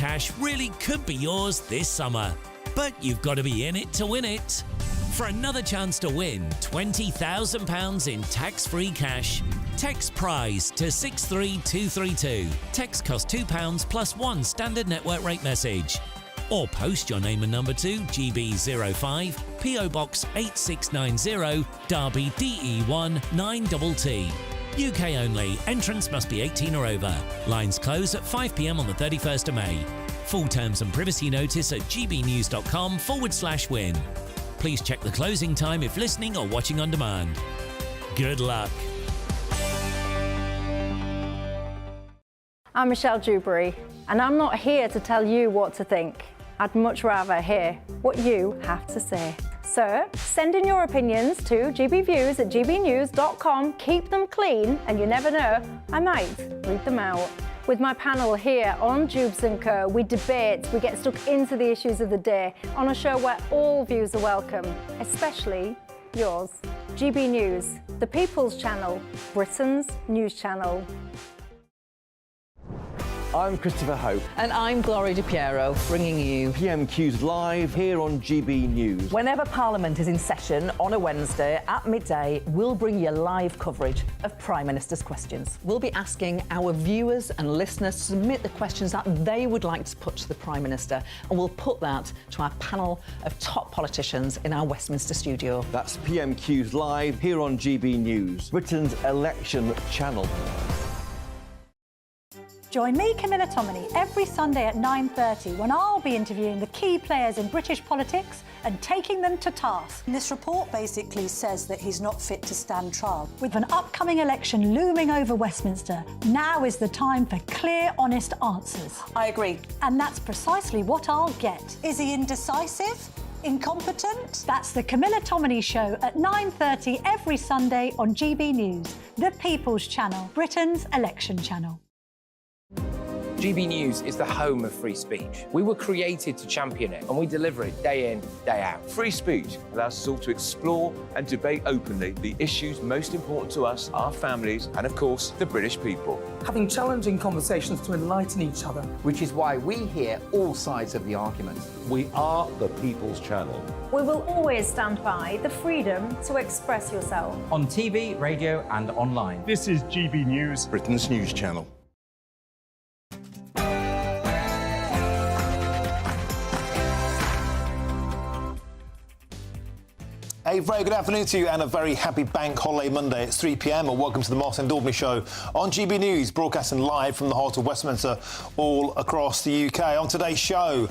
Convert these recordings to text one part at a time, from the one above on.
cash really could be yours this summer. But you've got to be in it to win it. For another chance to win £20,000 in tax-free cash, text PRIZE to 63232. Text costs £2 plus one standard network rate message. Or post your name and number to GB05, PO Box 8690, Derby DE1 9TT. UK only. Entrance must be 18 or over. Lines close at 5 p.m. on the 31st of May. Full terms and privacy notice at gbnews.com/win. Please check the closing time if listening or watching on demand. Good luck. I'm Michelle Dewberry, and I'm not here to tell you what to think. I'd much rather hear what you have to say. So, send in your opinions to gbviews@gbnews.com. Keep them clean, and you never know, I might read them out. With my panel here on Dubes & Co, we debate, we get stuck into the issues of the day on a show where all views are welcome, especially yours. GB News, the People's Channel, Britain's news channel. I'm Christopher Hope. And I'm Gloria DiPiero, bringing you PMQ's live here on GB News. Whenever Parliament is in session on a Wednesday at midday, we'll bring you live coverage of Prime Minister's questions. We'll be asking our viewers and listeners to submit the questions that they would like to put to the Prime Minister, and we'll put that to our panel of top politicians in our Westminster studio. That's PMQ's live here on GB News, Britain's election channel. Join me, Camilla Tominey, every Sunday at 9:30 when I'll be interviewing the key players in British politics and taking them to task. This report basically says that he's not fit to stand trial. With an upcoming election looming over Westminster, now is the time for clear, honest answers. I agree. And that's precisely what I'll get. Is he indecisive? Incompetent? That's the Camilla Tominey Show at 9:30 every Sunday on GB News, the People's Channel, Britain's election channel. GB News is the home of free speech. We were created to champion it, and we deliver it day in, day out. Free speech allows us all to explore and debate openly the issues most important to us, our families, and of course, the British people. Having challenging conversations to enlighten each other. Which is why we hear all sides of the argument. We are the People's Channel. We will always stand by the freedom to express yourself. On TV, radio and online. This is GB News, Britain's news channel. A very good afternoon to you and a very happy Bank Holiday Monday. It's 3 p.m. and welcome to the Martin Daubney Show on GB News, broadcasting live from the heart of Westminster all across the UK. On today's show,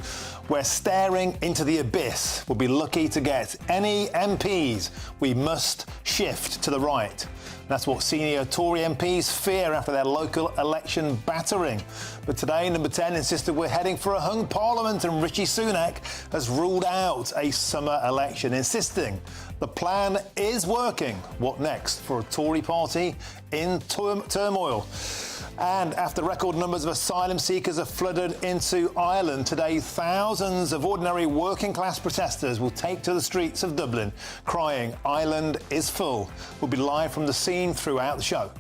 we're staring into the abyss. We'll be lucky to get any MPs. We must shift to the right. That's what senior Tory MPs fear after their local election battering. But today, Number 10 insisted we're heading for a hung parliament, and Rishi Sunak has ruled out a summer election, insisting the plan is working. What next for a Tory party in turmoil? And after record numbers of asylum seekers have flooded into Ireland, today thousands of ordinary working-class protesters will take to the streets of Dublin, crying, "Ireland is full." We'll be live from the scene throughout the show.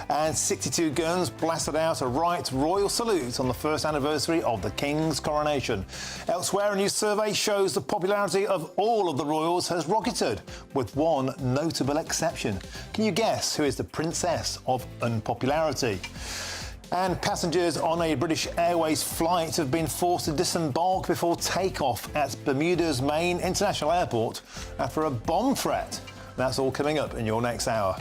And 62 guns blasted out a right royal salute on the first anniversary of the King's coronation. Elsewhere, a new survey shows the popularity of all of the royals has rocketed, with one notable exception. Can you guess who is the princess of unpopularity? And passengers on a British Airways flight have been forced to disembark before takeoff at Bermuda's main international airport after a bomb threat. That's all coming up in your next hour.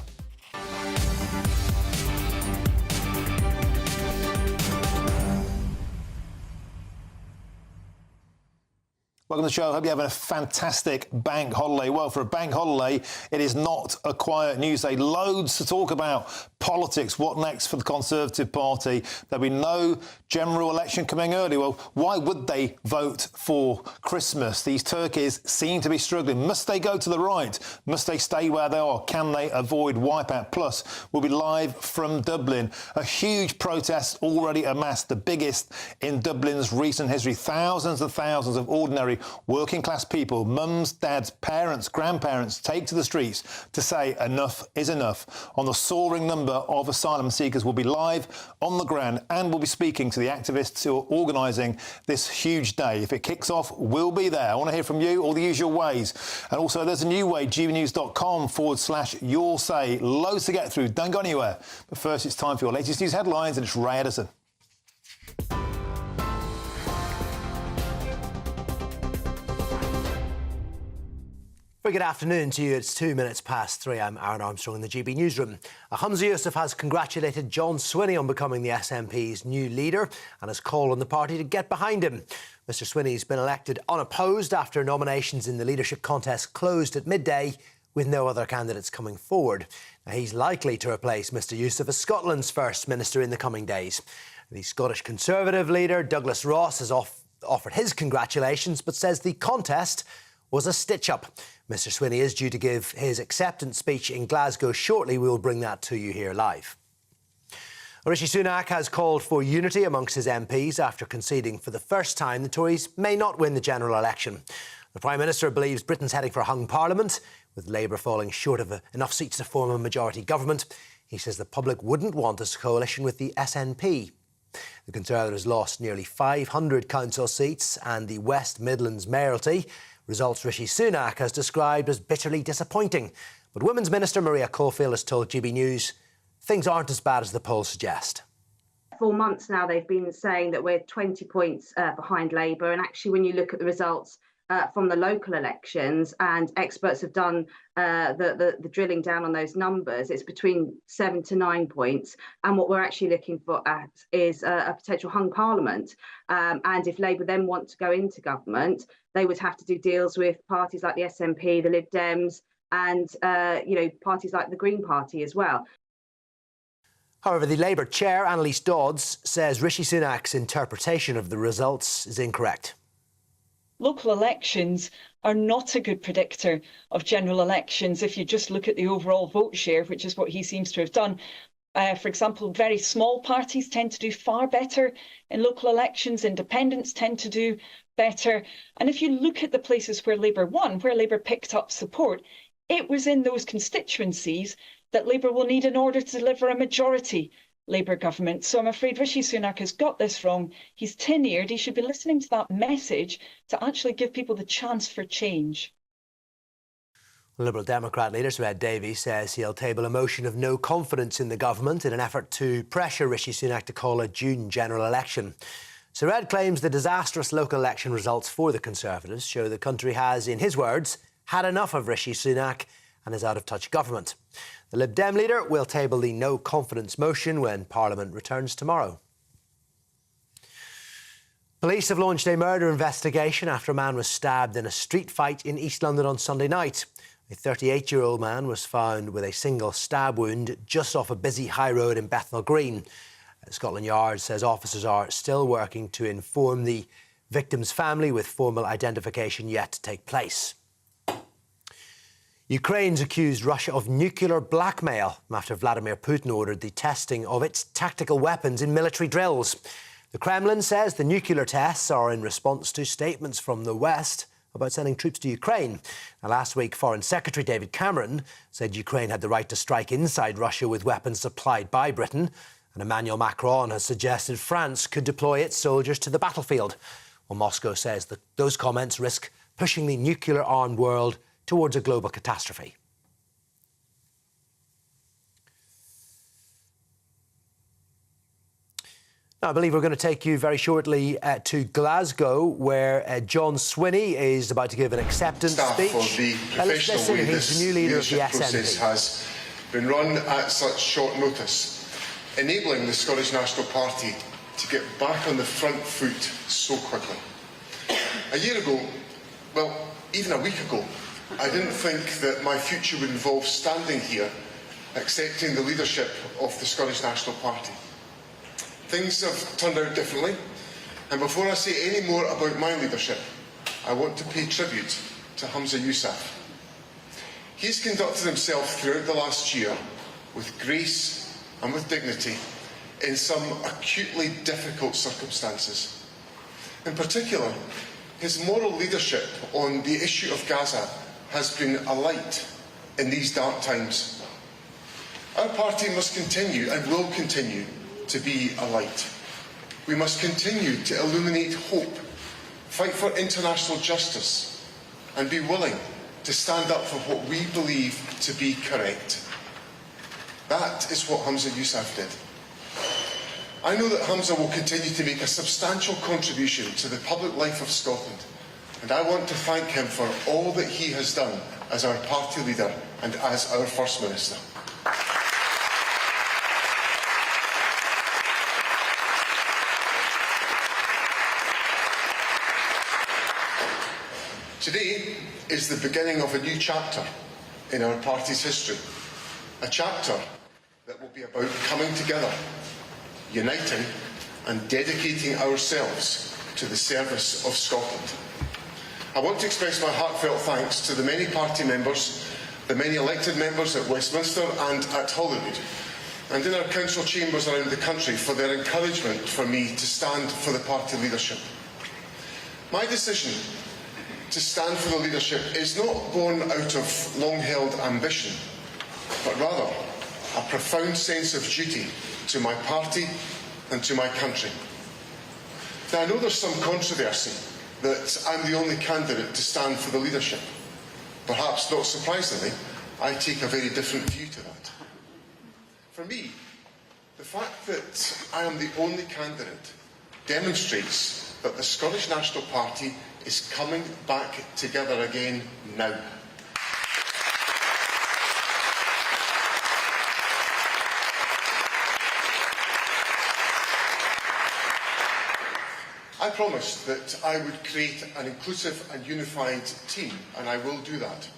Welcome to the show. Hope you're having a fantastic bank holiday. Well, for a bank holiday, it is not a quiet news day. Loads to talk about. Politics, what next for the Conservative Party? There'll be no general election coming early. Well, why would they vote for Christmas? These turkeys seem to be struggling. Must they go to the right? Must they stay where they are? Can they avoid wipeout? Plus, we'll be live from Dublin. A huge protest already amassed, the biggest in Dublin's recent history. Thousands and thousands of ordinary working class people, mums, dads, parents, grandparents take to the streets to say enough is enough. On the soaring number of asylum seekers, we'll be live on the ground and we'll be speaking to the activists who are organising this huge day. If it kicks off, we'll be there. I want to hear from you, all the usual ways. And also there's a new way, gbnews.com/your say. Loads to get through. Don't go anywhere. But first, it's time for your latest news headlines, and it's Ray Edison. Very good afternoon to you. It's 2 minutes past 3. I'm Aaron Armstrong in the GB newsroom. Humza Yousaf has congratulated John Swinny on becoming the SNP's new leader and has called on the party to get behind him. Mr Swinny's been elected unopposed after nominations in the leadership contest closed at midday with no other candidates coming forward. Now, he's likely to replace Mr Yousaf as Scotland's First Minister in the coming days. The Scottish Conservative leader, Douglas Ross, has offered his congratulations but says the contest was a stitch-up. Mr Swinny is due to give his acceptance speech in Glasgow shortly. We'll bring that to you here live. Rishi Sunak has called for unity amongst his MPs after conceding for the first time the Tories may not win the general election. The Prime Minister believes Britain's heading for a hung parliament, with Labour falling short of enough seats to form a majority government. He says the public wouldn't want a coalition with the SNP. The Conservatives lost nearly 500 council seats and the West Midlands mayoralty, results Rishi Sunak has described as bitterly disappointing. But Women's Minister Maria Caulfield has told GB News things aren't as bad as the polls suggest. For months now, they've been saying that we're 20 points behind Labour. And actually, when you look at the results from the local elections, and experts have done the drilling down on those numbers, it's between 7 to 9 points. And what we're actually looking for is a potential hung parliament. And if Labour then want to go into government, they would have to do deals with parties like the SNP, the Lib Dems, and parties like the Green Party as well. However, the Labour chair, Annalise Dodds, says Rishi Sunak's interpretation of the results is incorrect. Local elections are not a good predictor of general elections if you just look at the overall vote share, which is what he seems to have done. For example, very small parties tend to do far better in local elections. Independents tend to do better. And if you look at the places where Labour won, where Labour picked up support, it was in those constituencies that Labour will need in order to deliver a majority Labour government. So I'm afraid Rishi Sunak has got this wrong. He's tin-eared. He should be listening to that message to actually give people the chance for change. Liberal Democrat leader Sir Ed Davey says he'll table a motion of no confidence in the government in an effort to pressure Rishi Sunak to call a June general election. Sir Ed claims the disastrous local election results for the Conservatives show the country has, in his words, had enough of Rishi Sunak and his out-of-touch government. The Lib Dem leader will table the no confidence motion when Parliament returns tomorrow. Police have launched a murder investigation after a man was stabbed in a street fight in East London on Sunday night. A 38-year-old man was found with a single stab wound just off a busy high road in Bethnal Green. Scotland Yard says officers are still working to inform the victim's family, with formal identification yet to take place. Ukraine's accused Russia of nuclear blackmail after Vladimir Putin ordered the testing of its tactical weapons in military drills. The Kremlin says the nuclear tests are in response to statements from the West about sending troops to Ukraine. Now, last week, Foreign Secretary David Cameron said Ukraine had the right to strike inside Russia with weapons supplied by Britain. And Emmanuel Macron has suggested France could deploy its soldiers to the battlefield. Well, Moscow says that those comments risk pushing the nuclear-armed world towards a global catastrophe. Now, I believe we're going to take you very shortly to Glasgow, where John Swinny is about to give an acceptance speech. For the professional way this new leader of the process has been run at such short notice, enabling the Scottish National Party to get back on the front foot so quickly. A year ago, well, even a week ago, I didn't think that my future would involve standing here accepting the leadership of the Scottish National Party. Things have turned out differently, and before I say any more about my leadership, I want to pay tribute to Humza Yousaf. He's conducted himself throughout the last year with grace and with dignity in some acutely difficult circumstances. In particular, His moral leadership on the issue of Gaza has been a light in these dark times. Our party must continue and will continue to be a light. We must continue to illuminate hope, fight for international justice, and be willing to stand up for what we believe to be correct. That is what Humza Yousaf did. I know that Humza will continue to make a substantial contribution to the public life of Scotland, and I want to thank him for all that he has done as our party leader and as our First Minister. Today is the beginning of a new chapter in our party's history, a chapter that will be about coming together, uniting and dedicating ourselves to the service of Scotland. I want to express my heartfelt thanks to the many party members, the many elected members at Westminster and at Holyrood, and in our council chambers around the country for their encouragement for me to stand for the party leadership. My decision to stand for the leadership is not born out of long-held ambition, but rather a profound sense of duty to my party and to my country. Now, I know there's some controversy that I'm the only candidate to stand for the leadership. Perhaps not surprisingly, I take a very different view to that. For me, the fact that I am the only candidate demonstrates that the Scottish National Party is coming back together again now. I promised that I would create an inclusive and unified team, and I will do that.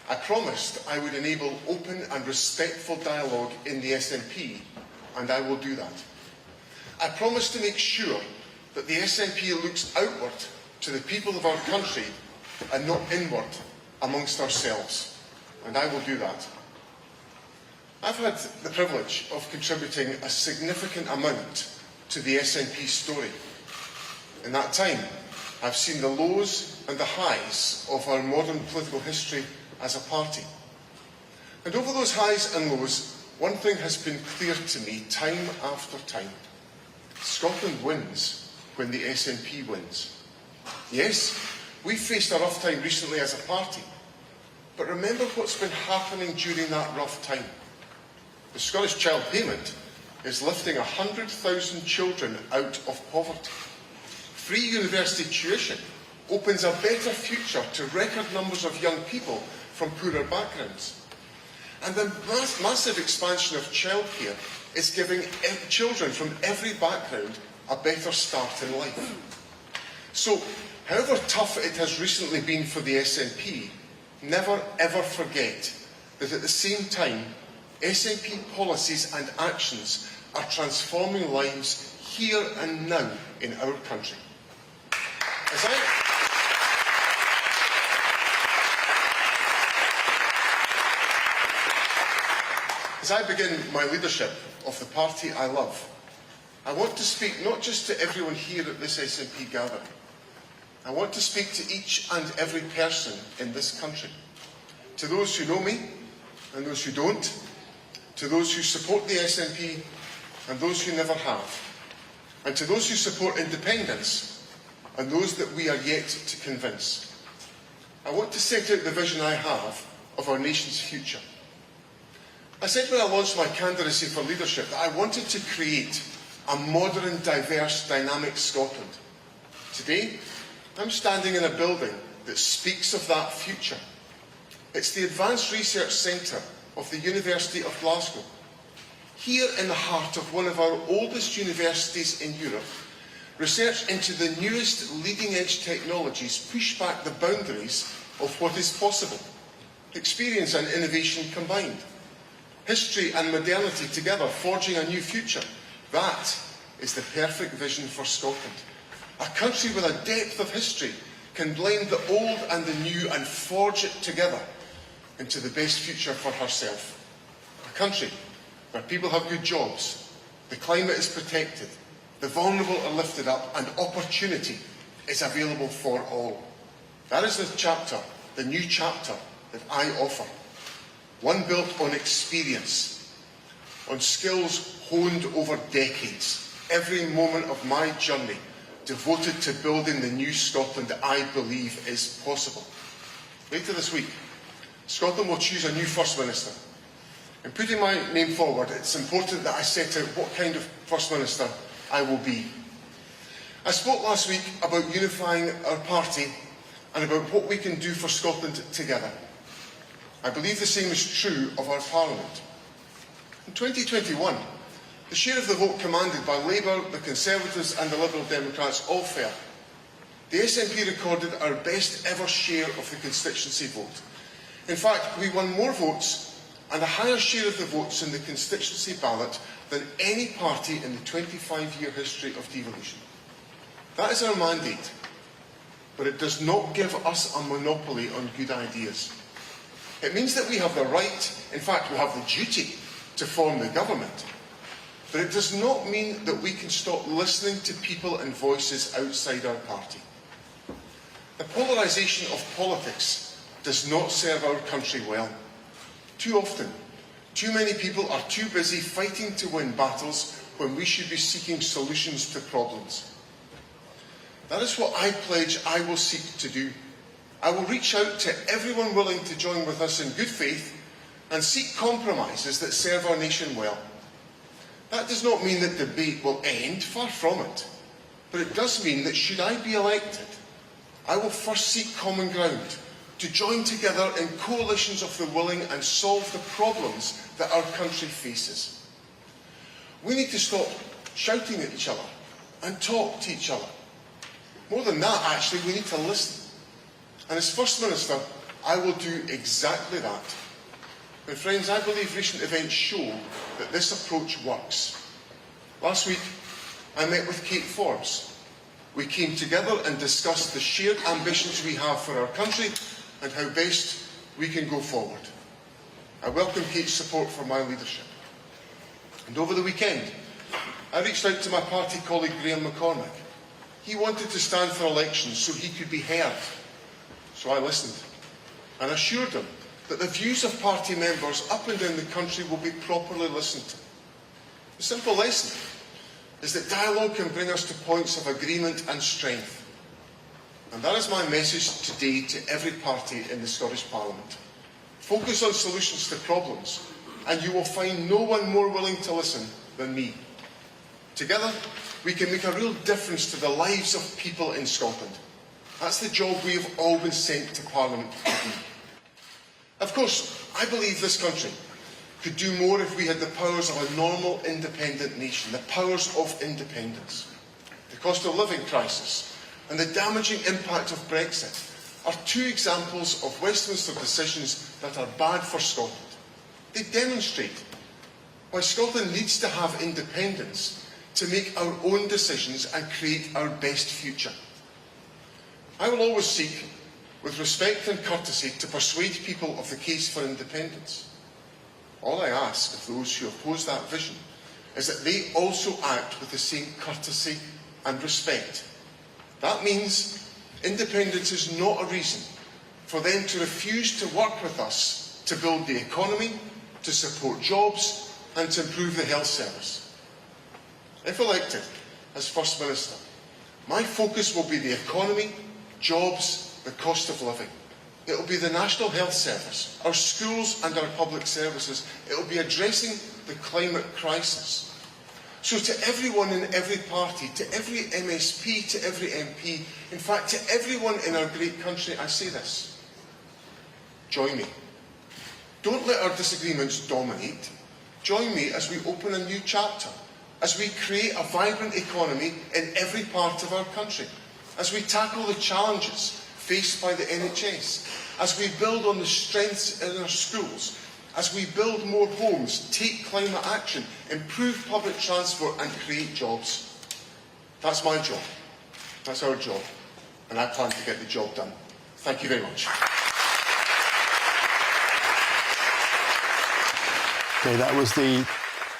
I promised I would enable open and respectful dialogue in the SNP, and I will do that. I promised to make sure that the SNP looks outward to the people of our country and not inward amongst ourselves, and I will do that. I've had the privilege of contributing a significant amount to the SNP story. In that time, I've seen the lows and the highs of our modern political history as a party. And over those highs and lows, one thing has been clear to me time after time. Scotland wins when the SNP wins. Yes, we faced a rough time recently as a party, but remember what's been happening during that rough time. The Scottish Child Payment is lifting 100,000 children out of poverty. Free university tuition opens a better future to record numbers of young people from poorer backgrounds. And the massive expansion of childcare is giving children from every background a better start in life. So, however tough it has recently been for the SNP, never ever forget that at the same time, SNP policies and actions are transforming lives here and now in our country. As I begin my leadership of the party I love, I want to speak not just to everyone here at this SNP gathering. I want to speak to each and every person in this country. To those who know me and those who don't, to those who support the SNP and those who never have, and to those who support independence and those that we are yet to convince. I want to set out the vision I have of our nation's future. I said when I launched my candidacy for leadership that I wanted to create a modern, diverse, dynamic Scotland. Today, I'm standing in a building that speaks of that future. It's the Advanced Research Centre of the University of Glasgow. Here in the heart of one of our oldest universities in Europe, research into the newest leading-edge technologies push back the boundaries of what is possible. Experience and innovation combined. History and modernity together, forging a new future. That is the perfect vision for Scotland. A country with a depth of history can blend the old and the new and forge it together into the best future for herself. A country where people have good jobs, the climate is protected, the vulnerable are lifted up, and opportunity is available for all. That is the chapter, the new chapter that I offer. One built on experience, on skills honed over decades. Every moment of my journey devoted to building the new Scotland that I believe is possible. Later this week, Scotland will choose a new First Minister. In putting my name forward, it's important that I set out what kind of First Minister I will be. I spoke last week about unifying our party and about what we can do for Scotland together. I believe the same is true of our Parliament. In 2021, the share of the vote commanded by Labour, the Conservatives and the Liberal Democrats all fell. The SNP recorded our best ever share of the constituency vote. In fact, we won more votes and a higher share of the votes in the constituency ballot than any party in the 25-year history of devolution. That is our mandate, but it does not give us a monopoly on good ideas. It means that we have the right, in fact we have the duty, to form the government. But it does not mean that we can stop listening to people and voices outside our party. The polarisation of politics does not serve our country well. Too often, too many people are too busy fighting to win battles when we should be seeking solutions to problems. That is what I pledge I will seek to do. I will reach out to everyone willing to join with us in good faith and seek compromises that serve our nation well. That does not mean that debate will end, far from it. But it does mean that should I be elected, I will first seek common ground, to join together in coalitions of the willing and solve the problems that our country faces. We need to stop shouting at each other and talk to each other. More than that, actually, we need to listen. And as First Minister, I will do exactly that. And friends, I believe recent events show that this approach works. Last week, I met with Kate Forbes. We came together and discussed the shared ambitions we have for our country and how best we can go forward. I welcome Kate's support for my leadership. And over the weekend, I reached out to my party colleague Graham McCormick. He wanted to stand for election so he could be heard. So I listened and assured him that the views of party members up and down the country will be properly listened to. The simple lesson is that dialogue can bring us to points of agreement and strength. And that is my message today to every party in the Scottish Parliament. Focus on solutions to problems, and you will find no one more willing to listen than me. Together, we can make a real difference to the lives of people in Scotland. That's the job we have all been sent to Parliament to do. Of course, I believe this country could do more if we had the powers of a normal, independent nation, the powers of independence. The cost of living crisis and the damaging impact of Brexit are two examples of Westminster decisions that are bad for Scotland. They demonstrate why Scotland needs to have independence to make our own decisions and create our best future. I will always seek, with respect and courtesy, to persuade people of the case for independence. All I ask of those who oppose that vision is that they also act with the same courtesy and respect. That means independence is not a reason for them to refuse to work with us to build the economy, to support jobs and to improve the health service. If elected as First Minister, my focus will be the economy, jobs, the cost of living. It will be the National Health Service, our schools and our public services. It will be addressing the climate crisis. So to everyone in every party, to every MSP, to every MP, in fact to everyone in our great country, I say this. Join me. Don't let our disagreements dominate. Join me as we open a new chapter, as we create a vibrant economy in every part of our country, as we tackle the challenges faced by the NHS, as we build on the strengths in our schools, as we build more homes, take climate action, improve public transport and create jobs. That's my job. That's our job. And I plan to get the job done. Thank you very much. Okay, that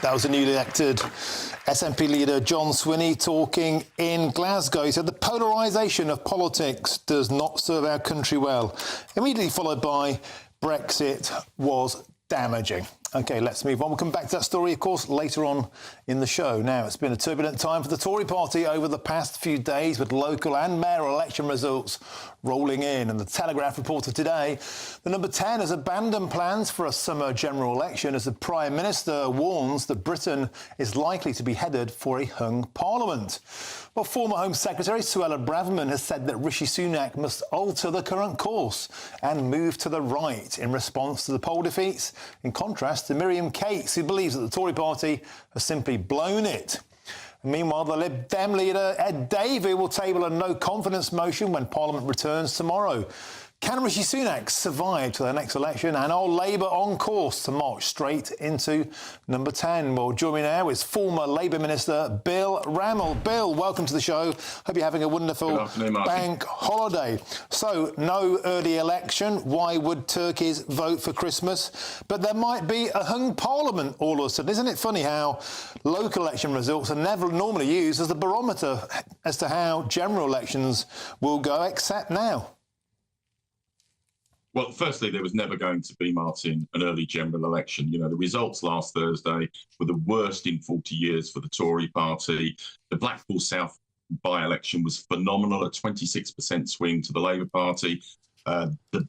That was the newly elected SNP leader John Swinny talking in Glasgow. He said the polarisation of politics does not serve our country well. Immediately followed by Brexit was damaging. OK, let's move on. We'll come back to that story, of course, later on in the show. Now, it's been a turbulent time for the Tory party over the past few days, with local and mayoral election results rolling in. And the Telegraph reported today the number 10 has abandoned plans for a summer general election as the Prime Minister warns that Britain is likely to be headed for a hung parliament. Well, former Home Secretary Suella Braverman has said that Rishi Sunak must alter the current course and move to the right in response to the poll defeats, in contrast to Miriam Cates, who believes that the Tory party has simply blown it. Meanwhile, the Lib Dem leader Ed Davey will table a no-confidence motion when Parliament returns tomorrow. Can Rishi Sunak survive to the next election, and are Labour on course to march straight into number 10? Well, joining me now is former Labour Minister Bill Rammell. Bill, welcome to the show. Hope you're having a wonderful bank holiday. So, no early election. Why would turkeys vote for Christmas? But there might be a hung parliament all of a sudden. Isn't it funny how local election results are never normally used as the barometer as to how general elections will go, except now? Well, firstly, there was never going to be, Martin, an early general election. You know, the results last Thursday were the worst in 40 years for the Tory party. The Blackpool South by-election was phenomenal, a 26% swing to the Labour Party, the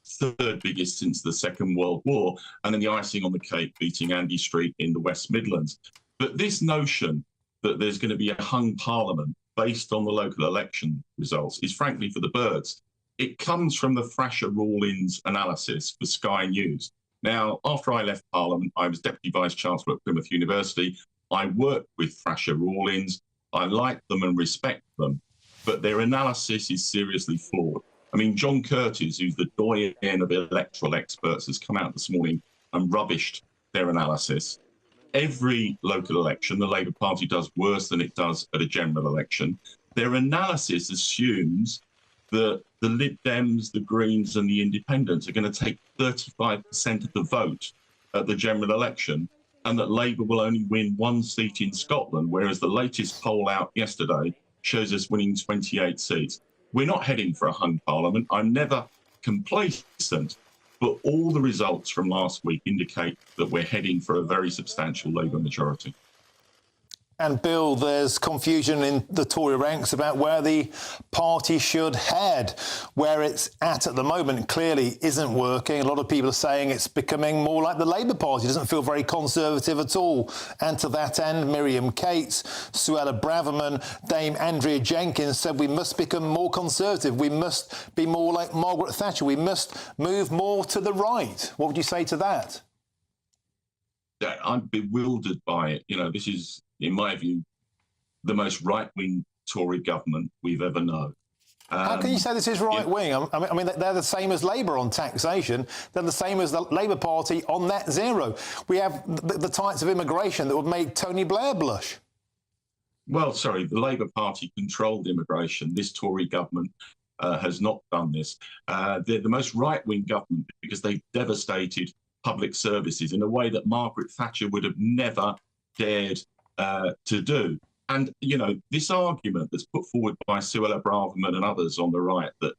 third biggest since the Second World War, and then the icing on the cake beating Andy Street in the West Midlands. But this notion that there's going to be a hung parliament based on the local election results is frankly for the birds. It comes from the Thrasher-Rawlins analysis for Sky News. Now, after I left Parliament, I was Deputy Vice-Chancellor at Plymouth University. I worked with Thrasher-Rawlins. I like them and respect them, but their analysis is seriously flawed. I mean, John Curtis, who's the doyen of electoral experts, has come out this morning and rubbished their analysis. Every local election, the Labour Party does worse than it does at a general election. Their analysis assumes that the Lib Dems, the Greens and the Independents are going to take 35% of the vote at the general election, and that Labour will only win one seat in Scotland, whereas the latest poll out yesterday shows us winning 28 seats. We're not heading for a hung parliament. I'm never complacent, but all the results from last week indicate that we're heading for a very substantial Labour majority. And, Bill, there's confusion in the Tory ranks about where the party should head. Where it's at the moment clearly isn't working. A lot of people are saying it's becoming more like the Labour Party. It doesn't feel very conservative at all. And to that end, Miriam Cates, Suella Braverman, Dame Andrea Jenkins said we must become more conservative. We must be more like Margaret Thatcher. We must move more to the right. What would you say to that? I'm bewildered by it. You know, this is, in my view, the most right-wing Tory government we've ever known. How can you say this is right-wing? I mean, they're the same as Labour on taxation. They're the same as the Labour Party on net zero. We have the types of immigration that would make Tony Blair blush. Well, sorry, the Labour Party controlled immigration. This Tory government has not done this. They're the most right-wing government because they devastated public services in a way that Margaret Thatcher would have never dared to do. And, you know, this argument that's put forward by Suella Braverman and others on the right, that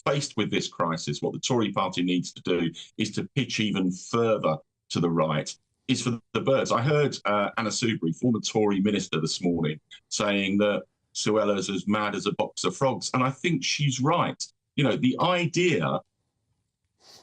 faced with this crisis, what the Tory party needs to do is to pitch even further to the right, is for the birds. I heard Anna Soubry, former Tory minister, this morning, saying that Suella's as mad as a box of frogs. And I think she's right. You know, the idea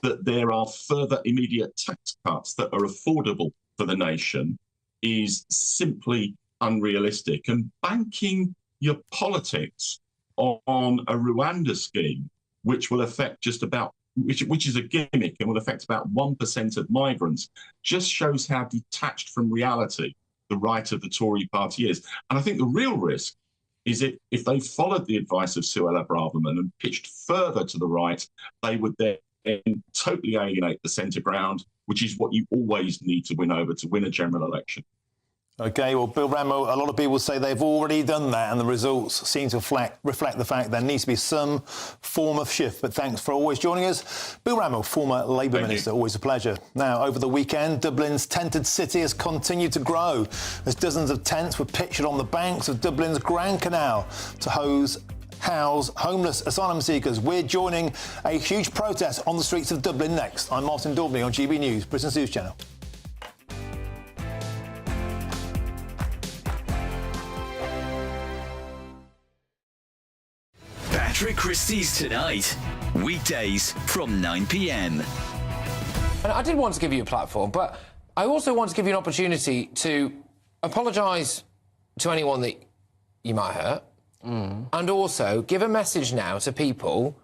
that there are further immediate tax cuts that are affordable for the nation is simply unrealistic. And banking your politics on a Rwanda scheme, which will affect just about, which is a gimmick and will affect about 1% of migrants, just shows how detached from reality the right of the Tory party is. And I think the real risk is if they followed the advice of Suella Braverman and pitched further to the right, they would then totally alienate the centre ground, which is what you always need to win over to win a general election. OK, well, Bill Ramo, a lot of people say they've already done that and the results seem to reflect the fact there needs to be some form of shift. But thanks for always joining us. Bill Ramo, former Labour Minister, always a pleasure. Now, over the weekend, Dublin's tented city has continued to grow as dozens of tents were pictured on the banks of Dublin's Grand Canal to house homeless asylum seekers. We're joining a huge protest on the streets of Dublin next. I'm Martin Daubney on GB News, Britain's News Channel. Patrick Christie's Tonight, weekdays from 9 p.m. And I did want to give you a platform, but I also want to give you an opportunity to apologise to anyone that you might hurt, and also give a message now to people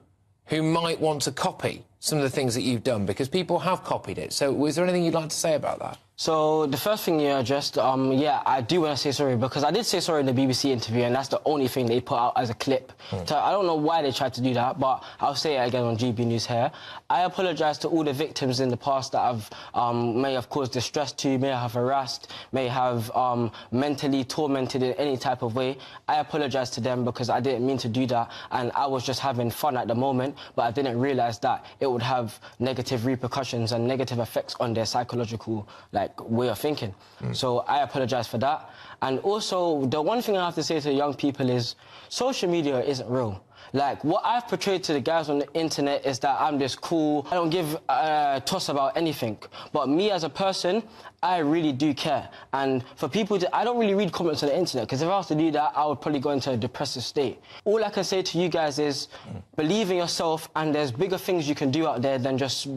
who might want to copy some of the things that you've done, because people have copied it. So is there anything you'd like to say about that? So the first thing you addressed, yeah, I do want to say sorry, because I did say sorry in the BBC interview, and that's the only thing they put out as a clip. So I don't know why they tried to do that, but I'll say it again on GB News here. I apologise to all the victims in the past that I've may have caused distress to, may have harassed, may have mentally tormented in any type of way. I apologise to them because I didn't mean to do that, and I was just having fun at the moment, but I didn't realise that it would have negative repercussions and negative effects on their psychological, way of thinking. So I apologise for that. And also, the one thing I have to say to young people is social media isn't real. What I've portrayed to the guys on the internet is that I'm this cool, I don't give a toss about anything. But me as a person, I really do care. And for people I don't really read comments on the internet, because if I was to do that, I would probably go into a depressive state. All I can say to you guys is believe in yourself, and there's bigger things you can do out there than just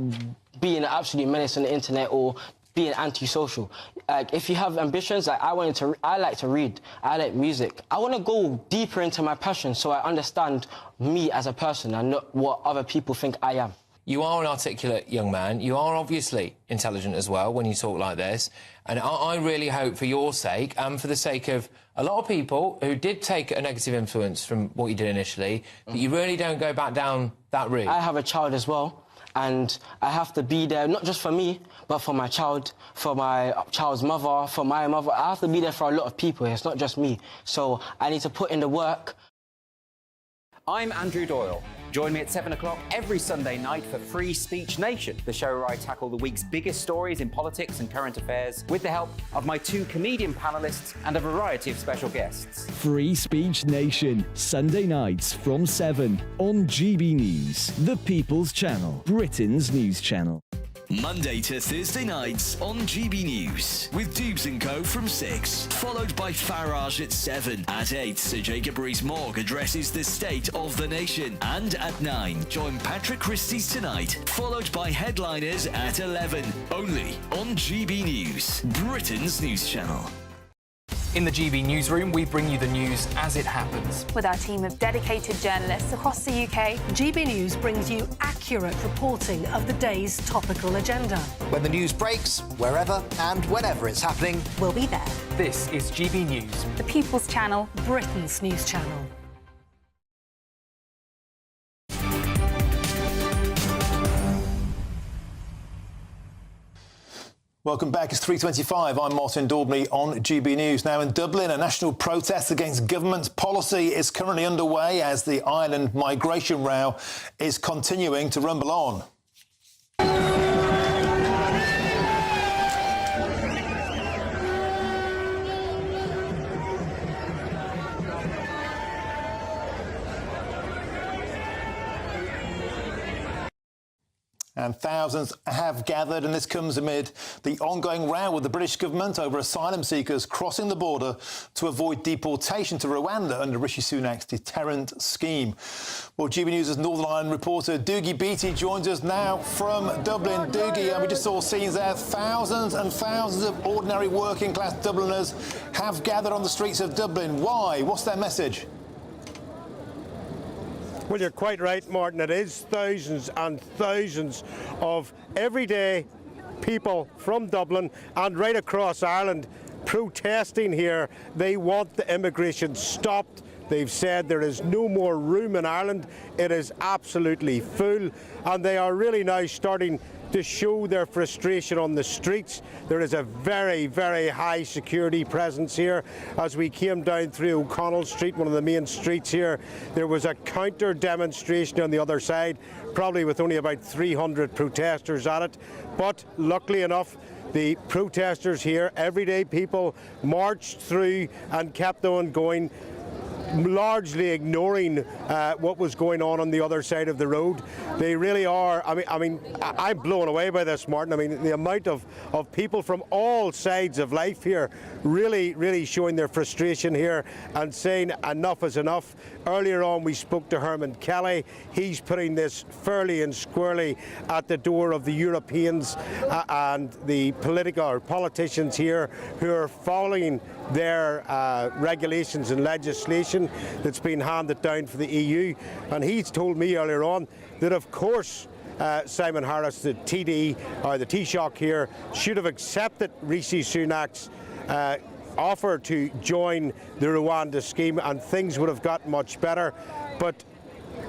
being an absolute menace on the internet or being antisocial. If you have ambitions, I like to read, I like music. I want to go deeper into my passion so I understand me as a person and not what other people think I am. You are an articulate young man. You are obviously intelligent as well when you talk like this. And I really hope, for your sake and for the sake of a lot of people who did take a negative influence from what you did initially, that you really don't go back down that route. I have a child as well, and I have to be there, not just for me, but for my child, for my child's mother, for my mother. I have to be there for a lot of people. It's not just me. So I need to put in the work. I'm Andrew Doyle. Join me at 7 o'clock every Sunday night for Free Speech Nation, the show where I tackle the week's biggest stories in politics and current affairs with the help of my 2 comedian panellists and a variety of special guests. Free Speech Nation, Sunday nights from 7 on GB News, the People's Channel, Britain's news channel. Monday to Thursday nights on GB News with Dubes & Co from 6, followed by Farage at 7. At 8, Sir Jacob Rees-Mogg addresses the state of the nation. And at 9, join Patrick Christie's Tonight, followed by Headliners at 11. Only on GB News, Britain's news channel. In the GB newsroom, we bring you the news as it happens. With our team of dedicated journalists across the UK, GB News brings you accurate reporting of the day's topical agenda. When the news breaks, wherever and whenever it's happening, we'll be there. This is GB News, the People's Channel, Britain's news channel. Welcome back. It's 3:25. I'm Martin Daubney on GB News. Now in Dublin, a national protest against government policy is currently underway as the Ireland migration row is continuing to rumble on. And thousands have gathered, and this comes amid the ongoing row with the British government over asylum seekers crossing the border to avoid deportation to Rwanda under Rishi Sunak's deterrent scheme. Well, GB News' Northern Ireland reporter Dougie Beattie joins us now from Dublin. Dougie, and we just saw scenes there. Thousands and thousands of ordinary working-class Dubliners have gathered on the streets of Dublin. Why? What's their message? Well, you're quite right, Martin. It is thousands and thousands of everyday people from Dublin and right across Ireland protesting here. They want the immigration stopped. They've said there is no more room in Ireland. It is absolutely full. And they are really now starting to show their frustration on the streets. There is a very, very high security presence here. As we came down through O'Connell Street, one of the main streets here, there was a counter demonstration on the other side, probably with only about 300 protesters at it. But luckily enough, the protesters here, everyday people, marched through and kept on going, largely ignoring what was going on the other side of the road. They really are. I'm blown away by this, Martin. I mean, the amount of people from all sides of life here really showing their frustration here and saying enough is enough. Earlier on, we spoke to Herman Kelly. He's putting this fairly and squarely at the door of the Europeans and the politicians here who are following their regulations and legislation that's been handed down for the EU. And he's told me earlier on that, of course, Simon Harris, the TD, or the Taoiseach here, should have accepted Rishi Sunak's offer to join the Rwanda scheme, and things would have got much better. But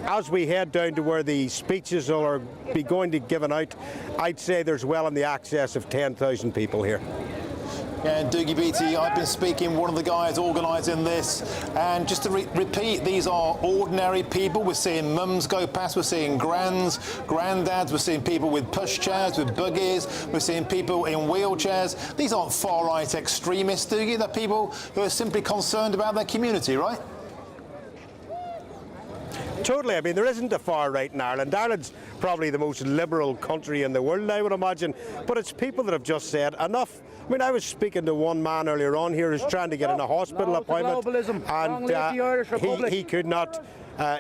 as we head down to where the speeches are going to be given out, I'd say there's well in the excess of 10,000 people here. Yeah, Doogie Beattie, I've been speaking one of the guys organising this, and just to repeat, these are ordinary people. We're seeing mums go past, we're seeing grands, granddads, we're seeing people with pushchairs, with buggies, we're seeing people in wheelchairs. These aren't far-right extremists, Doogie. They're people who are simply concerned about their community, right? Totally. I mean, there isn't a far right in Ireland. Ireland's probably the most liberal country in the world, I would imagine. But it's people that have just said enough. I mean, I was speaking to one man earlier on here who's trying to get in a hospital appointment, and he could not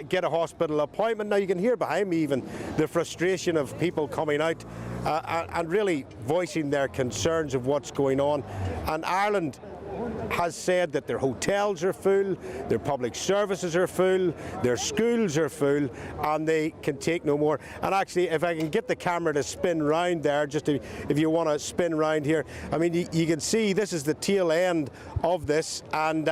get a hospital appointment. Now, you can hear behind me even the frustration of people coming out and really voicing their concerns of what's going on. And Ireland has said that their hotels are full, their public services are full, their schools are full, and they can take no more. And actually, if I can get the camera to spin round there, just if you want to spin round here, I mean, you can see this is the tail end of this, and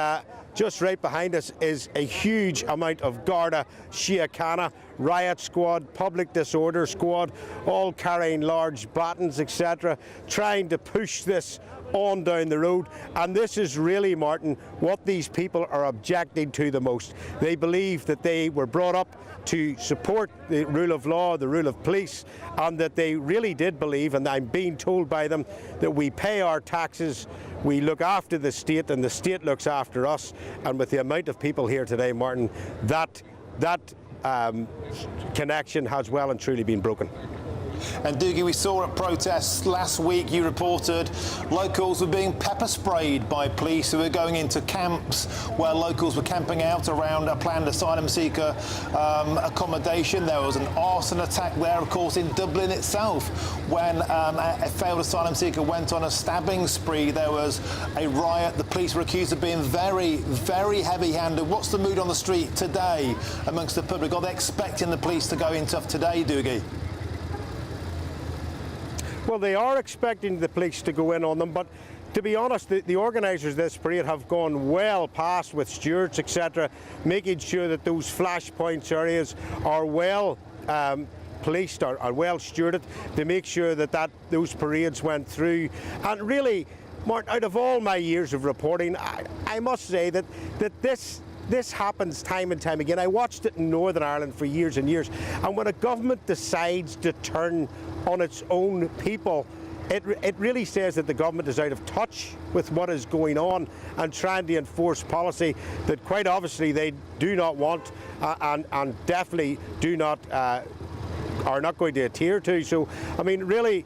just right behind us is a huge amount of Garda Síochána, riot squad, public disorder squad, all carrying large batons, etc., trying to push this on down the road. And this is really, Martin, what these people are objecting to the most. They believe that they were brought up to support the rule of law, the rule of police, and that they really did believe, and I'm being told by them, that we pay our taxes, we look after the state, and the state looks after us. And with the amount of people here today, Martin, that connection has well and truly been broken. And Doogie, we saw at protests last week, you reported locals were being pepper sprayed by police who were going into camps where locals were camping out around a planned asylum seeker accommodation. There was an arson attack there, of course, in Dublin itself, when a failed asylum seeker went on a stabbing spree. There was a riot. The police were accused of being very, very heavy-handed. What's the mood on the street today amongst the public? Are they expecting the police to go in tough today, Doogie? Well, they are expecting the police to go in on them, but to be honest, the organisers of this parade have gone well past with stewards, etc., making sure that those flashpoints areas are well policed, are well stewarded, to make sure that those parades went through. And really, Martin, out of all my years of reporting, I must say that this happens time and time again. I watched it in Northern Ireland for years and years, and when a government decides to turn on its own people, it really says that the government is out of touch with what is going on and trying to enforce policy that quite obviously they do not want and definitely do not are not going to adhere to. So, I mean, really,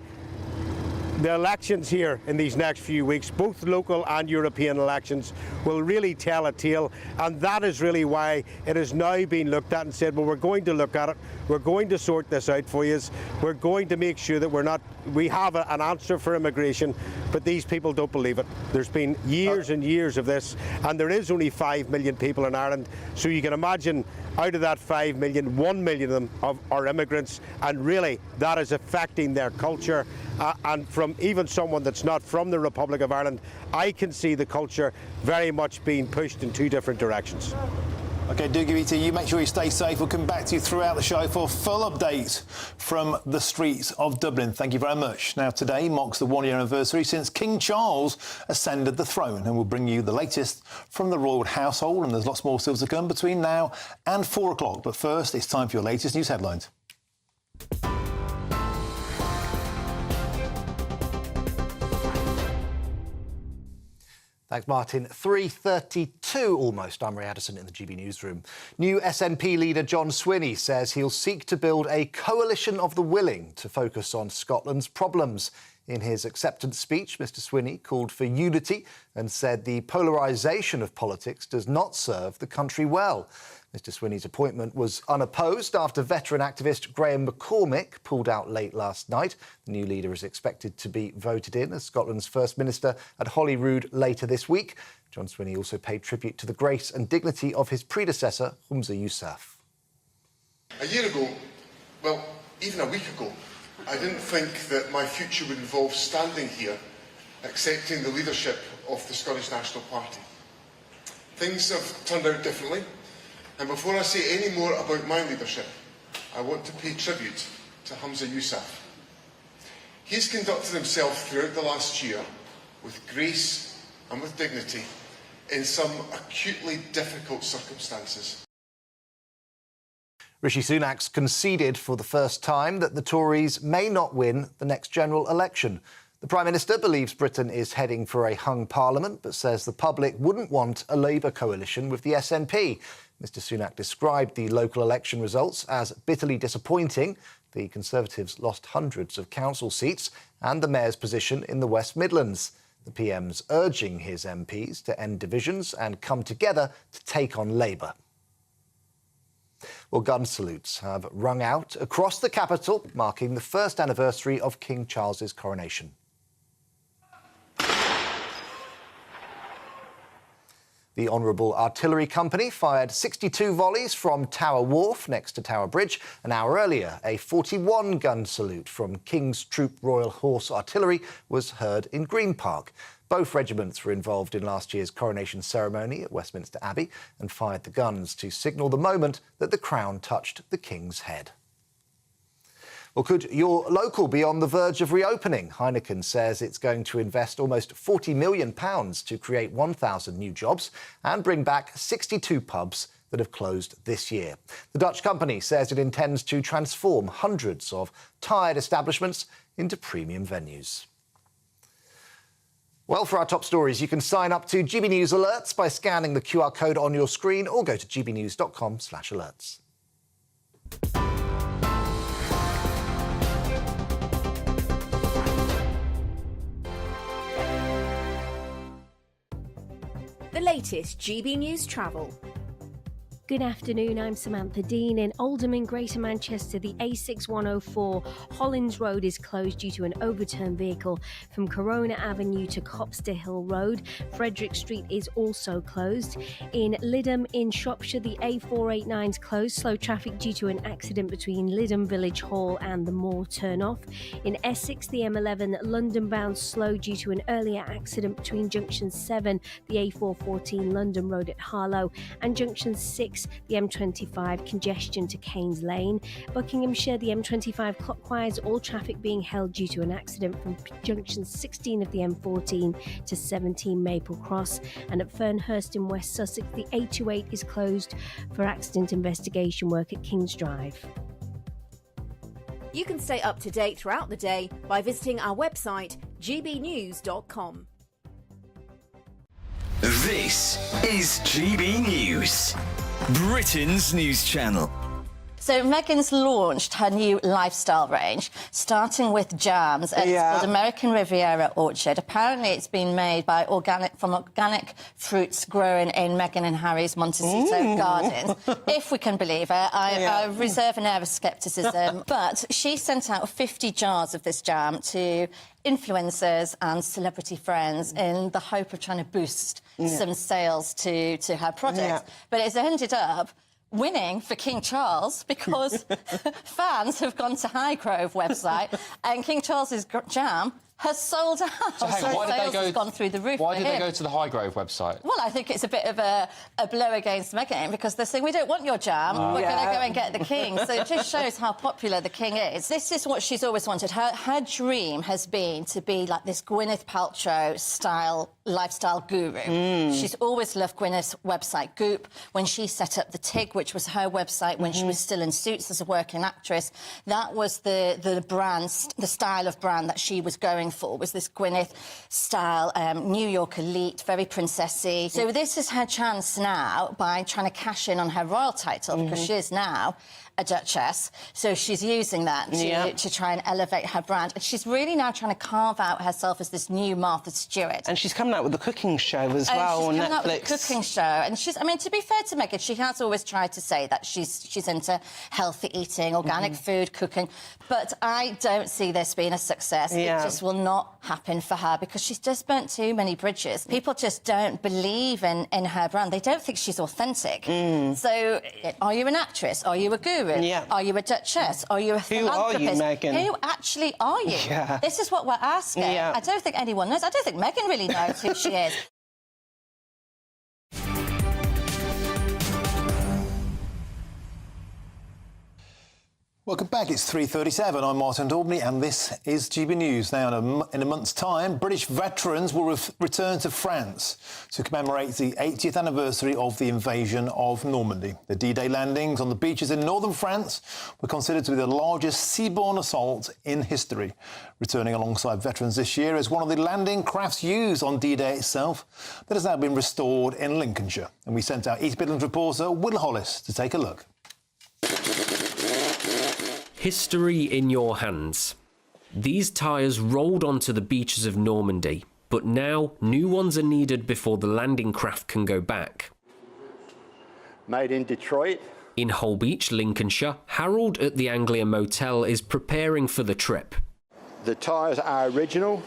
the elections here in these next few weeks, both local and European elections, will really tell a tale, and that is really why it has now been looked at and said, well, we're going to look at it, we're going to sort this out for you, we're going to make sure that we have an answer for immigration, but these people don't believe it. There's been years and years of this, and there is only 5 million people in Ireland, so you can imagine out of that 5 million, 1 million of them are immigrants, and really that is affecting their culture. And from even someone that's not from the Republic of Ireland, I can see the culture very much being pushed in two different directions. OK, do give it to you. Make sure you stay safe. We'll come back to you throughout the show for full updates from the streets of Dublin. Thank you very much. Now, today marks the one-year anniversary since King Charles ascended the throne, and we'll bring you the latest from the royal household, and there's lots more still to come between now and 4 o'clock. But first, it's time for your latest news headlines. Thanks, Martin. 3:32 almost. I'm Ray Addison in the GB newsroom. New SNP leader John Swinny says he'll seek to build a coalition of the willing to focus on Scotland's problems. In his acceptance speech, Mr Swinny called for unity and said the polarisation of politics does not serve the country well. Mr Swinny's appointment was unopposed after veteran activist Graham McCormick pulled out late last night. The new leader is expected to be voted in as Scotland's First Minister at Holyrood later this week. John Swinny also paid tribute to the grace and dignity of his predecessor, Humza Yousaf. A year ago, well, even a week ago, I didn't think that my future would involve standing here accepting the leadership of the Scottish National Party. Things have turned out differently. And before I say any more about my leadership, I want to pay tribute to Humza Yousaf. He's conducted himself throughout the last year with grace and with dignity in some acutely difficult circumstances. Rishi Sunak's conceded for the first time that the Tories may not win the next general election. The Prime Minister believes Britain is heading for a hung parliament, but says the public wouldn't want a Labour coalition with the SNP. Mr Sunak described the local election results as bitterly disappointing. The Conservatives lost hundreds of council seats and the Mayor's position in the West Midlands. The PM's urging his MPs to end divisions and come together to take on Labour. Well, gun salutes have rung out across the capital, marking the first anniversary of King Charles's coronation. The Honourable Artillery Company fired 62 volleys from Tower Wharf next to Tower Bridge. An hour earlier, a 41-gun salute from King's Troop Royal Horse Artillery was heard in Green Park. Both regiments were involved in last year's coronation ceremony at Westminster Abbey and fired the guns to signal the moment that the crown touched the King's head. Well, could your local be on the verge of reopening? Heineken says it's going to invest almost £40 million to create 1,000 new jobs and bring back 62 pubs that have closed this year. The Dutch company says it intends to transform hundreds of tired establishments into premium venues. Well, for our top stories, you can sign up to GB News Alerts by scanning the QR code on your screen or go to gbnews.com/alerts. The latest GB News travel. Good afternoon, I'm Samantha Dean. In Oldham in Greater Manchester, the A6104 Hollins Road is closed due to an overturned vehicle from Corona Avenue to Copster Hill Road. Frederick Street is also closed. In Lytham in Shropshire, the A489 is closed. Slow traffic due to an accident between Lytham Village Hall and the Moor turnoff. In Essex, the M11 London bound slow due to an earlier accident between Junction 7, the A414 London Road at Harlow, and Junction 6, the M25 congestion to Keynes Lane. Buckinghamshire, the M25 clockwise, all traffic being held due to an accident from junction 16 of the M14 to 17 Maple Cross. And at Fernhurst in West Sussex, the A28 is closed for accident investigation work at Kings Drive. You can stay up to date throughout the day by visiting our website, gbnews.com. This is GB News, Britain's news channel. So Meghan's launched her new lifestyle range, starting with jams. It's called American Riviera Orchard. Apparently, it's been made by organic fruits grown in Meghan and Harry's Montecito gardens. If we can believe it, I reserve an air of scepticism. But she sent out 50 jars of this jam to influencers and celebrity friends in the hope of trying to boost some sales to her product. But it's ended up winning for King Charles because fans have gone to Highgrove website and King Charles's jam has sold out. So hang on, why did sales they go? has gone through the roof. Why for did they him. go to the Highgrove website? Well, I think it's a bit of a blow against Meghan because they're saying we don't want your jam. We're going to go and get the king. So it just shows how popular the king is. This is what she's always wanted. Her dream has been to be like this Gwyneth Paltrow style lifestyle guru. She's always loved Gwyneth's website Goop. When she set up the TIG, which was her website when she was still in Suits as a working actress, that was the brand, the style of brand that she was going for, was this Gwyneth style, New York elite, very princessy. So this is her chance now by trying to cash in on her royal title because she is now a duchess, so she's using that to try and elevate her brand. And she's really now trying to carve out herself as this new Martha Stewart. And she's coming out with a cooking show as well on She's coming Netflix. out with a cooking show. And she's, I mean, to be fair to Meghan, she has always tried to say that she's into healthy eating, organic food, cooking. But I don't see this being a success. It just will not happen for her because she's just burnt too many bridges. People just don't believe in her brand. They don't think she's authentic. So, are you an actress? Are you a guru? Are you a duchess? Are you a philanthropist? Who are you, Meghan? Who actually are you? This is what we're asking. I don't think anyone knows. I don't think Meghan really knows who she is. Welcome back. It's 3:37. I'm Martin Daubney, and this is GB News. Now, in a month's time, British veterans will return to France to commemorate the 80th anniversary of the invasion of Normandy. The D-Day landings on the beaches in northern France were considered to be the largest seaborne assault in history. Returning alongside veterans this year is one of the landing crafts used on D-Day itself that has now been restored in Lincolnshire. And we sent our East Midlands reporter, Will Hollis, to take a look. History in your hands. These tyres rolled onto the beaches of Normandy, but now new ones are needed before the landing craft can go back. Made in Detroit. In Holbeach, Lincolnshire, Harold at the Anglia Motel is preparing for the trip. The tyres are original.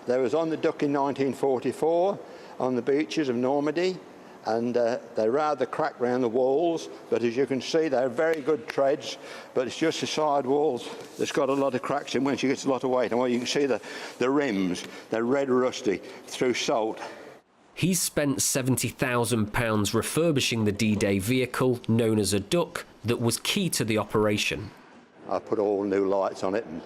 They was on the Duck in 1944 on the beaches of Normandy. And they're rather cracked round the walls, but as you can see, they're very good treads, but it's just the side walls that's got a lot of cracks in when she gets a lot of weight. And well, you can see the rims, they're red rusty through salt. He's spent £70,000 refurbishing the D-Day vehicle, known as a Duck, that was key to the operation. I put all new lights on it, and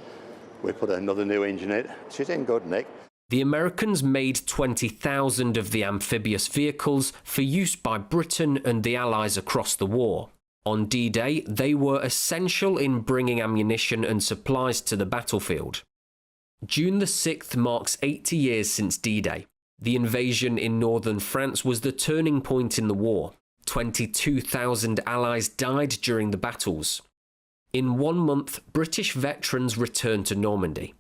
we put another new engine in it. She's in good nick. The Americans made 20,000 of the amphibious vehicles for use by Britain and the Allies across the war. On D-Day, they were essential in bringing ammunition and supplies to the battlefield. June the 6th marks 80 years since D-Day. The invasion in northern France was the turning point in the war. 22,000 Allies died during the battles. In 1 month, British veterans returned to Normandy.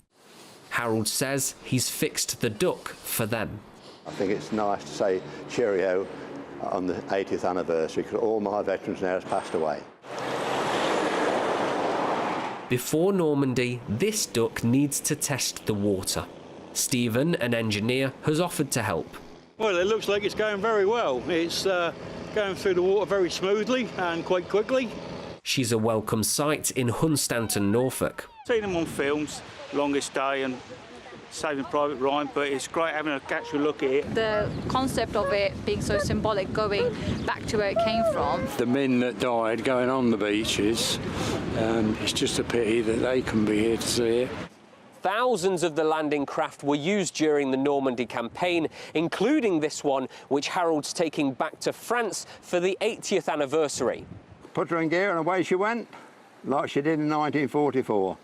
Harold says he's fixed the Duck for them. I think it's nice to say cheerio on the 80th anniversary because all my veterans now have passed away. Before Normandy, this Duck needs to test the water. Stephen, an engineer, has offered to help. Well, it looks like it's going very well. It's going through the water very smoothly and quite quickly. She's a welcome sight in Hunstanton, Norfolk. Seen them on films, Longest Day and Saving Private Ryan, but it's great having a actual look at it. The concept of it being so symbolic, going back to where it came from. The men that died going on the beaches, it's just a pity that they couldn't be here to see it. Thousands of the landing craft were used during the Normandy campaign, including this one, which Harold's taking back to France for the 80th anniversary. Put her in gear and away she went, like she did in 1944.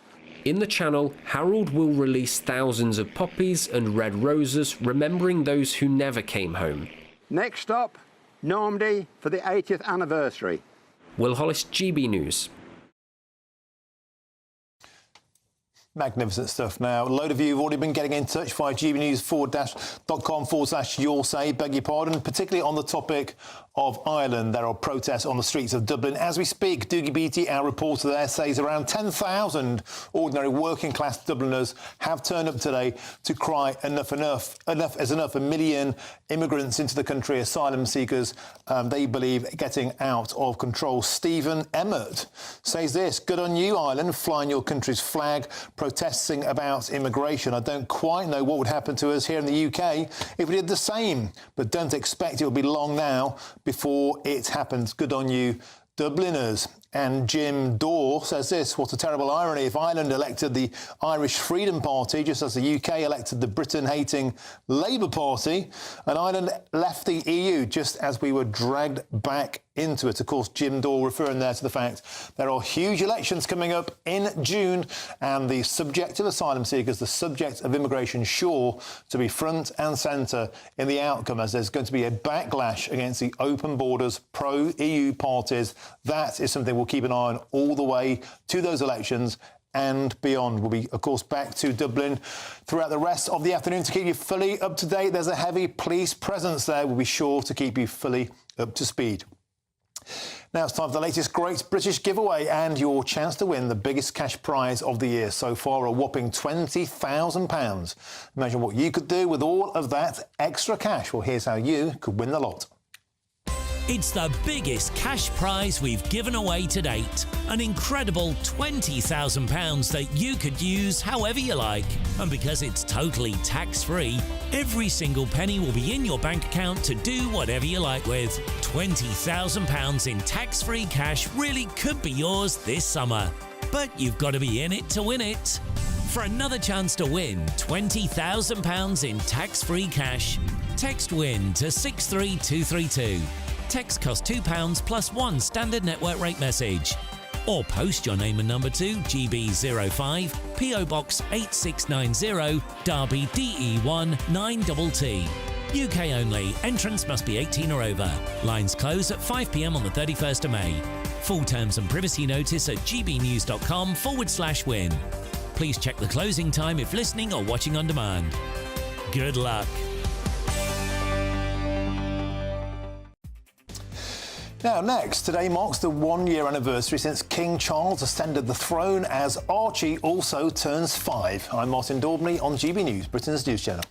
In the Channel, Harold will release thousands of poppies and red roses, remembering those who never came home. Next stop, Normandy for the 80th anniversary. Will Hollis, GB News. Magnificent stuff. Now, a load of you have already been getting in touch via gbnews.com/your say, beg your pardon, particularly on the topic of Ireland. There are protests on the streets of Dublin as we speak. Doogie Beattie, our reporter there, says around 10,000 ordinary working-class Dubliners have turned up today to cry enough is enough. 1 million immigrants into the country, asylum seekers, they believe, getting out of control. Stephen Emmett says this: good on you, Ireland, flying your country's flag. protesting about immigration. I don't quite know what would happen to us here in the UK if we did the same, but don't expect it will be long now before it happens. Good on you, Dubliners. And Jim Dore says this: what a terrible irony if Ireland elected the Irish Freedom Party just as the UK elected the Britain-hating Labour Party, and Ireland left the EU just as we were dragged back into it. Of course, Jim Dore referring there to the fact there are huge elections coming up in June, and the subject of asylum seekers, the subject of immigration, sure to be front and centre in the outcome, as there's going to be a backlash against the open borders pro-EU parties. That is something we'll keep an eye on all the way to those elections and beyond. We'll be, of course, back to Dublin throughout the rest of the afternoon to keep you fully up to date. There's a heavy police presence there. We'll be sure to keep you fully up to speed. Now it's time for the latest Great British Giveaway and your chance to win the biggest cash prize of the year so far, a whopping £20,000. Imagine what you could do with all of that extra cash. Well, here's how you could win the lot. It's the biggest cash prize we've given away to date. An incredible £20,000 that you could use however you like. And because it's totally tax-free, every single penny will be in your bank account to do whatever you like with. £20,000 in tax-free cash really could be yours this summer. But you've got to be in it to win it. For another chance to win £20,000 in tax-free cash, text WIN to 63232. Text costs £2 plus one standard network rate message. Or post your name and number to GB05 PO Box 8690 Derby DE1 9TT. UK only. Entrance must be 18 or over. Lines close at 5 p.m. on the 31st of May. Full terms and privacy notice at gbnews.com/win. Please check the closing time if listening or watching on demand. Good luck. Now, next, today marks the one-year anniversary since King Charles ascended the throne as Archie also turns 5. I'm Martin Daubney on GB News, Britain's news channel.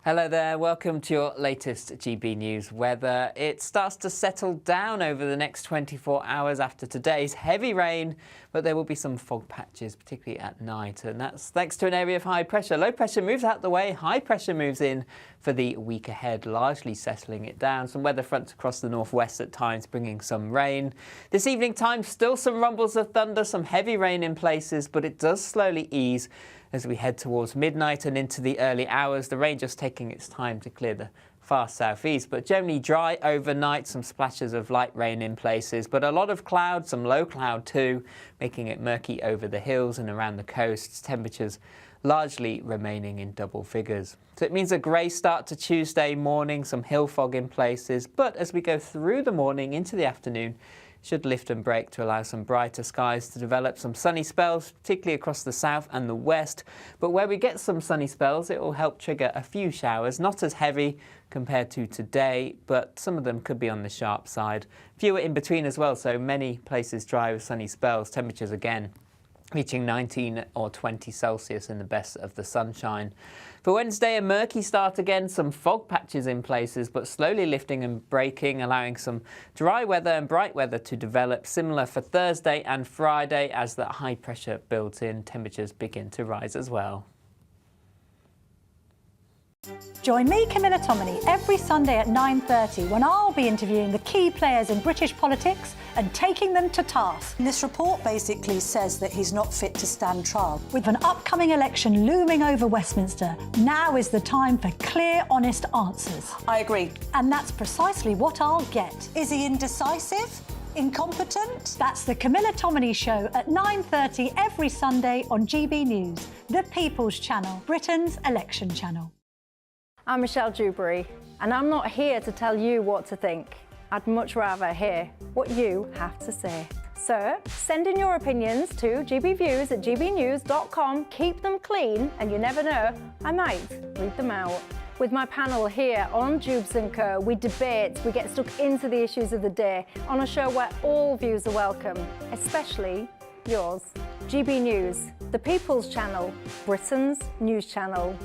Hello there, welcome to your latest GB News weather. It starts to settle down over the next 24 hours after today's heavy rain, but there will be some fog patches, particularly at night, and that's thanks to an area of high pressure. Low pressure moves out the way, high pressure moves in for the week ahead, largely settling it down. Some weather fronts across the northwest at times bringing some rain. This evening time, still some rumbles of thunder, some heavy rain in places, but it does slowly ease as we head towards midnight and into the early hours. The rain just taking its time to clear the far southeast, but generally dry overnight, some splashes of light rain in places, but a lot of cloud, some low cloud too, making it murky over the hills and around the coasts. Temperatures largely remaining in double figures. So it means a grey start to Tuesday morning, some hill fog in places, but as we go through the morning into the afternoon, should lift and break to allow some brighter skies to develop, some sunny spells, particularly across the south and the west. But where we get some sunny spells, it will help trigger a few showers, not as heavy compared to today, but some of them could be on the sharp side. Fewer in between as well, so many places dry with sunny spells. Temperatures again reaching 19 or 20 Celsius in the best of the sunshine. For Wednesday, a murky start again, some fog patches in places, but slowly lifting and breaking, allowing some dry weather and bright weather to develop. Similar for Thursday and Friday as the high pressure builds in, temperatures begin to rise as well. Join me, Camilla Tominey, every Sunday at 9:30 when I'll be interviewing the key players in British politics and taking them to task. This report basically says that he's not fit to stand trial. With an upcoming election looming over Westminster, now is the time for clear, honest answers. I agree. And that's precisely what I'll get. Is he indecisive? Incompetent? That's the Camilla Tominey Show at 9:30 every Sunday on GB News, the People's Channel, Britain's election channel. I'm Michelle Dewberry, and I'm not here to tell you what to think. I'd much rather hear what you have to say. So, send in your opinions to gbviews@gbnews.com. Keep them clean, and you never know, I might read them out. With my panel here on Dubes & Co, we debate, we get stuck into the issues of the day on a show where all views are welcome, especially yours. GB News, the People's Channel, Britain's news channel.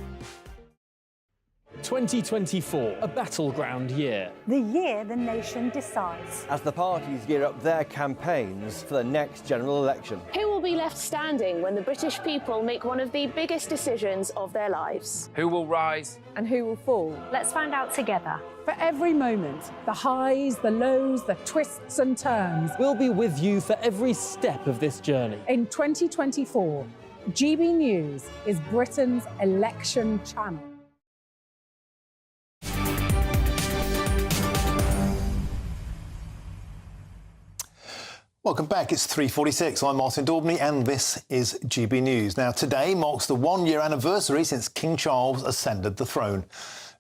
2024, a battleground year. The year the nation decides. As the parties gear up their campaigns for the next general election. Who will be left standing when the British people make one of the biggest decisions of their lives? Who will rise? And who will fall? Let's find out together. For every moment, the highs, the lows, the twists and turns. We'll be with you for every step of this journey. In 2024, GB News is Britain's election channel. Welcome back. It's 3:46. I'm Martin Daubney and this is GB News. Now, today marks the one-year anniversary since King Charles ascended the throne.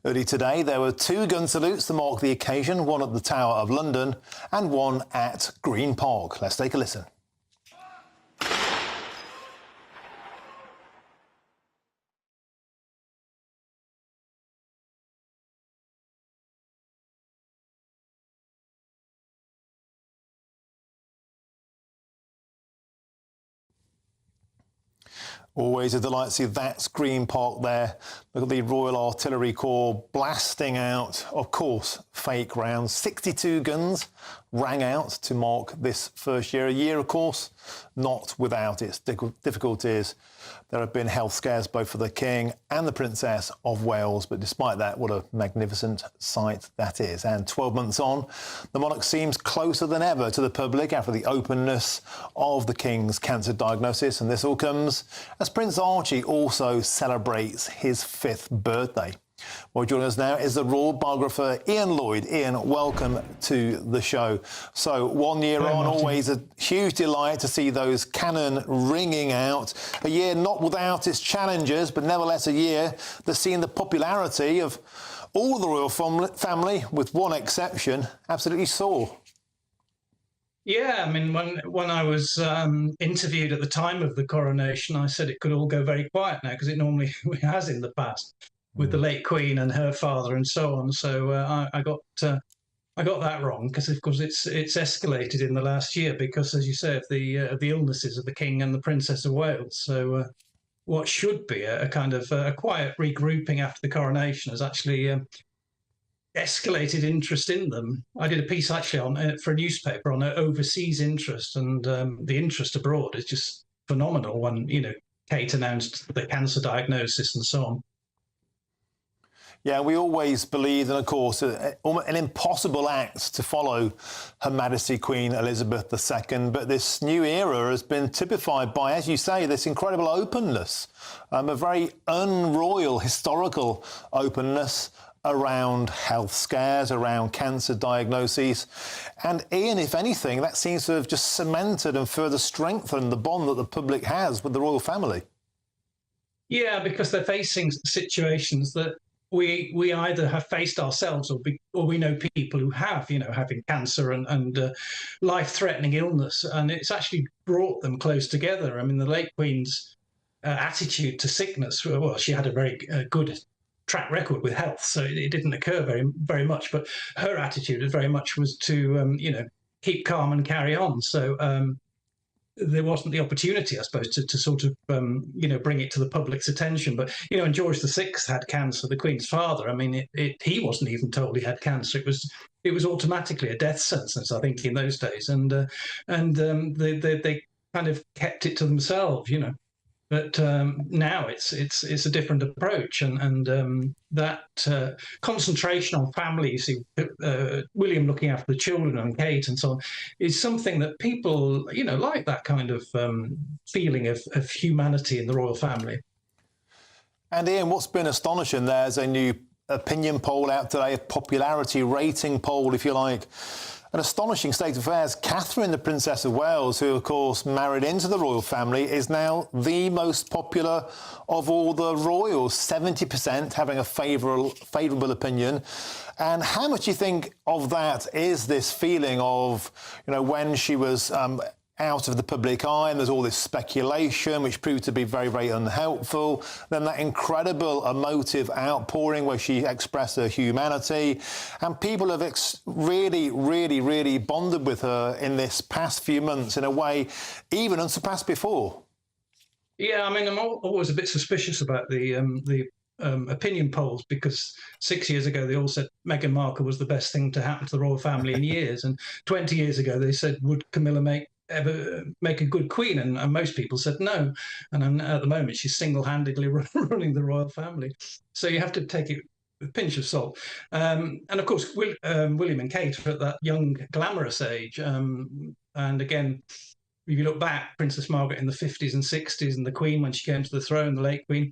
Early today, there were 2 gun salutes to mark the occasion, one at the Tower of London and one at Green Park. Let's take a listen. Always a delight to see that's Green Park there. Look at the Royal Artillery Corps blasting out, of course, fake rounds. 62 guns rang out to mark this first year. A year, of course, not without its difficulties. There have been health scares both for the King and the Princess of Wales, but despite that, what a magnificent sight that is. And 12 months on, the monarch seems closer than ever to the public after the openness of the King's cancer diagnosis. And this all comes as Prince Archie also celebrates his 5th birthday. Well, joining us now is the royal biographer Ian Lloyd. Ian, welcome to the show. So, 1 year on, always a huge delight to see those cannon ringing out. A year not without its challenges, but nevertheless a year that's seen the popularity of all the royal family, with one exception, absolutely soar. Yeah, I mean, when I was interviewed at the time of the coronation, I said it could all go very quiet now, because it normally has in the past, with the late Queen and her father and so on. So I got that wrong, because of course it's escalated in the last year because, as you say, of the illnesses of the King and the Princess of Wales. So what should be a kind of a quiet regrouping after the coronation has actually escalated interest in them. I did a piece actually on for a newspaper on overseas interest, and the interest abroad is just phenomenal when, you know, Kate announced the cancer diagnosis and so on. Yeah, we always believed, and of course, an impossible act to follow Her Majesty Queen Elizabeth II. But this new era has been typified by, as you say, this incredible openness, a very unroyal historical openness around health scares, around cancer diagnoses. And Ian, if anything, that seems to have just cemented and further strengthened the bond that the public has with the royal family. Yeah, because they're facing situations that we either have faced ourselves or we know people who have, you know, having cancer and life-threatening illness, and it's actually brought them close together. I mean, the late Queen's attitude to sickness, well, she had a very good track record with health, so it didn't occur very much, but her attitude very much was to, you know, keep calm and carry on. So there wasn't the opportunity, I suppose, to sort of, you know, bring it to the public's attention. But, you know, and George VI had cancer, the Queen's father. I mean, he wasn't even told he had cancer. It was automatically a death sentence, I think, in those days. And they kind of kept it to themselves, you know. But now it's a different approach, and that concentration on family, you see, William looking after the children and Kate and so on, is something that people, you know, like that kind of feeling of humanity in the royal family. And Ian, what's been astonishing, there's a new opinion poll out today, a popularity rating poll, if you like. An astonishing state of affairs. Catherine, the Princess of Wales, who, of course, married into the royal family, is now the most popular of all the royals, 70% having a favourable opinion. And how much do you think of that is this feeling of, you know, when she was out of the public eye and there's all this speculation which proved to be very, very unhelpful, then that incredible emotive outpouring where she expressed her humanity, and people have really bonded with her in this past few months in a way even unsurpassed before. Yeah, I mean, I'm always a bit suspicious about the opinion polls, because 6 years ago they all said Meghan Markle was the best thing to happen to the royal family in years, and 20 years ago they said, would Camilla ever make a good queen? And most people said no. And at the moment she's single-handedly running the royal family. So you have to take it with a pinch of salt. And of course, William and Kate are at that young, glamorous age. And again, if you look back, Princess Margaret in the 50s and 60s, and the Queen when she came to the throne, the late Queen,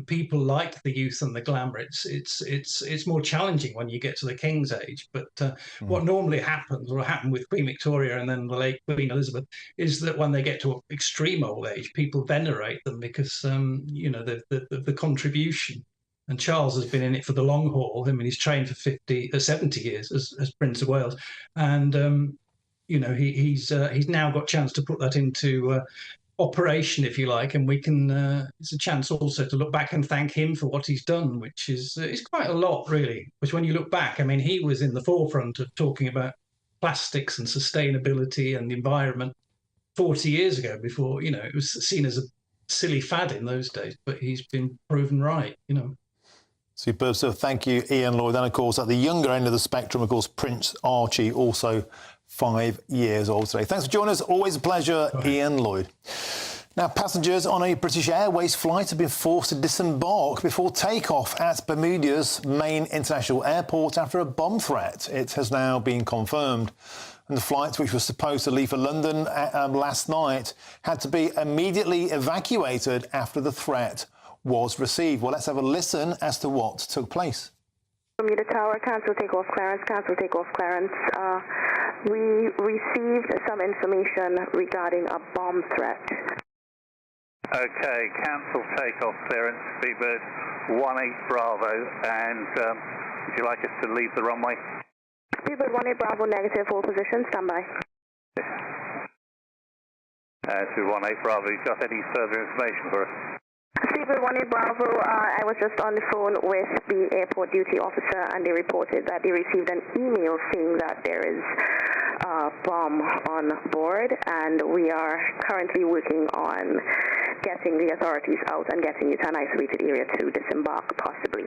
people liked the youth and the glamour. It's more challenging when you get to the King's age. But what normally happens, or happened with Queen Victoria and then the late Queen Elizabeth, is that when they get to extreme old age, people venerate them because the contribution. And Charles has been in it for the long haul. I mean, he's trained for 70 years as Prince of Wales, and he's now got a chance to put that into operation, if you like, and we can. It's a chance also to look back and thank him for what he's done, which is quite a lot, really. Which, when you look back, I mean, he was in the forefront of talking about plastics and sustainability and the environment 40 years ago. Before it was seen as a silly fad in those days, but he's been proven right. Superb. So thank you, Ian Lloyd. And of course, at the younger end of the spectrum, of course, Prince Archie, also 5 years old today. Thanks for joining us. Always a pleasure, Ian Lloyd. Now, passengers on a British Airways flight have been forced to disembark before takeoff at Bermuda's main international airport after a bomb threat. It has now been confirmed. And the flight, which was supposed to leave for London last night, had to be immediately evacuated after the threat was received. Well, let's have a listen as to what took place. Bermuda Tower, cancel takeoff clearance, cancel takeoff clearance. We received some information regarding a bomb threat. Okay, cancel takeoff clearance, Speedbird 18 Bravo, and would you like us to leave the runway? Speedbird 18 Bravo, negative, hold position, standby. To 18 Bravo, you got any further information for us? Speedbird 18 Bravo, I was just on the phone with the airport duty officer, and they reported that they received an email saying that there is a bomb on board, and we are currently working on getting the authorities out and getting it to an isolated area to disembark, possibly.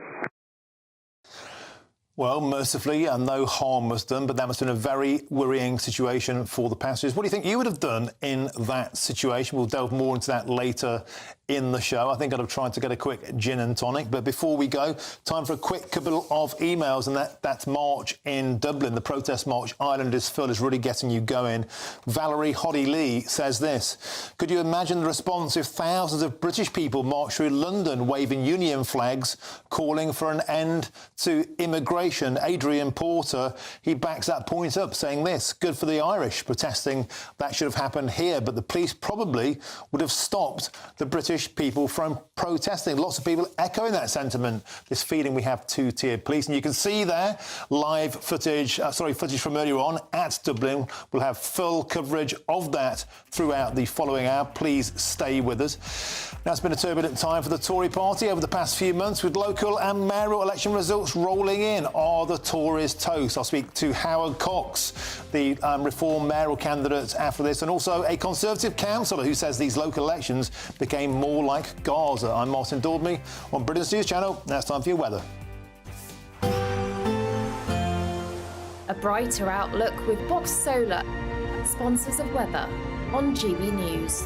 Well, mercifully, no harm was done, but that must have been a very worrying situation for the passengers. What do you think you would have done in that situation? We'll delve more into that later in the show. I think I'd have tried to get a quick gin and tonic. But before we go, time for a quick couple of emails, and that march in Dublin, the protest march, Ireland is Full, is really getting you going. Valerie Hoddy Lee says this: could you imagine the response if thousands of British people marched through London waving union flags, calling for an end to immigration? Adrian Porter, he backs that point up, saying this: good for the Irish protesting. That should have happened here, but the police probably would have stopped the British people from protesting. Lots of people echoing that sentiment, this feeling we have two-tiered police. And you can see there live footage, footage from earlier on at Dublin. We'll have full coverage of that throughout the following hour. Please stay with us. Now, it's been a turbulent time for the Tory party over the past few months, with local and mayoral election results rolling in. Are the Tories toast? I'll speak to Howard Cox, the Reform mayoral candidate, after this, and also a Conservative councillor who says these local elections became more like Gaza. I'm Martin Daubney on Britain's News Channel. Now it's time for your weather. A brighter outlook with Box Solar, sponsors of weather on GB News.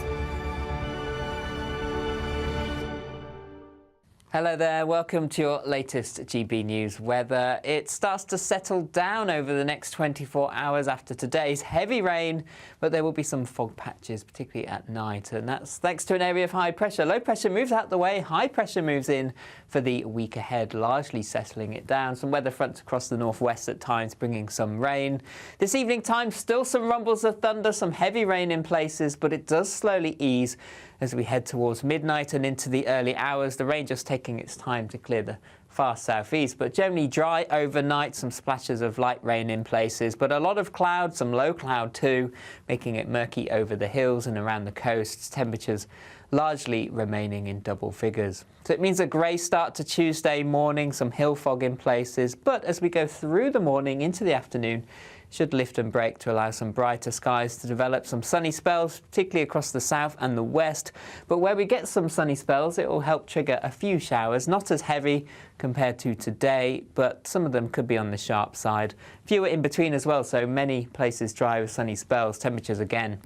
Hello there, welcome to your latest GB News weather. It starts to settle down over the next 24 hours after today's heavy rain, but there will be some fog patches, particularly at night, and that's thanks to an area of high pressure. Low pressure moves out the way, high pressure moves in for the week ahead, largely settling it down. Some weather fronts across the northwest at times bringing some rain. This evening time, still some rumbles of thunder, some heavy rain in places, but it does slowly ease as we head towards midnight and into the early hours. The rain just taking its time to clear the far southeast, but generally dry overnight, some splashes of light rain in places, but a lot of cloud, some low cloud too, making it murky over the hills and around the coasts. Temperatures largely remaining in double figures. So it means a grey start to Tuesday morning, some hill fog in places, but as we go through the morning into the afternoon, should lift and break to allow some brighter skies to develop, some sunny spells, particularly across the south and the west. But where we get some sunny spells, it will help trigger a few showers, not as heavy compared to today, but some of them could be on the sharp side. Fewer in between as well, so many places dry with sunny spells. Temperatures again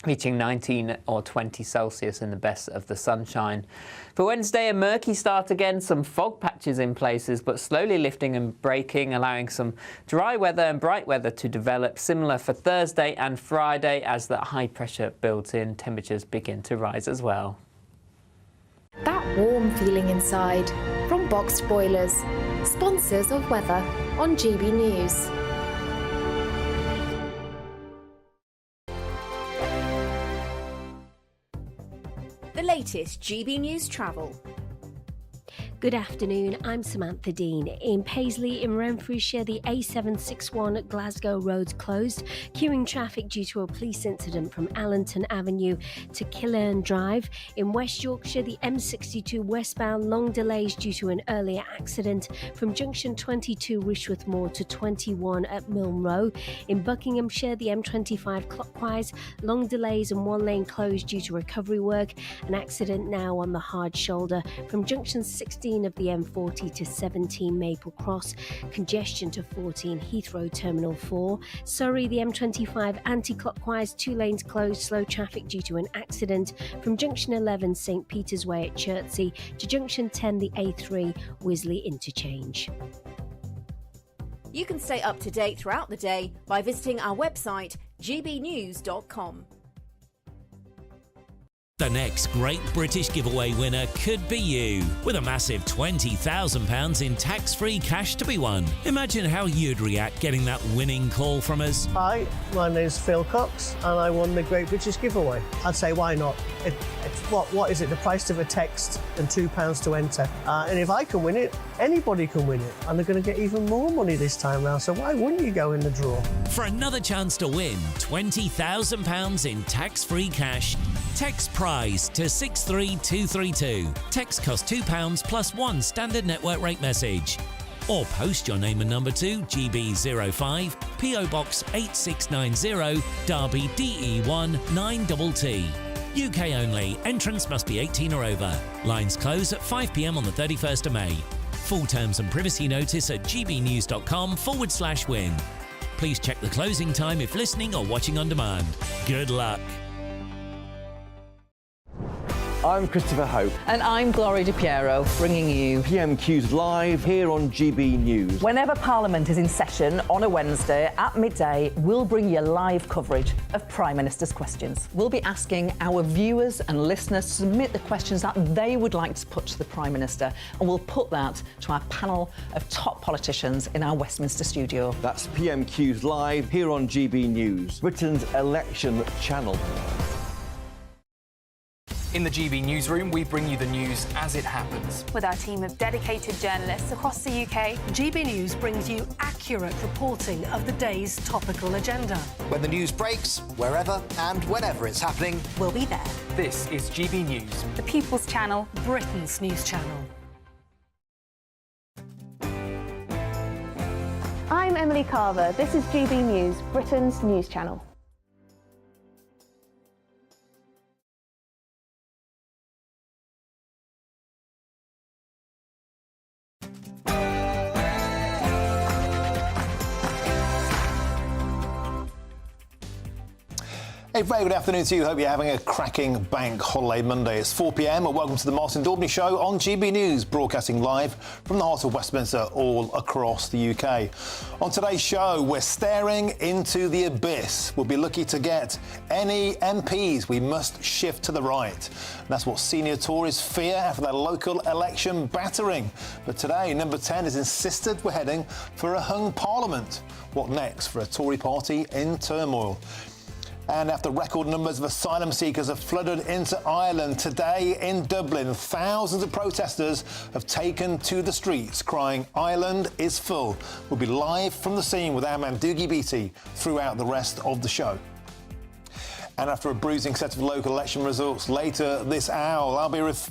reaching 19 or 20 Celsius in the best of the sunshine. For Wednesday, a murky start again, some fog patches in places, but slowly lifting and breaking, allowing some dry weather and bright weather to develop. Similar for Thursday and Friday as that high pressure builds in, temperatures begin to rise as well. That warm feeling inside from Boxed Boilers, sponsors of weather on GB News. The latest GB News travel. Good afternoon, I'm Samantha Dean. In Paisley in Renfrewshire, the A761 Glasgow road's closed, queuing traffic due to a police incident from Allington Avenue to Killern Drive. In West Yorkshire, the M62 westbound, long delays due to an earlier accident from junction 22 Rishworth Moor to 21 at Milne Row. In Buckinghamshire, the M25 clockwise, long delays and one lane closed due to recovery work. An accident now on the hard shoulder from junction 16 of the M40 to 17 Maple Cross, congestion to 14 Heathrow Terminal 4. Surrey, the M25 anti-clockwise, two lanes closed, slow traffic due to an accident from junction 11 St Peter's Way at Chertsey to junction 10 the A3 Wisley interchange. You can stay up to date throughout the day by visiting our website gbnews.com. The next Great British Giveaway winner could be you, with a massive £20,000 in tax-free cash to be won. Imagine how you'd react getting that winning call from us. Hi, my name's Phil Cox and I won the Great British Giveaway. I'd say why not? What is it? The price of a text and £2 to enter. And if I can win it, anybody can win it. And they're going to get even more money this time round, so why wouldn't you go in the draw? For another chance to win £20,000 in tax-free cash, text prize to 63232. Text costs £2 plus one standard network rate message. Or post your name and number to GB05 PO Box 8690 Derby DE1 9TT. UK only. Entrance must be 18 or over. Lines close at 5 p.m. on the 31st of May. Full terms and privacy notice at gbnews.com/win. Please check the closing time if listening or watching on demand. Good luck. I'm Christopher Hope. And I'm Gloria Di Piero, bringing you PMQs live here on GB News. Whenever Parliament is in session on a Wednesday at midday, we'll bring you live coverage of Prime Minister's questions. We'll be asking our viewers and listeners to submit the questions that they would like to put to the Prime Minister, and we'll put that to our panel of top politicians in our Westminster studio. That's PMQs live here on GB News, Britain's election channel. In the GB newsroom, we bring you the news as it happens. With our team of dedicated journalists across the UK, GB News brings you accurate reporting of the day's topical agenda. When the news breaks, wherever and whenever it's happening, we'll be there. This is GB News, the People's Channel, Britain's news channel. I'm Emily Carver. This is GB News, Britain's news channel. A very good afternoon to you. Hope you're having a cracking bank holiday Monday. It's 4 p.m. and welcome to the Martin Daubney Show on GB News, broadcasting live from the heart of Westminster all across the UK. On today's show, we're staring into the abyss. We'll be lucky to get any MPs. We must shift to the right. And that's what senior Tories fear after their local election battering. But today, Number 10 has insisted we're heading for a hung parliament. What next for a Tory party in turmoil? And after record numbers of asylum seekers have flooded into Ireland today in Dublin, thousands of protesters have taken to the streets crying, "Ireland is full." We'll be live from the scene with our man Doogie Beattie throughout the rest of the show. And after a bruising set of local election results later this hour,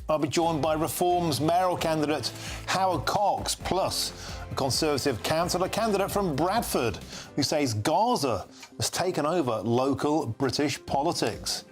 I'll be joined by Reform's mayoral candidate Howard Cox, plus a Conservative councillor candidate from Bradford who says Gaza has taken over local British politics.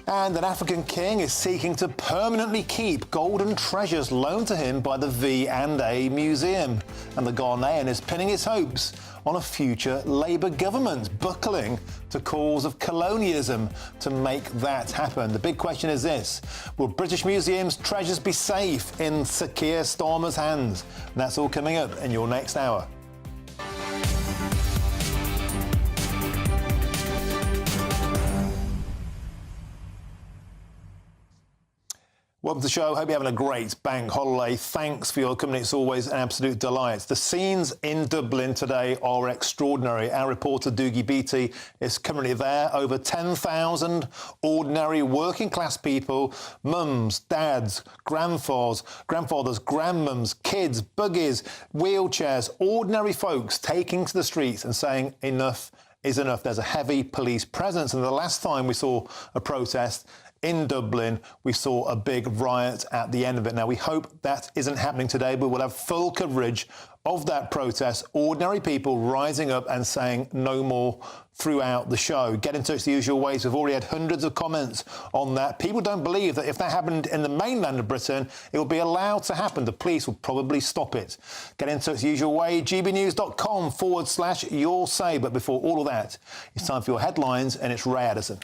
And an African king is seeking to permanently keep golden treasures loaned to him by the V&A Museum. And the Ghanaian is pinning his hopes on a future Labour government, buckling to calls of colonialism to make that happen. The big question is this: will British Museum's treasures be safe in Sir Keir Starmer's hands? And that's all coming up in your next hour. Welcome to the show. Hope you're having a great bank holiday. Thanks for your company. It's always an absolute delight. The scenes in Dublin today are extraordinary. Our reporter Dougie Beattie is currently there. Over 10,000 ordinary working class people, mums, dads, grandfathers, grandmums, kids, buggies, wheelchairs, ordinary folks taking to the streets and saying enough is enough. There's a heavy police presence. And the last time we saw a protest in Dublin, we saw a big riot at the end of it. Now, we hope that isn't happening today, but we'll have full coverage of that protest, ordinary people rising up and saying no more throughout the show. Get in touch the usual ways. We've already had hundreds of comments on that. People don't believe that if that happened in the mainland of Britain, it will be allowed to happen. The police will probably stop it. Get in touch the usual way, gbnews.com/your say. But before all of that, it's time for your headlines, and it's Ray Addison.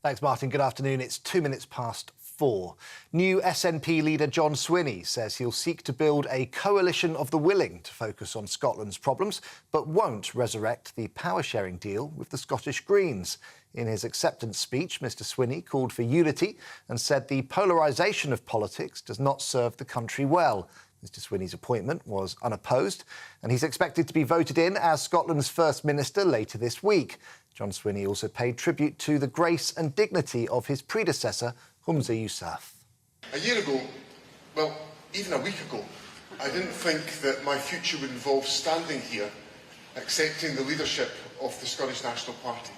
Thanks, Martin. Good afternoon. It's 4:02. New SNP leader John Swinny says he'll seek to build a coalition of the willing to focus on Scotland's problems, but won't resurrect the power-sharing deal with the Scottish Greens. In his acceptance speech, Mr Swinny called for unity and said the polarisation of politics does not serve the country well. Mr Swinny's appointment was unopposed, and he's expected to be voted in as Scotland's First Minister later this week. John Swinny also paid tribute to the grace and dignity of his predecessor, Humza Yousaf. A year ago, well, even a week ago, I didn't think that my future would involve standing here accepting the leadership of the Scottish National Party.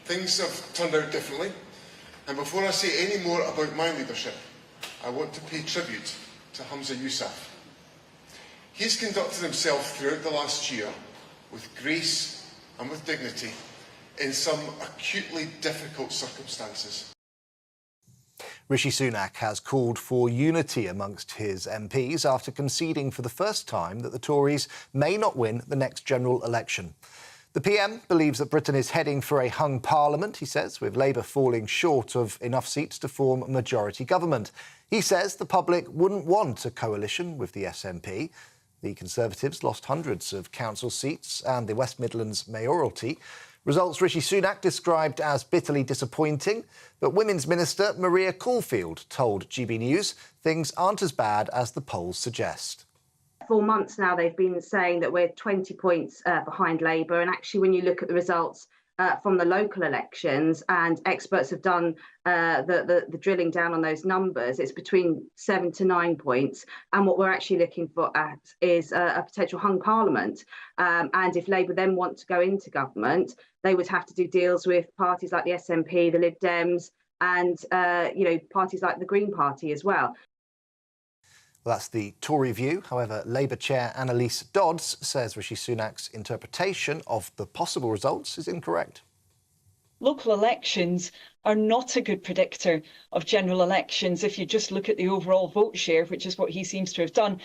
Things have turned out differently, and before I say any more about my leadership, I want to pay tribute to Humza Yousaf. He's conducted himself throughout the last year with grace and with dignity in some acutely difficult circumstances. Rishi Sunak has called for unity amongst his MPs after conceding for the first time that the Tories may not win the next general election. The PM believes that Britain is heading for a hung parliament, he says, with Labour falling short of enough seats to form a majority government. He says the public wouldn't want a coalition with the SNP. The Conservatives lost hundreds of council seats and the West Midlands mayoralty. Results Rishi Sunak described as bitterly disappointing, but Women's Minister Maria Caulfield told GB News things aren't as bad as the polls suggest. 4 months now they've been saying that we're 20 points behind Labour, and actually when you look at the results from the local elections, and experts have done the drilling down on those numbers, it's between 7 to 9 points. And what we're actually looking for is a potential hung parliament. And if Labour then want to go into government, they would have to do deals with parties like the SNP, the Lib Dems, and parties like the Green Party as well. Well, that's the Tory view. However, Labour Chair Annalise Dodds says Rishi Sunak's interpretation of the possible results is incorrect. Local elections are not a good predictor of general elections if you just look at the overall vote share, which is what he seems to have done.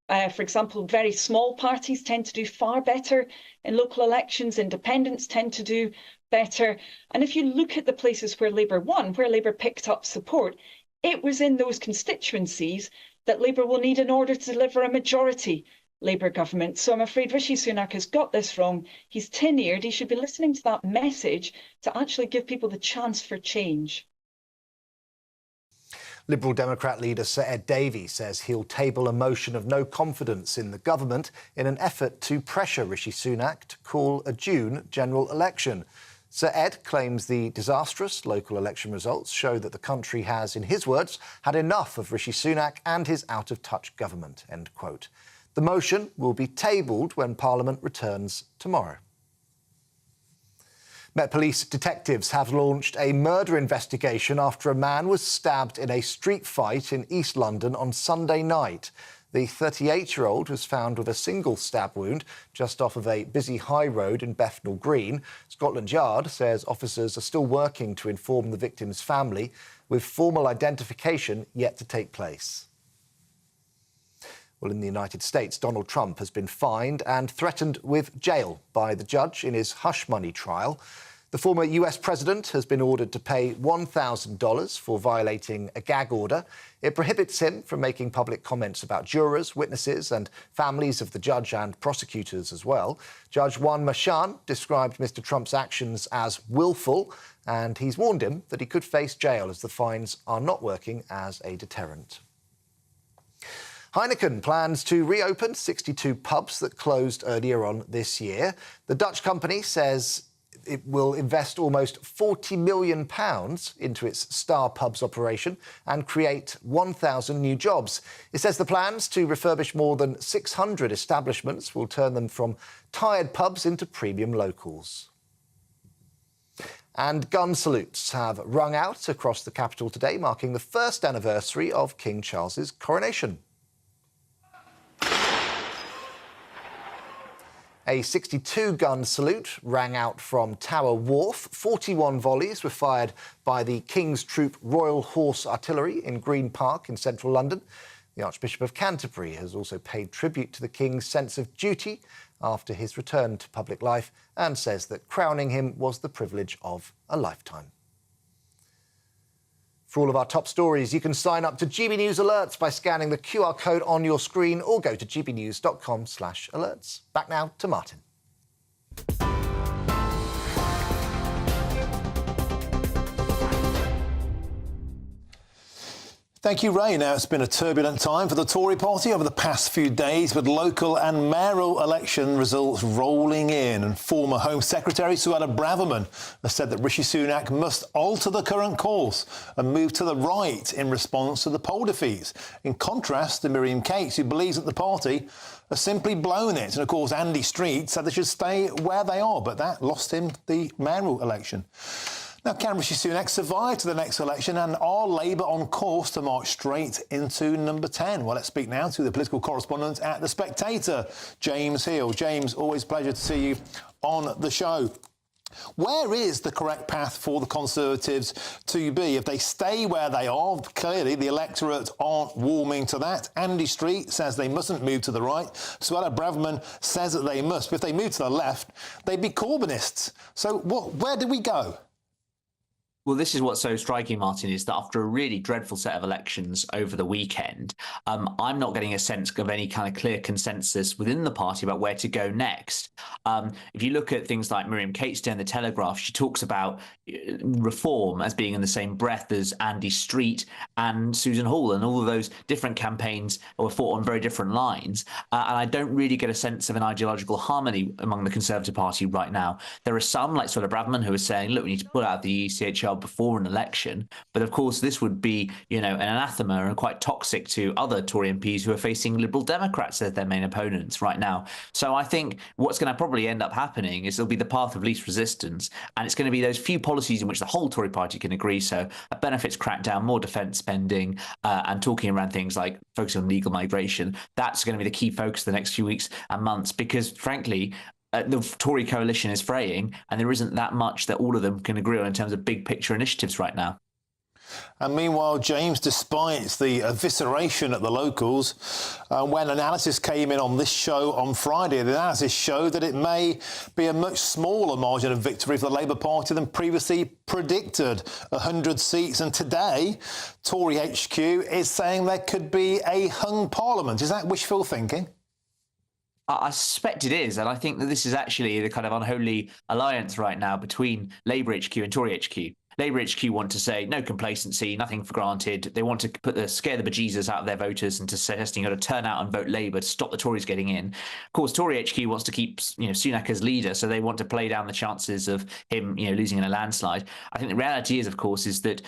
For example, very small parties tend to do far better in local elections. Independents tend to do better. And if you look at the places where Labour won, where Labour picked up support, it was in those constituencies that Labour will need in order to deliver a majority Labour government. So I'm afraid Rishi Sunak has got this wrong. He's tin-eared. He should be listening to that message to actually give people the chance for change. Liberal Democrat leader Sir Ed Davey says he'll table a motion of no confidence in the government in an effort to pressure Rishi Sunak to call a June general election. Sir Ed claims the disastrous local election results show that the country has, in his words, had enough of Rishi Sunak and his out-of-touch government, end quote. The motion will be tabled when Parliament returns tomorrow. Met Police detectives have launched a murder investigation after a man was stabbed in a street fight in East London on Sunday night. The 38-year-old was found with a single stab wound just off of a busy high road in Bethnal Green. Scotland Yard says officers are still working to inform the victim's family, with formal identification yet to take place. Well, in the United States, Donald Trump has been fined and threatened with jail by the judge in his hush money trial. The former US president has been ordered to pay $1,000 for violating a gag order. It prohibits him from making public comments about jurors, witnesses and families of the judge and prosecutors as well. Judge Juan Merchan described Mr. Trump's actions as willful, and he's warned him that he could face jail as the fines are not working as a deterrent. Heineken plans to reopen 62 pubs that closed earlier on this year. The Dutch company says it will invest almost £40 million into its Star Pubs operation and create 1,000 new jobs. It says the plans to refurbish more than 600 establishments will turn them from tired pubs into premium locals. And gun salutes have rung out across the capital today, marking the first anniversary of King Charles's coronation. A 62-gun salute rang out from Tower Wharf. 41 volleys were fired by the King's Troop Royal Horse Artillery in Green Park in central London. The Archbishop of Canterbury has also paid tribute to the King's sense of duty after his return to public life and says that crowning him was the privilege of a lifetime. For all of our top stories, you can sign up to GB News Alerts by scanning the QR code on your screen or go to gbnews.com/alerts. Back now to Martin. Thank you, Ray. Now, it's been a turbulent time for the Tory party over the past few days, with local and mayoral election results rolling in. And former Home Secretary Suella Braverman has said that Rishi Sunak must alter the current course and move to the right in response to the poll defeats. In contrast to Miriam Cates, who believes that the party has simply blown it. And, of course, Andy Street said they should stay where they are, but that lost him the mayoral election. Now, can Rishi Sunak survive to the next election, and are Labour on course to march straight into number 10? Well, let's speak now to the political correspondent at The Spectator, James Hill. James, always a pleasure to see you on the show. Where is the correct path for the Conservatives to be? If they stay where they are, clearly the electorate aren't warming to that. Andy Street says they mustn't move to the right. Suella Braverman says that they must. But if they move to the left, they'd be Corbynists. So where do we go? Well, this is what's so striking, Martin, is that after a really dreadful set of elections over the weekend, I'm not getting a sense of any kind of clear consensus within the party about where to go next. If you look at things like Miriam Cates in The Telegraph, she talks about reform as being in the same breath as Andy Street and Susan Hall, and all of those different campaigns were fought on very different lines. And I don't really get a sense of an ideological harmony among the Conservative Party right now. There are some, like Suella Braverman, who are saying, look, we need to pull out the ECHR before an election. But of course, this would be, an anathema and quite toxic to other Tory MPs who are facing Liberal Democrats as their main opponents right now. So I think what's going to probably end up happening is it'll be the path of least resistance. And it's going to be those few policies in which the whole Tory party can agree. So a benefits crackdown, more defence spending, and talking around things like focusing on legal migration. That's going to be the key focus the next few weeks and months, because frankly, the Tory coalition is fraying, and there isn't that much that all of them can agree on in terms of big picture initiatives right now. And meanwhile, James, despite the evisceration at the locals, when analysis came in on this show on Friday, the analysis showed that it may be a much smaller margin of victory for the Labour Party than previously predicted, 100 seats. And today, Tory HQ is saying there could be a hung parliament. Is that wishful thinking? I suspect it is, and I think that this is actually the kind of unholy alliance right now between Labour HQ and Tory HQ. Labour HQ want to say no complacency, nothing for granted. They want to scare the bejesus out of their voters into suggesting you've got to turn out and vote Labour to stop the Tories getting in. Of course, Tory HQ wants to keep Sunak as leader, so they want to play down the chances of him losing in a landslide. I think the reality is, of course, is that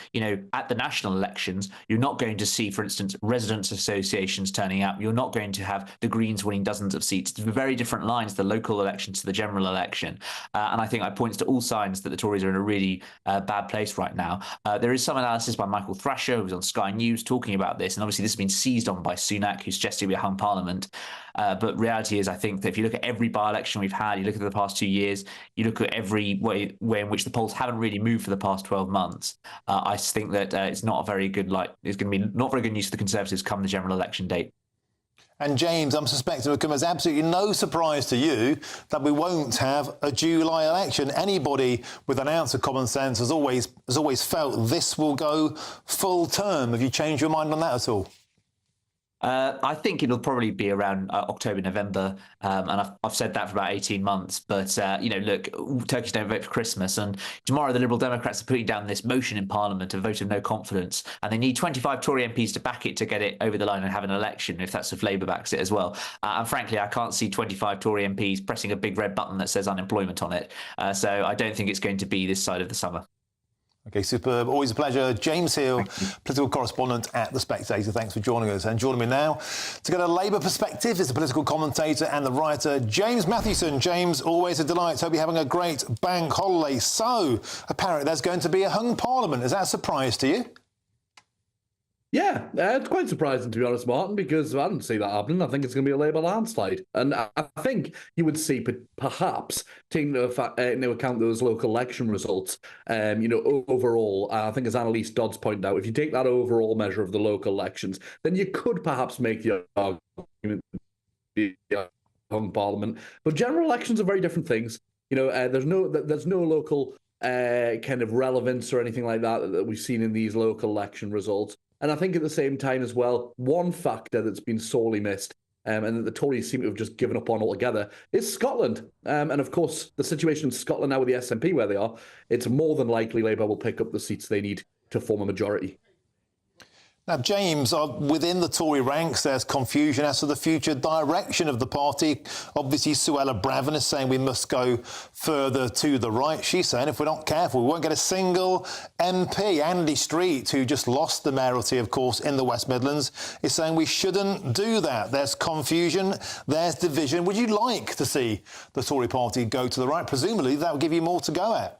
at the national elections, you're not going to see, for instance, residents' associations turning up. You're not going to have the Greens winning dozens of seats. It's very different lines, the local election to the general election. And I think that points to all signs that the Tories are in a really bad place right now. There is some analysis by Michael Thrasher, who's on Sky News, talking about this. And obviously this has been seized on by Sunak, who suggested we hung parliament. But reality is, I think that if you look at every by-election we've had, you look at the past 2 years, you look at every way in which the polls haven't really moved for the past 12 months, I think that it's not a very good, it's going to be not very good news for the Conservatives come the general election date. And James, I'm suspecting it will come as absolutely no surprise to you that we won't have a July election. Anybody with an ounce of common sense has always felt this will go full term. Have you changed your mind on that at all? I think it'll probably be around October, November, and I've said that for about 18 months. But, look, Turkeys don't vote for Christmas, and tomorrow the Liberal Democrats are putting down this motion in Parliament, a vote of no confidence, and they need 25 Tory MPs to back it to get it over the line and have an election, if that's if Labour backs it as well. And frankly, I can't see 25 Tory MPs pressing a big red button that says unemployment on it. So I don't think it's going to be this side of the summer. OK, superb. Always a pleasure. James Hill, political correspondent at The Spectator. Thanks for joining us. And joining me now to get a Labour perspective is the political commentator and the writer, James Mathewson. James, always a delight. Hope you're having a great bank holiday. So, apparently there's going to be a hung parliament. Is that a surprise to you? Yeah, it's quite surprising, to be honest, Martin, because I didn't see that happening. I think it's going to be a Labour landslide. And I think you would see, perhaps, taking into account those local election results, overall, I think as Annalise Dodds pointed out, if you take that overall measure of the local elections, then you could perhaps make the argument be a hung parliament. But general elections are very different things. There's no local kind of relevance or anything like that we've seen in these local election results. And I think at the same time as well, one factor that's been sorely missed and that the Tories seem to have just given up on altogether is Scotland. And of course, the situation in Scotland now with the SNP where they are, it's more than likely Labour will pick up the seats they need to form a majority. Now, James, within the Tory ranks, there's confusion as to the future direction of the party. Obviously, Suella Braverman is saying we must go further to the right. She's saying if we're not careful, we won't get a single MP. Andy Street, who just lost the mayoralty, of course, in the West Midlands, is saying we shouldn't do that. There's confusion, there's division. Would you like to see the Tory party go to the right? Presumably, that would give you more to go at.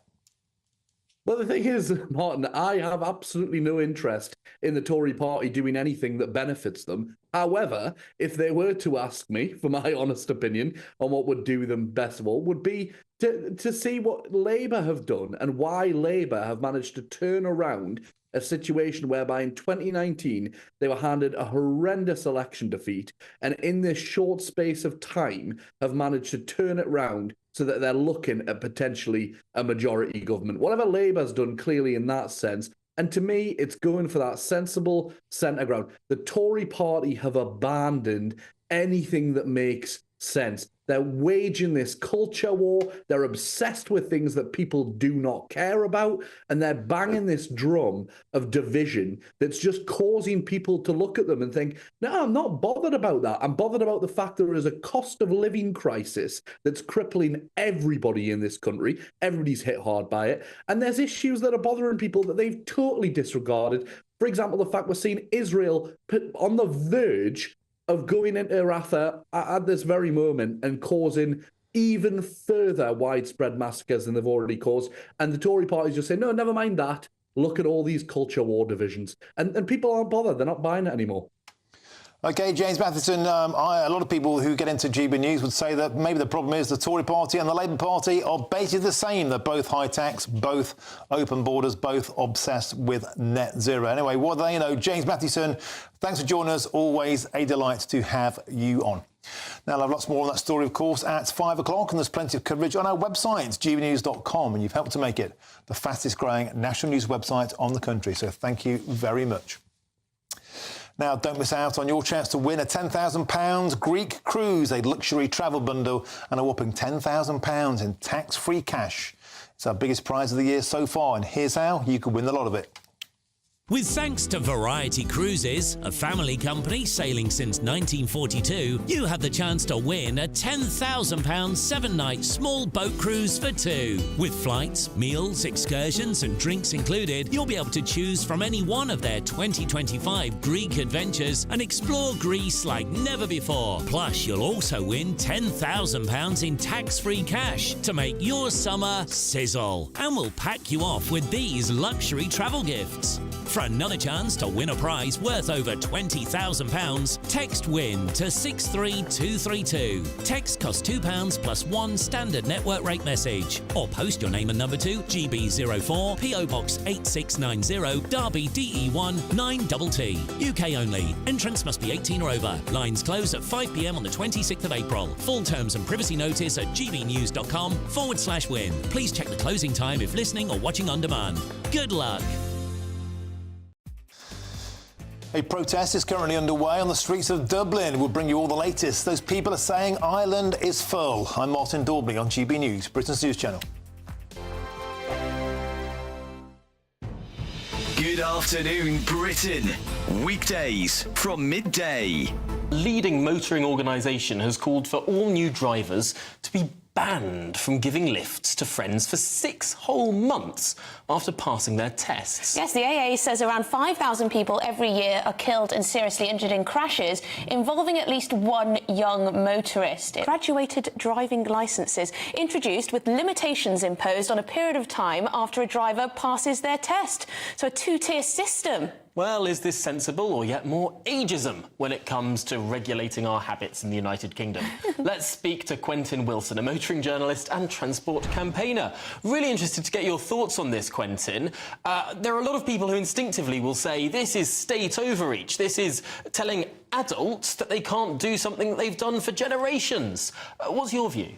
Well, the thing is, Martin, I have absolutely no interest in the Tory party doing anything that benefits them. However, if they were to ask me for my honest opinion on what would do them best of all, would be to see what Labour have done and why Labour have managed to turn around a situation whereby in 2019 they were handed a horrendous election defeat and in this short space of time have managed to turn it round so that they're looking at potentially a majority government. Whatever Labour's done clearly in that sense, and to me, it's going for that sensible centre ground. The Tory party have abandoned anything that makes sense. They're waging this culture war. They're obsessed with things that people do not care about. And they're banging this drum of division that's just causing people to look at them and think, no, I'm not bothered about that. I'm bothered about the fact there is a cost of living crisis that's crippling everybody in this country. Everybody's hit hard by it. And there's issues that are bothering people that they've totally disregarded. For example, the fact we're seeing Israel put on the verge of going into Rafah at this very moment and causing even further widespread massacres than they've already caused. And the Tory party's just saying, no, never mind that. Look at all these culture war divisions. And people aren't bothered. They're not buying it anymore. OK, James Mathewson, a lot of people who get into GB News would say that maybe the problem is the Tory party and the Labour Party are basically the same. They're both high tax, both open borders, both obsessed with net zero. Anyway, what do they know? James Mathewson, thanks for joining us. Always a delight to have you on. Now, I'll have lots more on that story, of course, at 5 o'clock, and there's plenty of coverage on our website, gbnews.com, and you've helped to make it the fastest growing national news website on the country. So thank you very much. Now, don't miss out on your chance to win a £10,000 Greek cruise, a luxury travel bundle and a whopping £10,000 in tax-free cash. It's our biggest prize of the year so far, and here's how you could win a lot of it. With thanks to Variety Cruises, a family company sailing since 1942, you have the chance to win a £10,000 7-night small boat cruise for two. With flights, meals, excursions and drinks included, you'll be able to choose from any one of their 2025 Greek adventures and explore Greece like never before. Plus, you'll also win £10,000 in tax-free cash to make your summer sizzle. And we'll pack you off with these luxury travel gifts. For another chance to win a prize worth over £20,000, text WIN to 63232. Text costs £2 plus one standard network rate message. Or post your name and number to GB04 PO Box 8690 Derby DE1 9TT. UK only. Entrance must be 18 or over. Lines close at 5 p.m. on the 26th of April. Full terms and privacy notice at gbnews.com/win. Please check the closing time if listening or watching on demand. Good luck. A protest is currently underway on the streets of Dublin. We'll bring you all the latest. Those people are saying Ireland is full. I'm Martin Daubney on GB News, Britain's news channel. Good afternoon, Britain. Weekdays from midday. Leading motoring organisation has called for all new drivers to be banned from giving lifts to friends for 6 whole months after passing their tests. Yes, the AA says around 5,000 people every year are killed and seriously injured in crashes involving at least one young motorist. Graduated driving licences introduced with limitations imposed on a period of time after a driver passes their test. So a two-tier system. Well, is this sensible or yet more ageism when it comes to regulating our habits in the United Kingdom? Let's speak to Quentin Wilson, a motoring journalist and transport campaigner. Really interested to get your thoughts on this, Quentin. There are a lot of people who instinctively will say this is state overreach. This is telling adults that they can't do something that they've done for generations. What's your view?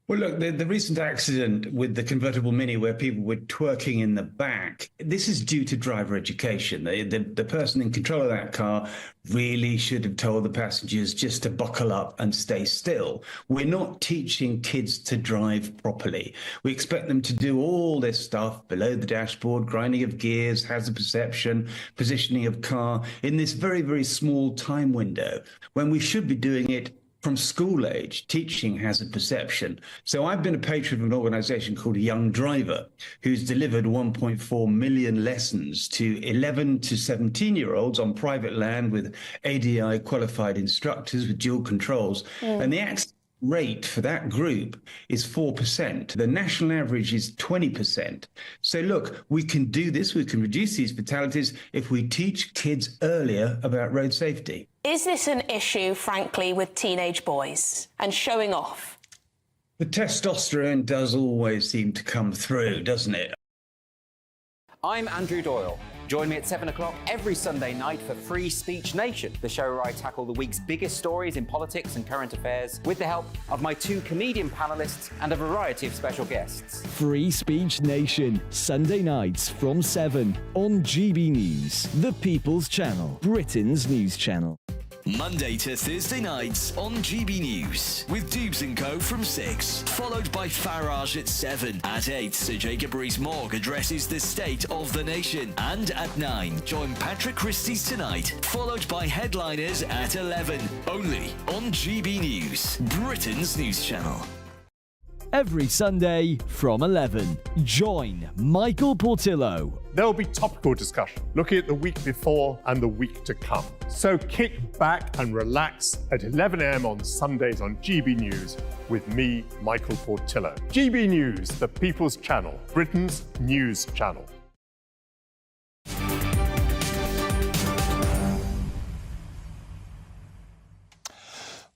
Well, look, the recent accident with the convertible Mini where people were twerking in the back, this is due to driver education. The person in control of that car really should have told the passengers just to buckle up and stay still. We're not teaching kids to drive properly. We expect them to do all this stuff below the dashboard, grinding of gears, hazard perception, positioning of car in this very, very small time window when we should be doing it from school age, teaching hazard perception. So I've been a patron of an organisation called Young Driver, who's delivered 1.4 million lessons to 11 to 17-year-olds on private land with ADI qualified instructors with dual controls. And the accident rate for that group is 4%. The national average is 20%. So look, we can do this, we can reduce these fatalities if we teach kids earlier about road safety. Is this an issue, frankly, with teenage boys and showing off? The testosterone does always seem to come through, doesn't it? I'm Andrew Doyle. Join me at 7 o'clock every Sunday night for Free Speech Nation, the show where I tackle the week's biggest stories in politics and current affairs with the help of my 2 comedian panellists and a variety of special guests. Free Speech Nation, Sunday nights from 7 on GB News, the People's Channel, Britain's news channel. Monday to Thursday nights on GB News with Dubes & Co from 6, followed by Farage at 7. At 8, Sir Jacob Rees-Mogg addresses the state of the nation. And at 9, join Patrick Christie's Tonight, followed by Headliners at 11. Only on GB News, Britain's news channel. Every Sunday from 11, join Michael Portillo. There will be topical discussion, looking at the week before and the week to come. So kick back and relax at 11 a.m. on Sundays on GB News with me, Michael Portillo. GB News, the People's Channel, Britain's news channel.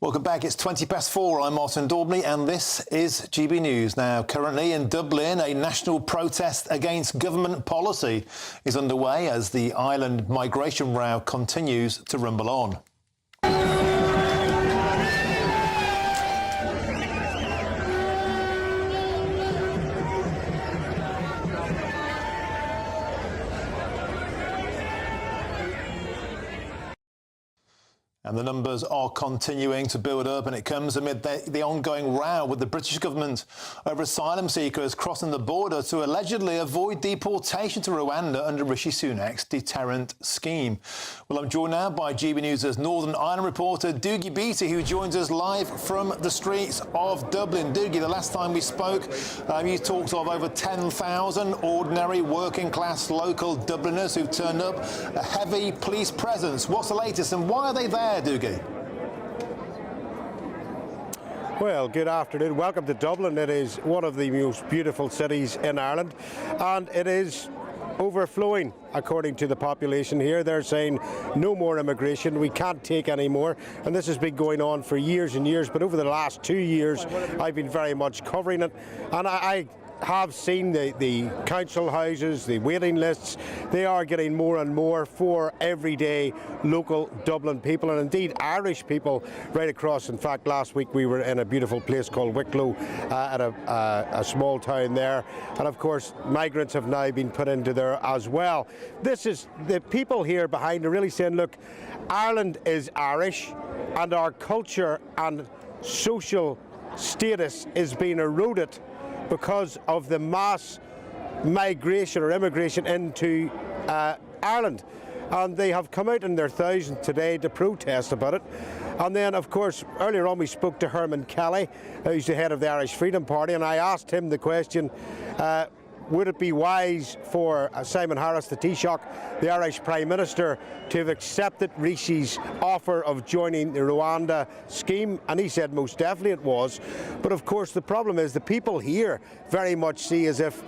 Welcome back. It's 4:20. I'm Martin Daubney, and this is GB News. Now, currently in Dublin, a national protest against government policy is underway as the Ireland migration row continues to rumble on. And the numbers are continuing to build up, and it comes amid the ongoing row with the British government over asylum seekers crossing the border to allegedly avoid deportation to Rwanda under Rishi Sunak's deterrent scheme. Well, I'm joined now by GB News' Northern Ireland reporter Dougie Beattie, who joins us live from the streets of Dublin. Dougie, the last time we spoke, you talked of over 10,000 ordinary working-class local Dubliners who've turned up, a heavy police presence. What's the latest and why are they there, Dougie? Well, good afternoon. Welcome to Dublin. It is one of the most beautiful cities in Ireland, and it is overflowing, according to the population here. They're saying no more immigration, we can't take any more, and this has been going on for years and years, but over the last 2 years I've been very much covering it, and I have seen the council houses, the waiting lists. They are getting more and more for everyday local Dublin people, and indeed Irish people right across. In fact, last week we were in a beautiful place called Wicklow at a small town there, and of course migrants have now been put into there as well. This is the people here behind are really saying, look, Ireland is Irish and our culture and social status is being eroded because of the mass migration or immigration into Ireland. And they have come out in their thousands today to protest about it. And then, of course, earlier on we spoke to Herman Kelly, who's the head of the Irish Freedom Party, and I asked him the question, would it be wise for Simon Harris, the Taoiseach, the Irish Prime Minister, to have accepted Rishi's offer of joining the Rwanda scheme? And he said most definitely it was. But of course the problem is the people here very much see as if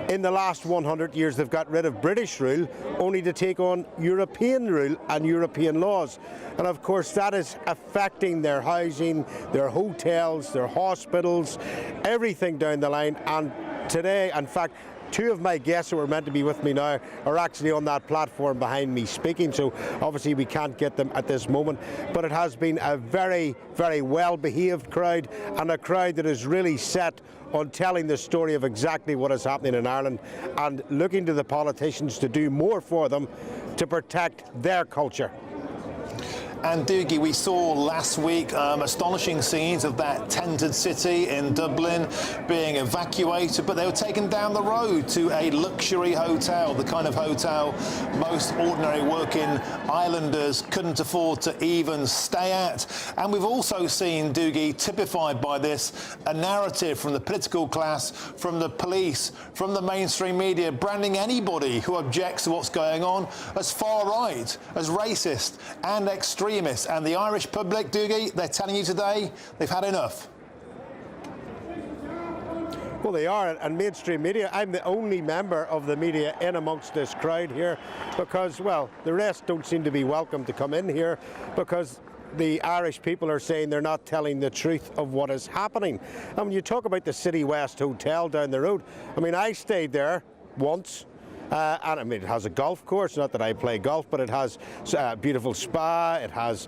in the last 100 years they've got rid of British rule only to take on European rule and European laws. And of course that is affecting their housing, their hotels, their hospitals, everything down the line. And today, in fact, two of my guests who are meant to be with me now are actually on that platform behind me speaking, so obviously we can't get them at this moment. But it has been a very, very well-behaved crowd, and a crowd that is really set on telling the story of exactly what is happening in Ireland and looking to the politicians to do more for them to protect their culture. And Dougie, we saw last week astonishing scenes of that tented city in Dublin being evacuated, but they were taken down the road to a luxury hotel, the kind of hotel most ordinary working islanders couldn't afford to even stay at. And we've also seen, Dougie, typified by this, a narrative from the political class, from the police, from the mainstream media, branding anybody who objects to what's going on as far right, as racist and extreme. And the Irish public, Dougie, they're telling you today they've had enough. Well, they are, and mainstream media. I'm the only member of the media in amongst this crowd here because, well, the rest don't seem to be welcome to come in here because the Irish people are saying they're not telling the truth of what is happening. And when you talk about the City West Hotel down the road, I mean, I stayed there once. And I mean, it has a golf course, not that I play golf, but it has a beautiful spa, it has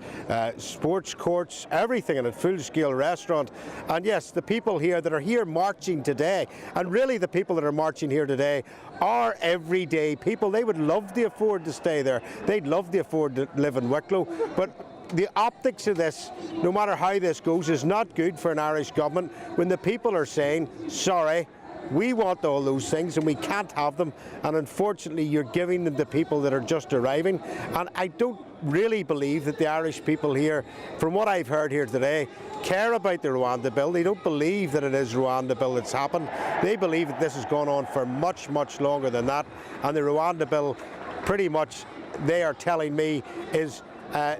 sports courts, everything, and a full-scale restaurant. And yes, the people here that are here marching today, and really the people that are marching here today are everyday people. They would love to afford to stay there. They'd love to afford to live in Wicklow, but the optics of this, no matter how this goes, is not good for an Irish government when the people are saying, sorry, we want all those things and we can't have them, and unfortunately you're giving them to people that are just arriving. And I don't really believe that the Irish people here, from what I've heard here today, care about the Rwanda bill. They don't believe that it is Rwanda bill that's happened. They believe that this has gone on for much, much longer than that, and the Rwanda bill pretty much, they are telling me, is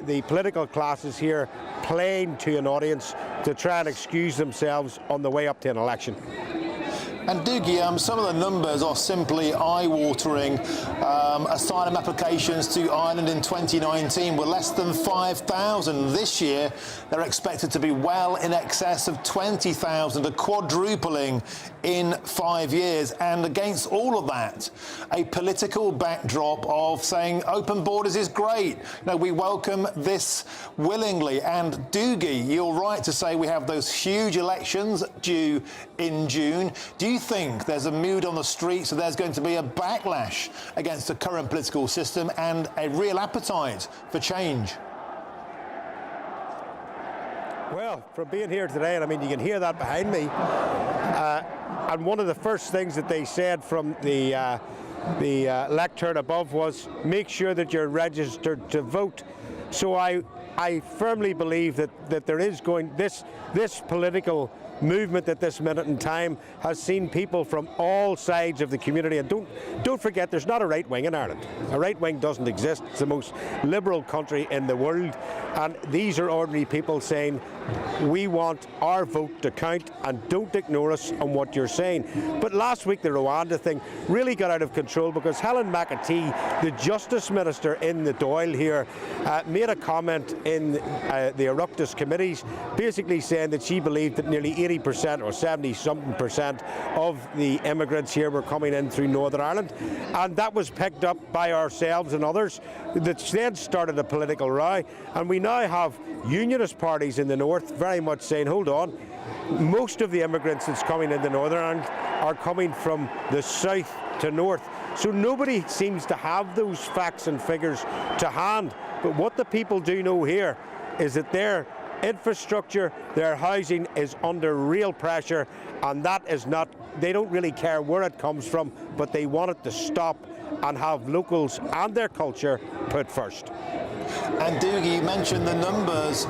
the political classes here playing to an audience to try and excuse themselves on the way up to an election. And Dougie, some of the numbers are simply eye-watering. Asylum applications to Ireland in 2019 were less than 5,000. This year, they're expected to be well in excess of 20,000, a quadrupling in 5 years. And against all of that, a political backdrop of saying open borders is great. No, we welcome this willingly. And Dougie, you're right to say we have those huge elections due in June. Do you think there's a mood on the streets that there's going to be a backlash against the current political system and a real appetite for change? Well, from being here today, and I mean, you can hear that behind me, and one of the first things that they said from the lectern above was, make sure that you're registered to vote. So I firmly believe that there is this political movement at this minute in time has seen people from all sides of the community. And don't forget, there's not a right wing in Ireland. A right wing doesn't exist. It's the most liberal country in the world, and these are ordinary people saying, we want our vote to count and don't ignore us on what you're saying. But last week the Rwanda thing really got out of control because Helen McAtee, the Justice Minister in the Dáil here, made a comment in the Oireachtas committees basically saying that she believed that nearly 80% or 70-something% of the immigrants here were coming in through Northern Ireland, and that was picked up by ourselves and others, that then started a political row, and we now have unionist parties in the north very much saying, hold on, most of the immigrants that's coming into Northern Ireland are coming from the south to north. So nobody seems to have those facts and figures to hand. But what the people do know here is that their infrastructure, their housing is under real pressure, and that is not, they don't really care where it comes from, but they want it to stop and have locals and their culture put first. And Doogie, you mentioned the numbers,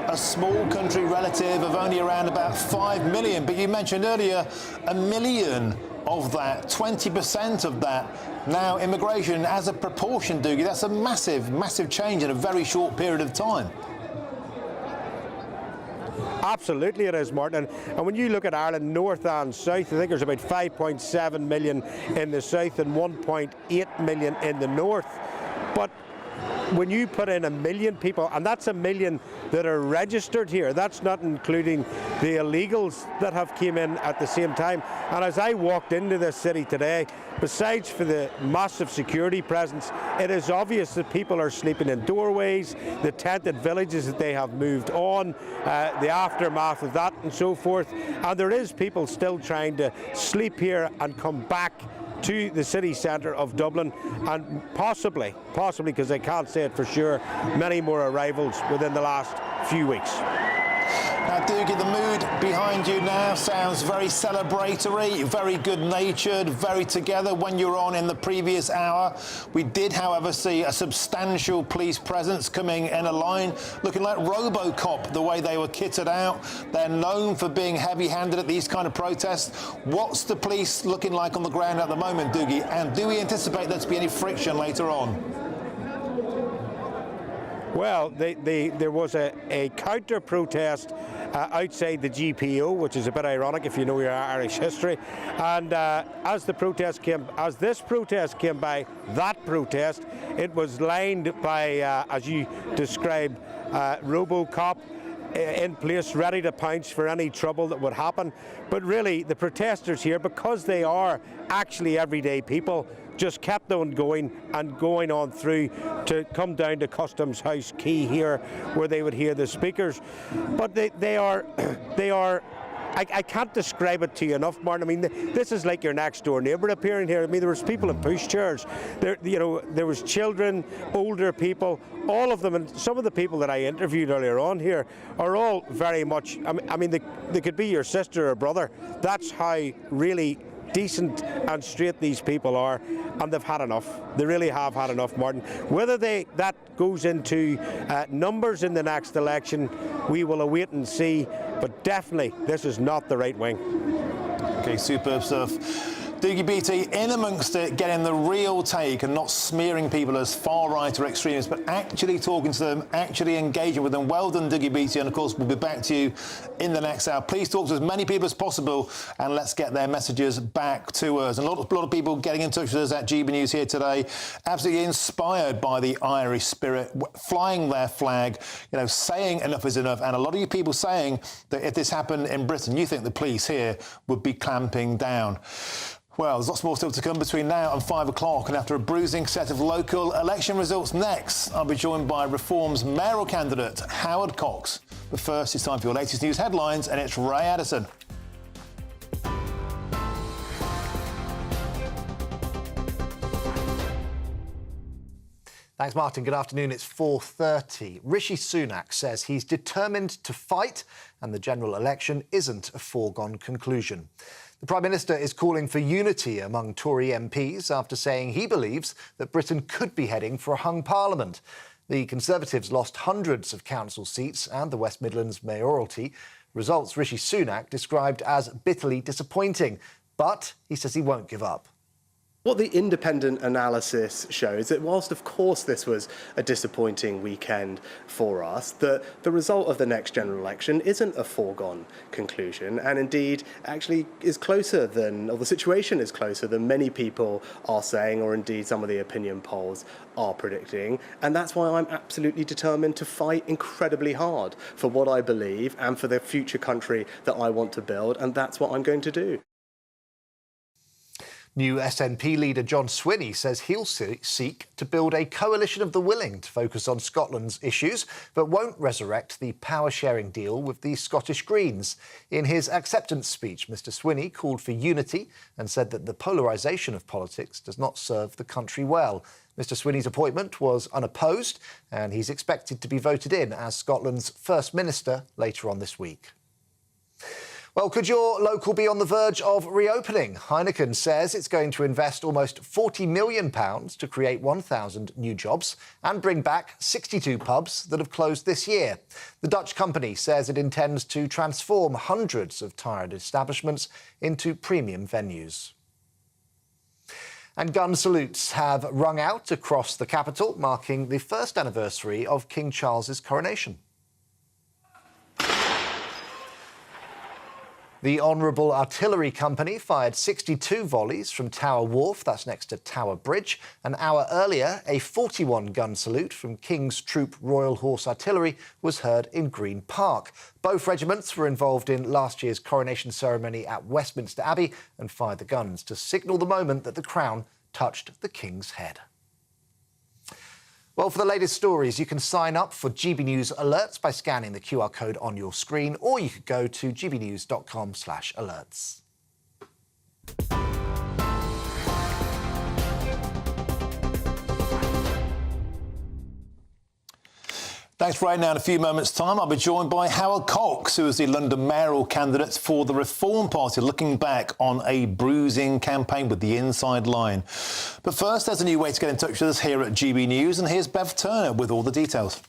a small country relative of only around about 5 million, but you mentioned earlier 1 million of that, 20% of that now immigration as a proportion, Doogie. That's a massive, massive change in a very short period of time. Absolutely it is, Martin. And when you look at Ireland north and south, I think there's about 5.7 million in the south and 1.8 million in the north. But when you put in 1 million people, and that's 1 million that are registered here, that's not including the illegals that have came in at the same time. And as I walked into this city today, besides for the massive security presence, it is obvious that people are sleeping in doorways, the tented villages that they have moved on, the aftermath of that and so forth. And there is people still trying to sleep here and come back to the city centre of Dublin, and possibly, because I can't say it for sure, many more arrivals within the last few weeks. Now, Doogie, the mood behind you now sounds very celebratory, very good-natured, very together. When you were on in the previous hour, we did, however, see a substantial police presence coming in a line, looking like RoboCop, the way they were kitted out. They're known for being heavy-handed at these kind of protests. What's the police looking like on the ground at the moment, Doogie? And do we anticipate there to be any friction later on? Well, there was a counter-protest outside the GPO, which is a bit ironic if you know your Irish history. And as this protest came by, that protest, it was lined by, as you described, RoboCop in place, ready to pounce for any trouble that would happen. But really, the protesters here, because they are actually everyday people, just kept on going and going on through to come down to Customs House Quay here, where they would hear the speakers. But they are I can't describe it to you enough, Martin. I mean, this is like your next door neighbour appearing here. I mean, there was people in pushchairs. There was children, older people, all of them, and some of the people that I interviewed earlier on here are all very much. I mean, they could be your sister or brother. That's how really decent and straight these people are, and they've had enough. They really have had enough, Martin. Whether that goes into numbers in the next election, we will await and see, but definitely this is not the right wing. Okay, superb stuff. Dougie Beattie, in amongst it, getting the real take and not smearing people as far-right or extremists, but actually talking to them, actually engaging with them. Well done, Dougie Beattie, and of course we'll be back to you in the next hour. Please talk to as many people as possible and let's get their messages back to us. And a lot of people getting in touch with us at GB News here today, absolutely inspired by the Irish spirit, flying their flag, saying enough is enough. And a lot of you people saying that if this happened in Britain, you think the police here would be clamping down. Well, there's lots more still to come between now and 5 o'clock, and after a bruising set of local election results next, I'll be joined by Reform's mayoral candidate, Howard Cox. But first, it's time for your latest news headlines, and it's Ray Addison. Thanks, Martin. Good afternoon. It's 4:30. Rishi Sunak says he's determined to fight and the general election isn't a foregone conclusion. The Prime Minister is calling for unity among Tory MPs after saying he believes that Britain could be heading for a hung parliament. The Conservatives lost hundreds of council seats and the West Midlands mayoralty, results Rishi Sunak described as bitterly disappointing. But he says he won't give up. What the independent analysis shows that whilst of course this was a disappointing weekend for us, the result of the next general election isn't a foregone conclusion, and indeed actually is closer than, or the situation is closer than many people are saying, or indeed some of the opinion polls are predicting. And that's why I'm absolutely determined to fight incredibly hard for what I believe and for the future country that I want to build, and that's what I'm going to do. New SNP leader John Swinny says he'll seek to build a coalition of the willing to focus on Scotland's issues, but won't resurrect the power-sharing deal with the Scottish Greens. In his acceptance speech, Mr Swinny called for unity and said that the polarisation of politics does not serve the country well. Mr Swinny's appointment was unopposed, and he's expected to be voted in as Scotland's First Minister later on this week. Well, could your local be on the verge of reopening? Heineken says it's going to invest almost £40 million to create 1,000 new jobs and bring back 62 pubs that have closed this year. The Dutch company says it intends to transform hundreds of tired establishments into premium venues. And gun salutes have rung out across the capital, marking the first anniversary of King Charles's coronation. The Honourable Artillery Company fired 62 volleys from Tower Wharf, that's next to Tower Bridge. An hour earlier, a 41-gun salute from King's Troop Royal Horse Artillery was heard in Green Park. Both regiments were involved in last year's coronation ceremony at Westminster Abbey and fired the guns to signal the moment that the crown touched the King's head. Well, for the latest stories, you can sign up for GB News alerts by scanning the QR code on your screen, or you could go to gbnews.com/alerts. Thanks, Ray. Now, in a few moments' time, I'll be joined by Howard Cox, who is the London mayoral candidate for the Reform Party, looking back on a bruising campaign with the inside line. But first, there's a new way to get in touch with us here at GB News, and here's Bev Turner with all the details.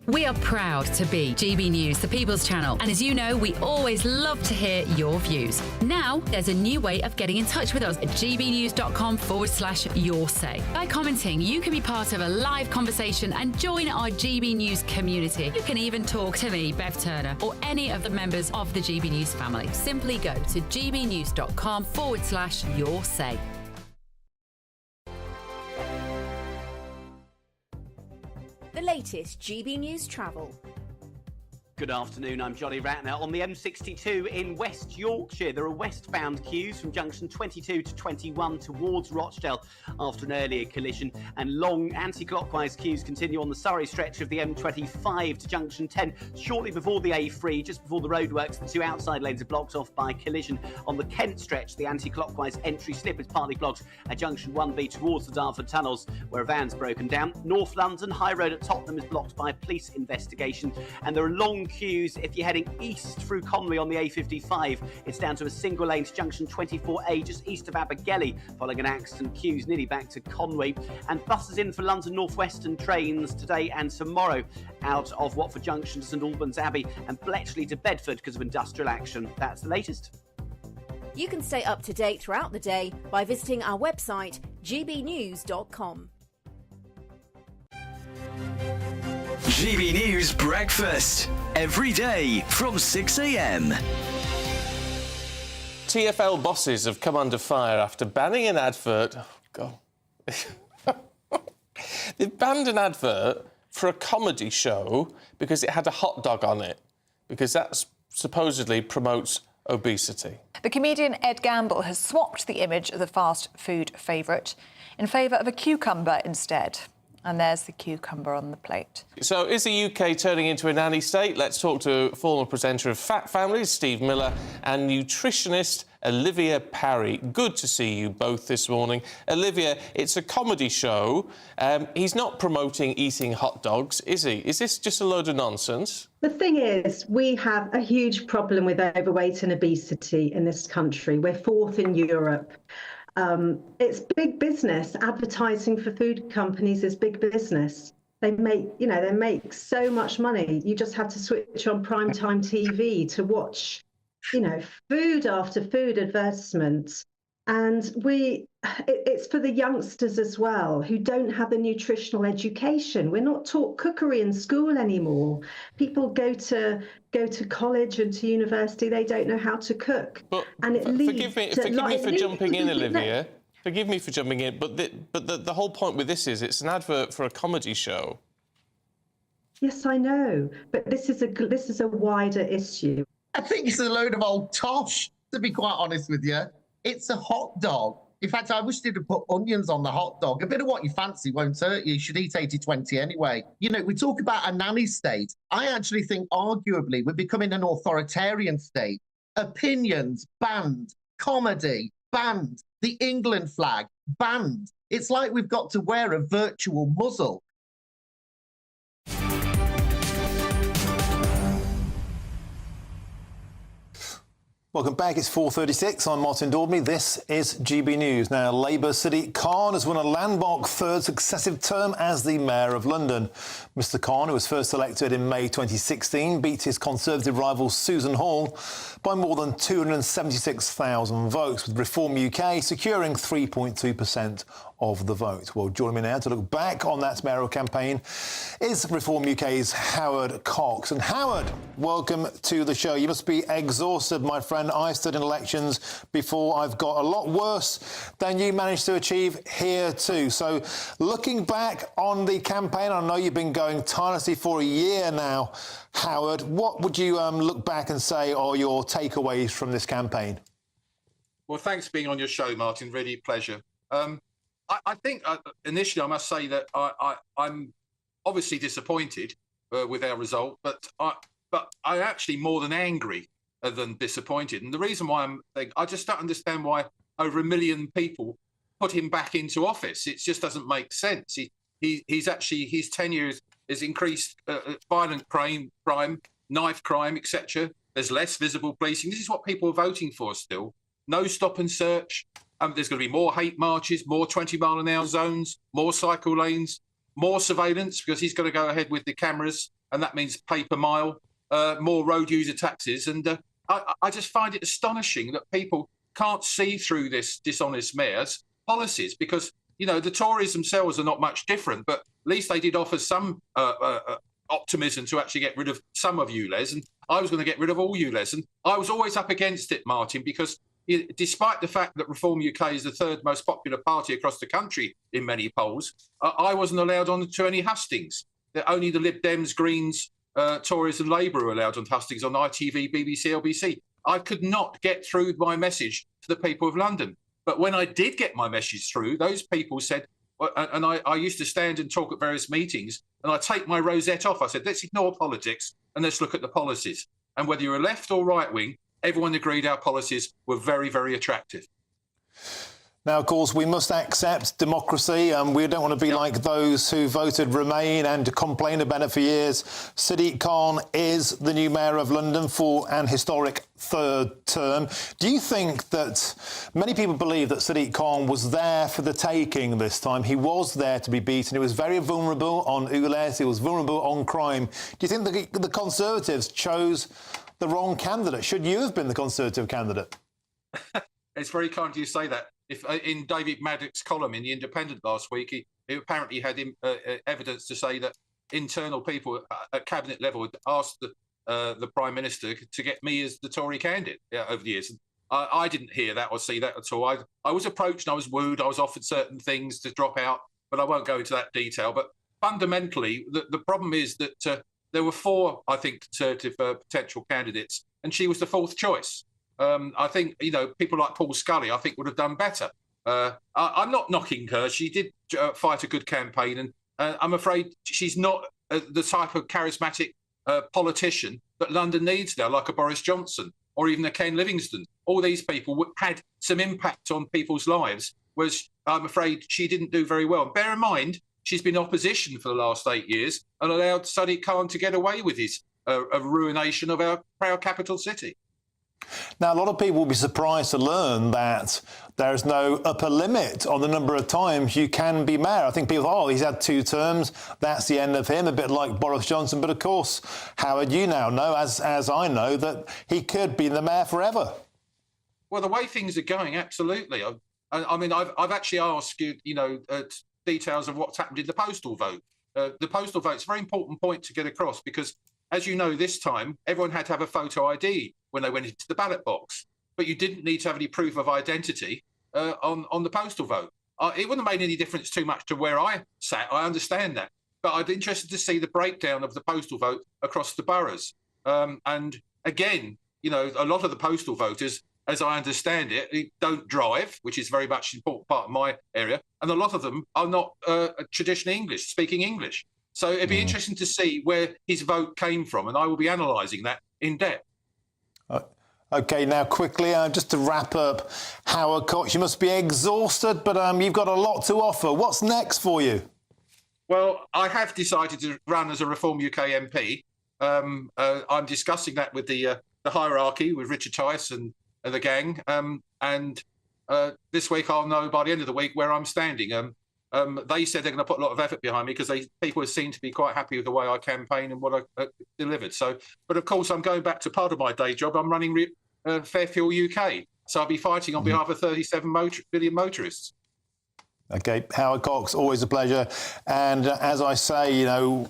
We are proud to be GB News, the People's Channel. And as you know, we always love to hear your views. Now, there's a new way of getting in touch with us at gbnews.com/yoursay. By commenting, you can be part of a live conversation and join our GB News community. You can even talk to me, Bev Turner, or any of the members of the GB News family. Simply go to gbnews.com/yoursay. The latest GB News travel. Good afternoon, I'm Johnny Ratner. On the M62 in West Yorkshire, there are westbound queues from junction 22 to 21 towards Rochdale after an earlier collision, and long anti-clockwise queues continue on the Surrey stretch of the M25 to junction 10 shortly before the A3, just before the roadworks. The two outside lanes are blocked off by collision. On the Kent stretch, the anti-clockwise entry slip is partly blocked at junction 1B towards the Dartford tunnels, where a van's broken down. North London High Road at Tottenham is blocked by a police investigation, and there are long queues if you're heading east through Conwy on the A55. It's down to a single lane to junction 24A just east of Abergele following an accident. Queues nearly back to Conwy. And buses in for London North Western trains today and tomorrow out of Watford Junction to St Albans Abbey and Bletchley to Bedford because of industrial action. That's the latest. You can stay up to date throughout the day by visiting our website gbnews.com. GB News Breakfast, every day from 6 a.m. TfL bosses have come under fire after banning an advert... Oh, God. They've banned an advert for a comedy show because it had a hot dog on it, because that supposedly promotes obesity. The comedian Ed Gamble has swapped the image of the fast food favourite in favour of a cucumber instead. And there's the cucumber on the plate. So is the UK turning into a nanny state? Let's talk to former presenter of Fat Families, Steve Miller, and nutritionist Olivia Parry. Good to see you both this morning. Olivia, it's a comedy show. He's not promoting eating hot dogs, is he? Is this just a load of nonsense? The thing is, we have a huge problem with overweight and obesity in this country. We're fourth in Europe. It's big business. Advertising for food companies is big business. They make so much money. You just have to switch on primetime TV to watch, food after food advertisements. And it's for the youngsters as well, who don't have the nutritional education. We're not taught cookery in school anymore. People go to college and to university, they don't know how to cook. But and it leads forgive me for jumping in, Olivia. Forgive me for jumping in, but the whole point with this is it's an advert for a comedy show. Yes, I know, but this is a wider issue. I think it's a load of old tosh, to be quite honest with you. It's a hot dog. In fact, I wish they'd have put onions on the hot dog. A bit of what you fancy won't hurt you. You should eat 80-20 anyway. We talk about a nanny state. I actually think, arguably, we're becoming an authoritarian state. Opinions banned. Comedy banned. The England flag banned. It's like we've got to wear a virtual muzzle. Welcome back. It's 4:36. I'm Martin Daubney. This is GB News. Now, Labour Sadiq Khan has won a landmark third successive term as the Mayor of London. Mr Khan, who was first elected in May 2016, beat his Conservative rival Susan Hall by more than 276,000 votes, with Reform UK securing 3.2% of the vote. Well, joining me now to look back on that mayoral campaign is Reform UK's Howard Cox. And Howard, welcome to the show. You must be exhausted, my friend. I stood in elections before. I've got a lot worse than you managed to achieve here too. So looking back on the campaign, I know you've been going tirelessly for a year now, Howard. What would you look back and say are your takeaways from this campaign? Well, thanks for being on your show, Martin. Really a pleasure. I think initially I must say that I'm obviously disappointed with our result, but I'm actually more than angry than disappointed. And the reason why I just don't understand why over 1 million people put him back into office. It just doesn't make sense. He's actually, his tenure has increased violent crime, knife crime, etc. There's less visible policing. This is what people are voting for still. No stop and search. There's going to be more hate marches, more 20-mile-an-hour zones, more cycle lanes, more surveillance, because he's going to go ahead with the cameras, and that means pay per mile, more road user taxes. And I just find it astonishing that people can't see through this dishonest mayor's policies, because, the Tories themselves are not much different, but at least they did offer some optimism to actually get rid of some of ULEZ, and I was going to get rid of all ULEZ. And I was always up against it, Martin, because despite the fact that Reform UK is the third most popular party across the country in many polls, I wasn't allowed on to any hustings. Only the Lib Dems, Greens, Tories and Labour are allowed on hustings on ITV, BBC, LBC. I could not get through my message to the people of London. But when I did get my message through, those people said, and I used to stand and talk at various meetings, and I take my rosette off. I said, let's ignore politics and let's look at the policies. And whether you're left or right wing, everyone agreed our policies were very, very attractive. Now, of course, we must accept democracy, and we don't want to be like those who voted Remain and complained about it for years. Sadiq Khan is the new Mayor of London for an historic third term. Do you think that many people believe that Sadiq Khan was there for the taking this time? He was there to be beaten. He was very vulnerable on ULEZ. He was vulnerable on crime. Do you think the Conservatives chose the wrong candidate? Should you have been the Conservative candidate? It's very kind of you to say that. If in David Maddox's column in The Independent last week, he apparently had evidence to say that internal people at cabinet level had asked the Prime Minister to get me as the Tory candidate over the years. And I didn't hear that or see that at all. I was approached and I was wooed. I was offered certain things to drop out, but I won't go into that detail. But fundamentally, the problem is that there were 4, I think, Conservative potential candidates, and she was the 4th choice. I think, people like Paul Scully, I think, would have done better. I'm not knocking her. She did fight a good campaign, and I'm afraid she's not the type of charismatic politician that London needs now, like a Boris Johnson or even a Ken Livingstone. All these people had some impact on people's lives, whereas I'm afraid she didn't do very well. And bear in mind, she's been opposition for the last 8 years and allowed Sadiq Khan to get away with his ruination of our proud capital city. Now, a lot of people will be surprised to learn that there is no upper limit on the number of times you can be mayor. I think people, he's had 2 terms, that's the end of him, a bit like Boris Johnson. But of course, Howard, you now know, as I know, that he could be the mayor forever. Well, the way things are going, absolutely. I mean, I've actually asked you, details of what's happened in the postal vote. The postal vote's a very important point to get across because, as you know, this time everyone had to have a photo ID when they went into the ballot box, but you didn't need to have any proof of identity on the postal vote. It wouldn't have made any difference too much to where I sat. I understand that, but I'd be interested to see the breakdown of the postal vote across the boroughs. And again, a lot of the postal voters, as I understand it, don't drive, which is very much an important part of my area, and a lot of them are not traditionally speaking English. So it'd be interesting to see where his vote came from, and I will be analysing that in depth. OK, now quickly, just to wrap up, Howard Cox, you must be exhausted, but you've got a lot to offer. What's next for you? Well, I have decided to run as a Reform UK MP. I'm discussing that with the hierarchy, with Richard Tice and the gang. And this week I'll know by the end of the week where I'm standing. They said they're going to put a lot of effort behind me because people seem to be quite happy with the way I campaign and what I delivered. So, but of course, I'm going back to part of my day job. I'm running Fairfield UK. So I'll be fighting on behalf of 37 million motorists. OK, Howard Cox, always a pleasure. And as I say,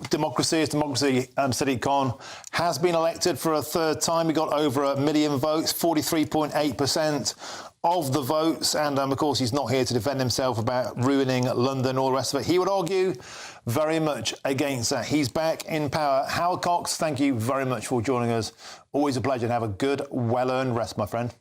democracy is democracy. Sadiq Khan has been elected for a 3rd time. He got over 1 million votes, 43.8% of the votes. And, of course, he's not here to defend himself about ruining London, all the rest of it. He would argue very much against that. He's back in power. Howard Cox, thank you very much for joining us. Always a pleasure, and have a good, well-earned rest, my friend.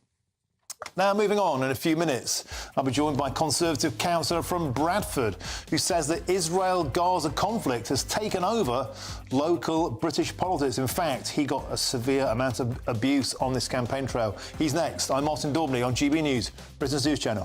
Now, moving on, in a few minutes, I'll be joined by Conservative councillor from Bradford, who says the Israel-Gaza conflict has taken over local British politics. In fact, he got a severe amount of abuse on this campaign trail. He's next. I'm Martin Daubney on GB News, Britain's news channel.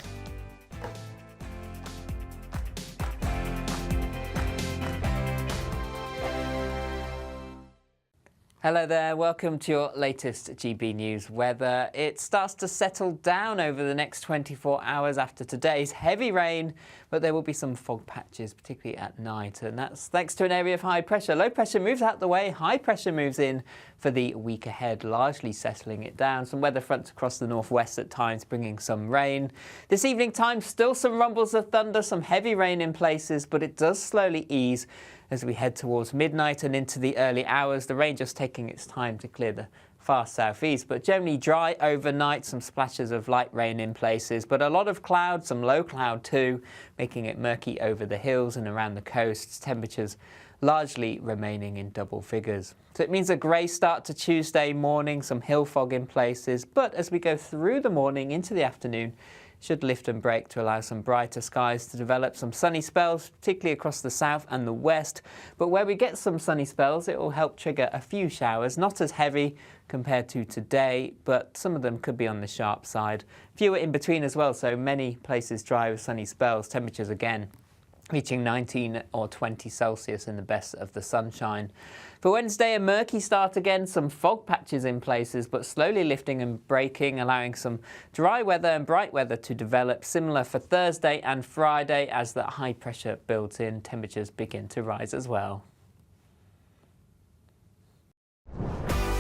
Hello there, welcome to your latest GB News weather. It starts to settle down over the next 24 hours after today's heavy rain, but there will be some fog patches, particularly at night, and that's thanks to an area of high pressure. Low pressure moves out the way, high pressure moves in for the week ahead, largely settling it down. Some weather fronts across the northwest at times, bringing some rain. This evening time, still some rumbles of thunder, some heavy rain in places, but it does slowly ease as we head towards midnight and into the early hours. The rain just taking its time to clear the far southeast, but generally dry overnight, some splashes of light rain in places, but a lot of cloud, some low cloud too, making it murky over the hills and around the coasts. Temperatures largely remaining in double figures. So it means a grey start to Tuesday morning, some hill fog in places, but as we go through the morning into the afternoon, should lift and break to allow some brighter skies to develop, some sunny spells, particularly across the south and the west. But where we get some sunny spells, it will help trigger a few showers, not as heavy compared to today, but some of them could be on the sharp side. Fewer in between as well, so many places dry with sunny spells. Temperatures again reaching 19 or 20 Celsius in the best of the sunshine. For Wednesday, a murky start again, some fog patches in places, but slowly lifting and breaking, allowing some dry weather and bright weather to develop. Similar for Thursday and Friday as that high pressure builds in, temperatures begin to rise as well.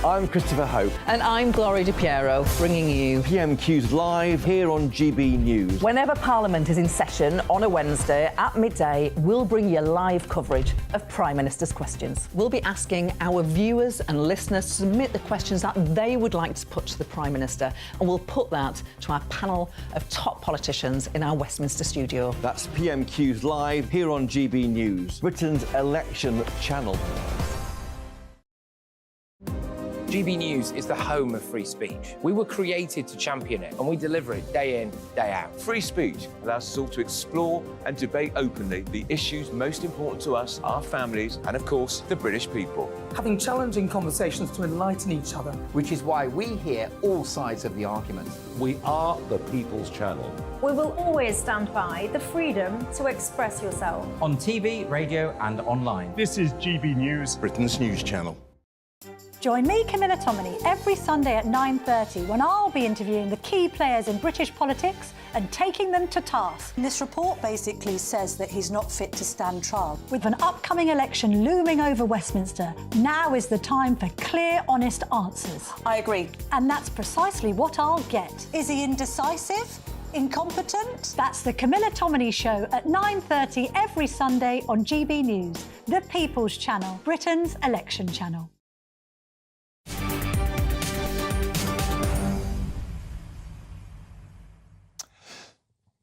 I'm Christopher Hope. And I'm Gloria Di Piero, bringing you PMQ's live here on GB News. Whenever Parliament is in session on a Wednesday at midday, we'll bring you live coverage of Prime Minister's questions. We'll be asking our viewers and listeners to submit the questions that they would like to put to the Prime Minister, and we'll put that to our panel of top politicians in our Westminster studio. That's PMQ's live here on GB News, Britain's election channel. GB News is the home of free speech. We were created to champion it, and we deliver it day in, day out. Free speech allows us all to explore and debate openly the issues most important to us, our families, and of course, the British people. Having challenging conversations to enlighten each other. Which is why we hear all sides of the argument. We are the People's Channel. We will always stand by the freedom to express yourself. On TV, radio and online. This is GB News, Britain's news channel. Join me, Camilla Tominey, every Sunday at 9:30 when I'll be interviewing the key players in British politics and taking them to task. This report basically says that he's not fit to stand trial. With an upcoming election looming over Westminster, now is the time for clear, honest answers. I agree. And that's precisely what I'll get. Is he indecisive? Incompetent? That's the Camilla Tominey Show at 9:30 every Sunday on GB News, the People's Channel, Britain's election channel.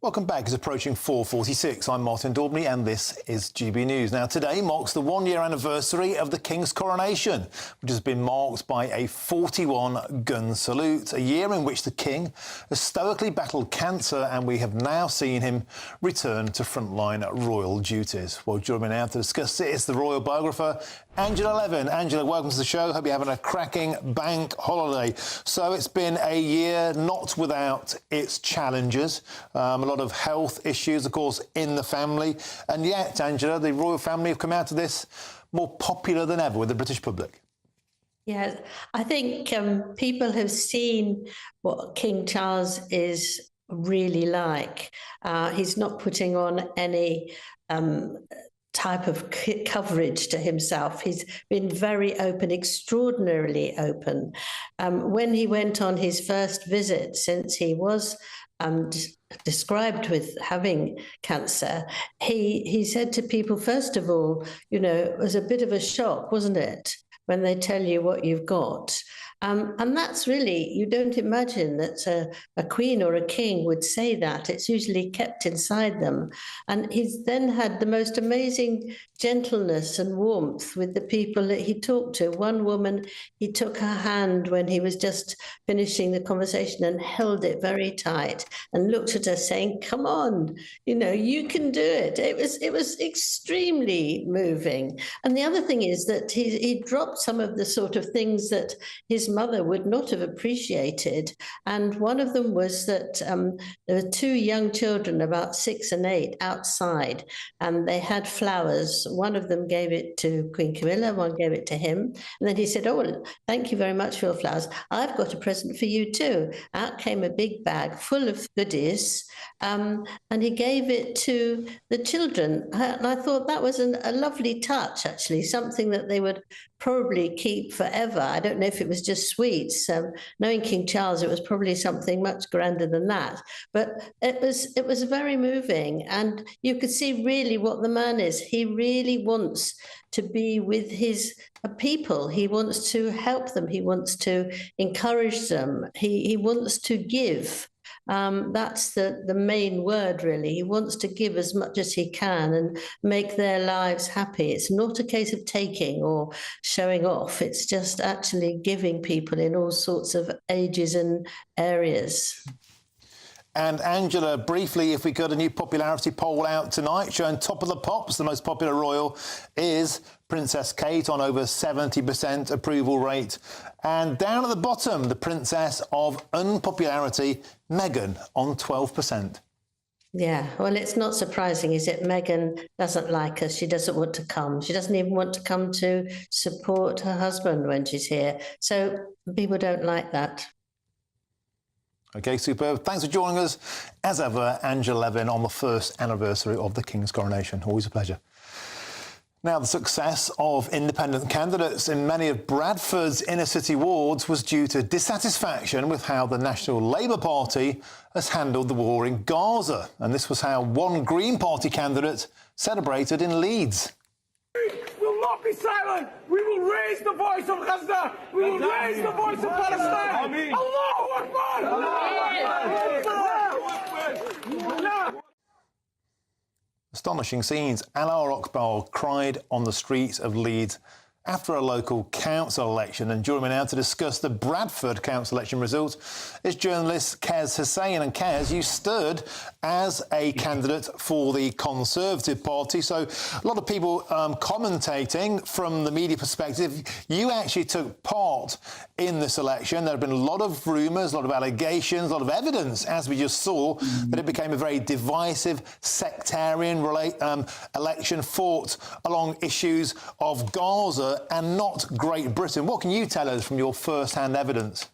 Welcome back. It's approaching 4:46. I'm Martin Daubney and this is GB News. Now, today marks the one-year anniversary of the King's coronation, which has been marked by a 41-gun salute, a year in which the King has stoically battled cancer, and we have now seen him return to frontline royal duties. Well, joining me now to discuss it is the royal biographer, Angela Levin. Angela, welcome to the show. Hope you're having a cracking bank holiday. So it's been a year not without its challenges. A lot of health issues, of course, in the family. And yet, Angela, the royal family have come out of this more popular than ever with the British public. Yeah, I think people have seen what King Charles is really like. He's not putting on any type of coverage to himself. He's been very open, extraordinarily open. When he went on his first visit since he was described with having cancer, he said to people, first of all, it was a bit of a shock, wasn't it, when they tell you what you've got. And that's really, you don't imagine that a queen or a king would say that. It's usually kept inside them. And he's then had the most amazing gentleness and warmth with the people that he talked to. One woman, he took her hand when he was just finishing the conversation and held it very tight and looked at her saying, come on, you can do it. It was extremely moving. And the other thing is that he dropped some of the sort of things that his mother would not have appreciated. And one of them was that there were two young children, about 6 and 8, outside, and they had flowers. One of them gave it to Queen Camilla, one gave it to him. And then he said, oh, well, thank you very much for your flowers. I've got a present for you too. Out came a big bag full of goodies, and he gave it to the children. And I thought that was a lovely touch, actually, something that they would probably keep forever. I don't know if it was just sweets. Knowing King Charles, it was probably something much grander than that. But it was very moving, and you could see really what the man is. He really wants to be with his people. He wants to help them. He wants to encourage them. He wants to give. That's the main word, really. He wants to give as much as he can and make their lives happy. It's not a case of taking or showing off. It's just actually giving people in all sorts of ages and areas. And Angela, briefly, if we got a new popularity poll out tonight showing top of the pops, the most popular royal is Princess Kate on over 70% approval rate. And down at the bottom, the princess of unpopularity, Meghan, on 12%. Yeah, well, it's not surprising, is it? Meghan doesn't like us. She doesn't want to come. She doesn't even want to come to support her husband when she's here. So people don't like that. OK, superb. Thanks for joining us, as ever, Angela Levin, on the first anniversary of the King's coronation. Always a pleasure. Now, the success of independent candidates in many of Bradford's inner-city wards was due to dissatisfaction with how the National Labour Party has handled the war in Gaza. And this was how one Green Party candidate celebrated in Leeds. We will not be silent. We will raise the voice of Gaza. We will raise the voice of Palestine. Allahu Akbar! Allahu Akbar! Astonishing scenes. Allah Akbar cried on the streets of Leeds after a local council election. And joining me now to discuss the Bradford council election results is journalist Kez Hussain. And Kez, you stood as a candidate for the Conservative Party. So a lot of people commentating from the media perspective. You actually took part in this election. There have been a lot of rumours, a lot of allegations, a lot of evidence, as we just saw, that it became a very divisive, sectarian election fought along issues of Gaza and not Great Britain. What can you tell us from your first-hand evidence?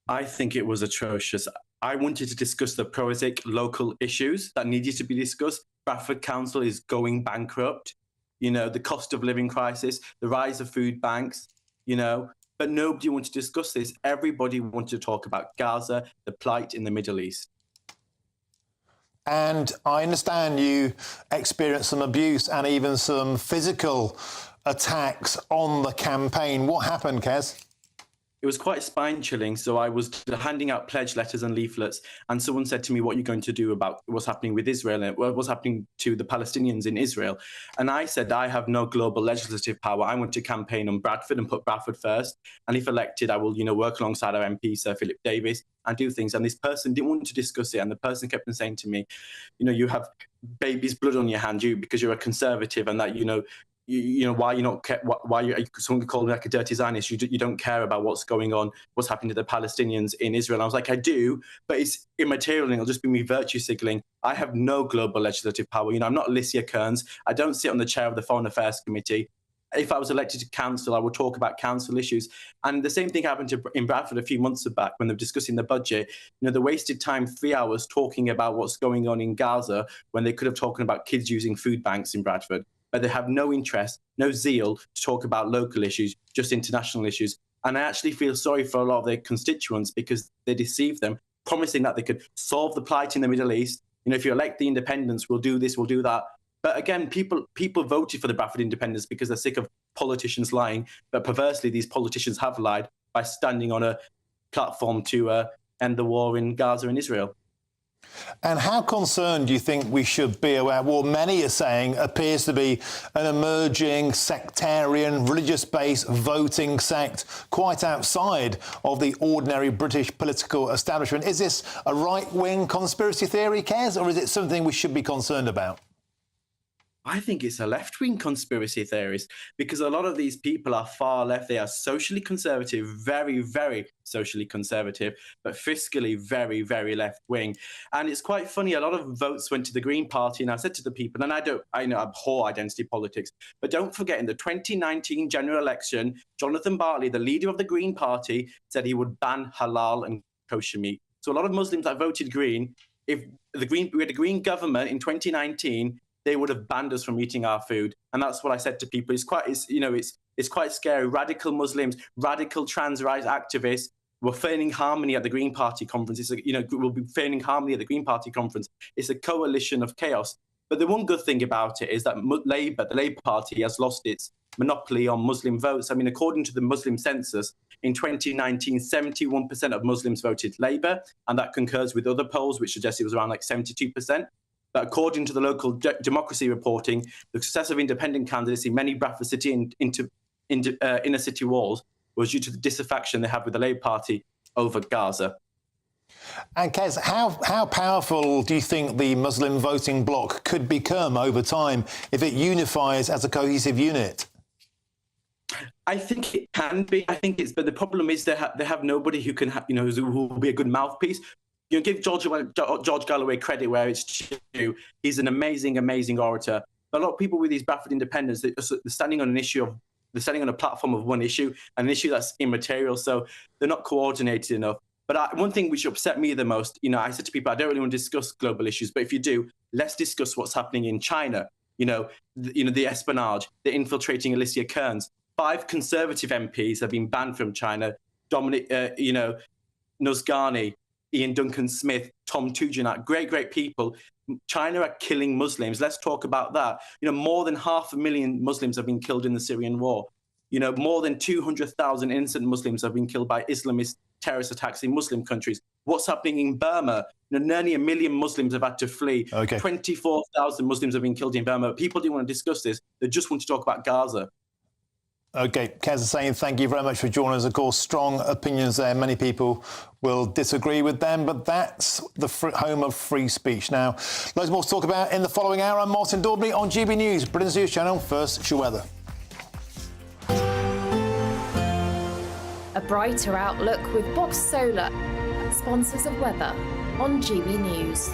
I think it was atrocious. I wanted to discuss the prosaic local issues that needed to be discussed. Bradford Council is going bankrupt. You know, the cost of living crisis, the rise of food banks, you know, but nobody wanted to discuss this. Everybody wanted to talk about Gaza, the plight in the Middle East. And I understand you experienced some abuse and even some physical attacks on the campaign. What happened, Kez? It was quite spine-chilling. So I was handing out pledge letters and leaflets, and someone said to me, what are you going to do about what's happening with Israel and what's happening to the Palestinians in Israel? And I said, I have no global legislative power. I want to campaign on Bradford and put Bradford first. And if elected, I will, you know, work alongside our MP, Sir Philip Davis, and do things. And this person didn't want to discuss it. And the person kept on saying to me, you know, you have baby's blood on your hand, because you're a Conservative, and that, you know, you know, why you're not, why you, someone called me like a dirty Zionist, you don't care about what's going on, what's happening to the Palestinians in Israel. And I was like, I do, but it's immaterial and it'll just be me virtue signaling. I have no global legislative power. You know, I'm not Alicia Kearns. I don't sit on the chair of the Foreign Affairs Committee. If I was elected to council, I would talk about council issues. And the same thing happened in Bradford a few months back when they were discussing the budget. You know, they wasted time 3 hours talking about what's going on in Gaza when they could have talked about kids using food banks in Bradford. But they have no interest, no zeal to talk about local issues, just international issues. And I actually feel sorry for a lot of their constituents because they deceived them, promising that they could solve the plight in the Middle East. You know, if you elect the independents, we'll do this, we'll do that. But again, people voted for the Bradford independents because they're sick of politicians lying. But perversely, these politicians have lied by standing on a platform to end the war in Gaza and Israel. And how concerned do you think we should be aware? What many are saying appears to be an emerging sectarian, religious-based voting sect quite outside of the ordinary British political establishment. Is this a right-wing conspiracy theory, Kez, or is it something we should be concerned about? I think it's a left-wing conspiracy theorist because a lot of these people are far left. They are socially conservative, very, very socially conservative, but fiscally very, very left-wing. And it's quite funny. A lot of votes went to the Green Party. And I said to the people, and I abhor identity politics, but don't forget in the 2019 general election, Jonathan Bartley, the leader of the Green Party, said he would ban halal and kosher meat. So a lot of Muslims that voted Green, if we had a Green government in 2019, they would have banned us from eating our food. And that's what I said to people. It's quite scary. Radical Muslims, radical trans rights activists were feigning harmony at the Green Party conference. We'll be feigning harmony at the Green Party conference. It's a coalition of chaos. But the one good thing about it is that Labour, the Labour Party, has lost its monopoly on Muslim votes. I mean, according to the Muslim census, in 2019, 71% of Muslims voted Labour, and that concurs with other polls, which suggest it was around like 72%. But according to the local democracy reporting, the success of independent candidates in many Bradford City and inner city walls was due to the disaffection they have with the Labour Party over Gaza. And Kez, how powerful do you think the Muslim voting bloc could become over time if it unifies as a cohesive unit? I think it can be. But the problem is they have nobody who can, who will be a good mouthpiece. You know, give George Galloway credit where it's due. He's an amazing, amazing orator. A lot of people with these Bradford independents, they're standing on an issue of, they're standing on a platform of one issue, an issue that's immaterial. So they're not coordinated enough. But one thing which upset me the most, I said to people, I don't really want to discuss global issues, but if you do, let's discuss what's happening in China. The espionage, the infiltrating Alicia Kearns. 5 Conservative MPs have been banned from China. Dominic, Nusgani, Ian Duncan Smith, Tom Tugendhat, great people. China are killing Muslims. Let's talk about that. More than 500,000 Muslims have been killed in the Syrian war. More than 200,000 innocent Muslims have been killed by Islamist terrorist attacks in Muslim countries. What's happening in Burma? Nearly 1 million Muslims have had to flee. Okay. 24,000 Muslims have been killed in Burma. People didn't want to discuss this. They just want to talk about Gaza. OK, Kaz is saying thank you very much for joining us. Of course, strong opinions there. Many people will disagree with them, but that's the home of free speech. Now, loads more to talk about in the following hour. I'm Martin Daubney on GB News, Britain's news channel. First, your weather. A brighter outlook with Box Solar, sponsors of weather on GB News.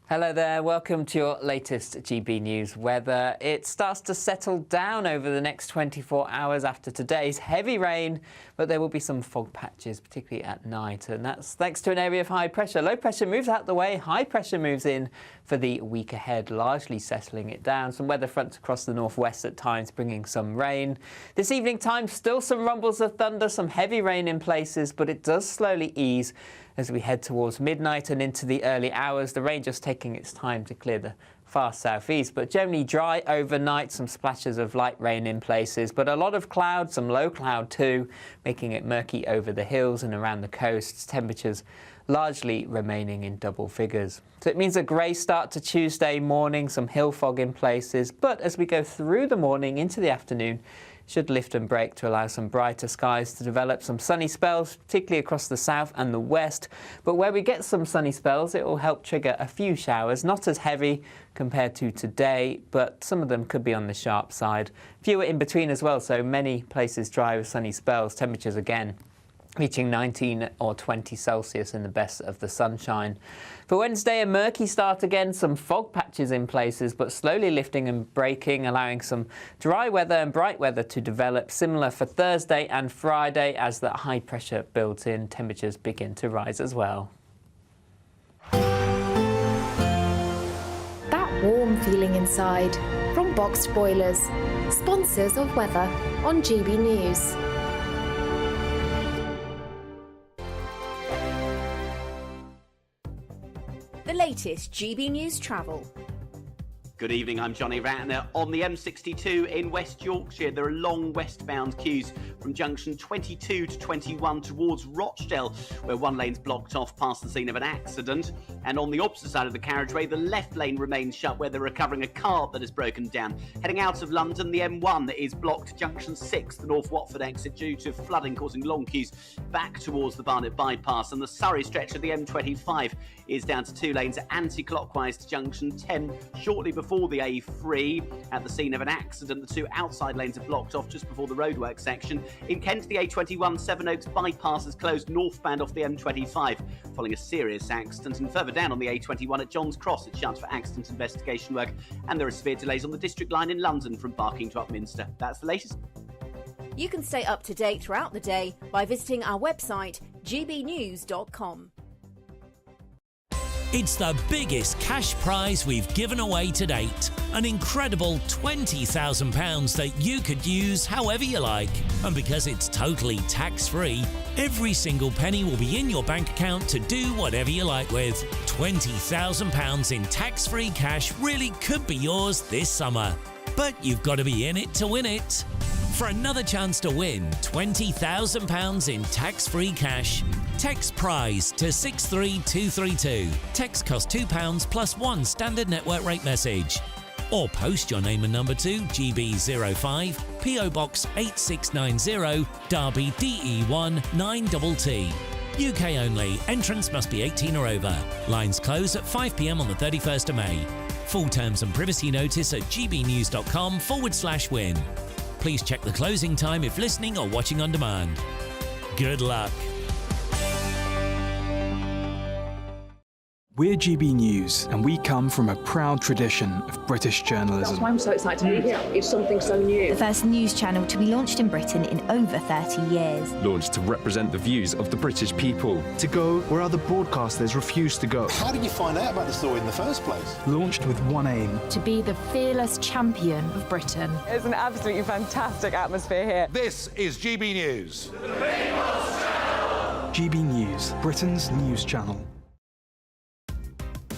Hello there, welcome to your latest GB News weather. It starts to settle down over the next 24 hours after today's heavy rain, but there will be some fog patches, particularly at night, and that's thanks to an area of high pressure. Low pressure moves out the way, high pressure moves in for the week ahead, largely settling it down. Some weather fronts across the northwest at times bringing some rain. This evening time, still some rumbles of thunder, some heavy rain in places, but it does slowly ease as we head towards midnight and into the early hours. The rain just taking its time to clear the far southeast, but generally dry overnight, some splashes of light rain in places, but a lot of cloud, some low cloud too, making it murky over the hills and around the coasts. Temperatures largely remaining in double figures. So it means a grey start to Tuesday morning, some hill fog in places, but as we go through the morning into the afternoon, should lift and break to allow some brighter skies to develop, some sunny spells, particularly across the south and the west. But where we get some sunny spells, it will help trigger a few showers, not as heavy compared to today, but some of them could be on the sharp side. Fewer in between as well, so many places dry with sunny spells. Temperatures again reaching 19 or 20 Celsius in the best of the sunshine. For Wednesday, a murky start again, some fog patches in places, but slowly lifting and breaking, allowing some dry weather and bright weather to develop. Similar for Thursday and Friday as the high pressure builds in, temperatures begin to rise as well. That warm feeling inside from Boxed Boilers, sponsors of weather on GB News. The latest GB News travel. Good evening, I'm Johnny Ratner. On the M62 in West Yorkshire, there are long westbound queues from junction 22 to 21 towards Rochdale, where one lane's blocked off past the scene of an accident. And on the opposite side of the carriageway, the left lane remains shut where they're recovering a car that has broken down. Heading out of London, the M1 is blocked junction 6, the North Watford exit, due to flooding causing long queues back towards the Barnet bypass. And the Surrey stretch of the M25 is down to 2 lanes anti-clockwise to junction 10 shortly before the A3. At the scene of an accident, the 2 outside lanes are blocked off just before the roadwork section. In Kent, the A21 Sevenoaks bypass is closed northbound off the M25 following a serious accident, and further down on the A21 at John's Cross it's shut for accident investigation work, and there are severe delays on the District Line in London from Barking to Upminster. That's the latest. You can stay up to date throughout the day by visiting our website gbnews.com. It's the biggest cash prize we've given away to date. An incredible £20,000 that you could use however you like. And because it's totally tax-free, every single penny will be in your bank account to do whatever you like with. £20,000 in tax-free cash really could be yours this summer. But you've got to be in it to win it. For another chance to win £20,000 in tax-free cash, text PRIZE to 63232. Text costs £2 plus 1 standard network rate message. Or post your name and number to GB05 PO Box 8690 Derby DE1 9TT. UK only. Entrance must be 18 or over. Lines close at 5 p.m. on the 31st of May. Full terms and privacy notice at gbnews.com/win. Please check the closing time if listening or watching on demand. Good luck. We're GB News, and we come from a proud tradition of British journalism. That's why I'm so excited to be here. It's something so new. The first news channel to be launched in Britain in over 30 years. Launched to represent the views of the British people. To go where other broadcasters refuse to go. How did you find out about the story in the first place? Launched with one aim. To be the fearless champion of Britain. It's an absolutely fantastic atmosphere here. This is GB News. The People's Channel. GB News, Britain's news channel.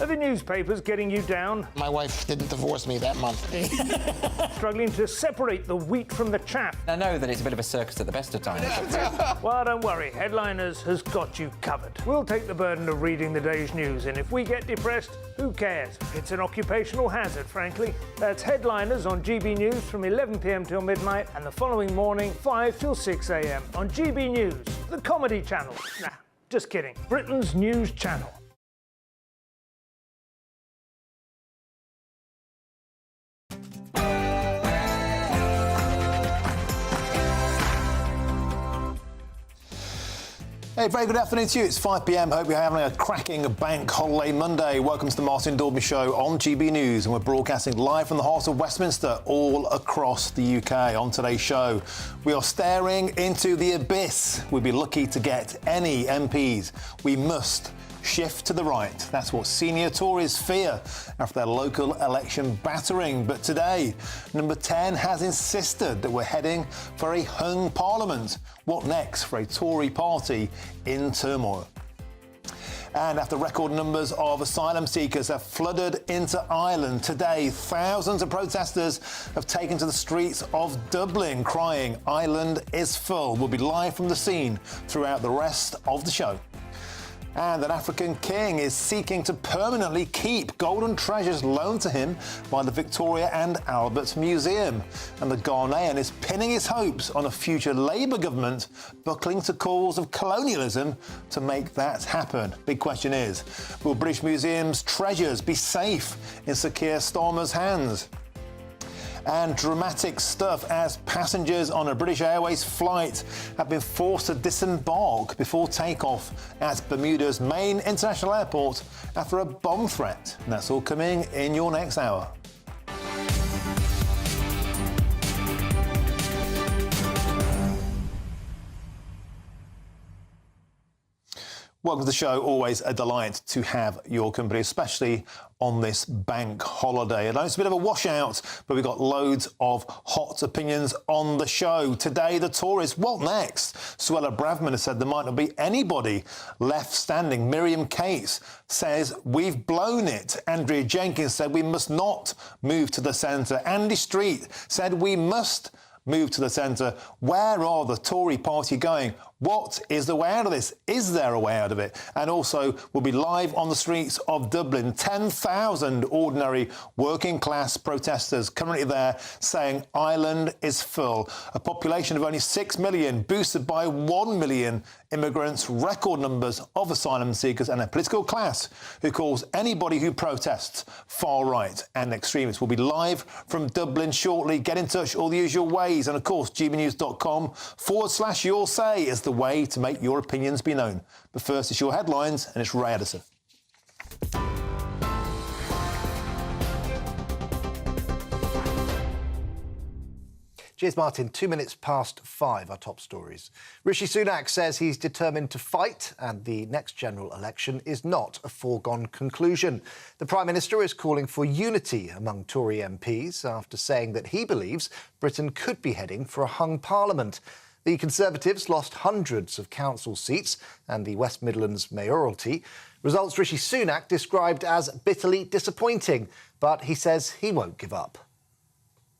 Are the newspapers getting you down? My wife didn't divorce me that month. Struggling to separate the wheat from the chaff? I know that it's a bit of a circus at the best of times. Well, don't worry. Headliners has got you covered. We'll take the burden of reading the day's news, and if we get depressed, who cares? It's an occupational hazard, frankly. That's Headliners on GB News from 11 p.m. till midnight, and the following morning, 5 till 6 a.m. on GB News, the comedy channel. Nah, just kidding. Britain's news channel. Hey, very good afternoon to you. It's 5 p.m. Hope you're having a cracking bank holiday Monday. Welcome to the Martin Daubney Show on GB News, and we're broadcasting live from the heart of Westminster all across the UK. On today's show, we are staring into the abyss. We'd be lucky to get any MPs. We must shift to the right. That's what senior Tories fear after their local election battering. But today, number 10 has insisted that we're heading for a hung parliament. What next for a Tory party in turmoil? And after record numbers of asylum seekers have flooded into Ireland today, thousands of protesters have taken to the streets of Dublin crying, "Ireland is full." We'll be live from the scene throughout the rest of the show. And an African king is seeking to permanently keep golden treasures loaned to him by the Victoria and Albert Museum. And the Ghanaian is pinning his hopes on a future Labour government buckling to calls of colonialism to make that happen. Big question is, will British Museum's treasures be safe in Sir Keir Starmer's hands? And dramatic stuff as passengers on a British Airways flight have been forced to disembark before takeoff at Bermuda's main international airport after a bomb threat. And that's all coming in your next hour. Welcome to the show. Always a delight to have your company, especially on this bank holiday. I know it's a bit of a washout, but we've got loads of hot opinions on the show. Today, the Tories, what next? Suella Braverman has said there might not be anybody left standing. Miriam Cates says we've blown it. Andrea Jenkins said we must not move to the centre. Andy Street said we must move to the centre. Where are the Tory party going? What is the way out of this? Is there a way out of it? And also, we'll be live on the streets of Dublin. 10,000 ordinary working class protesters currently there saying Ireland is full. A population of only 6 million, boosted by 1 million immigrants, record numbers of asylum seekers, and a political class who calls anybody who protests far right and extremist. We'll be live from Dublin shortly. Get in touch all the usual ways. And of course, gbnews.com/your say is the way to make your opinions be known. But first, it's your headlines, and it's Ray Addison. Cheers, Martin. 2 minutes past 5, our top stories. Rishi Sunak says he's determined to fight, and the next general election is not a foregone conclusion. The Prime Minister is calling for unity among Tory MPs after saying that he believes Britain could be heading for a hung parliament. The Conservatives lost hundreds of council seats and the West Midlands mayoralty. Results Rishi Sunak described as bitterly disappointing, but he says he won't give up.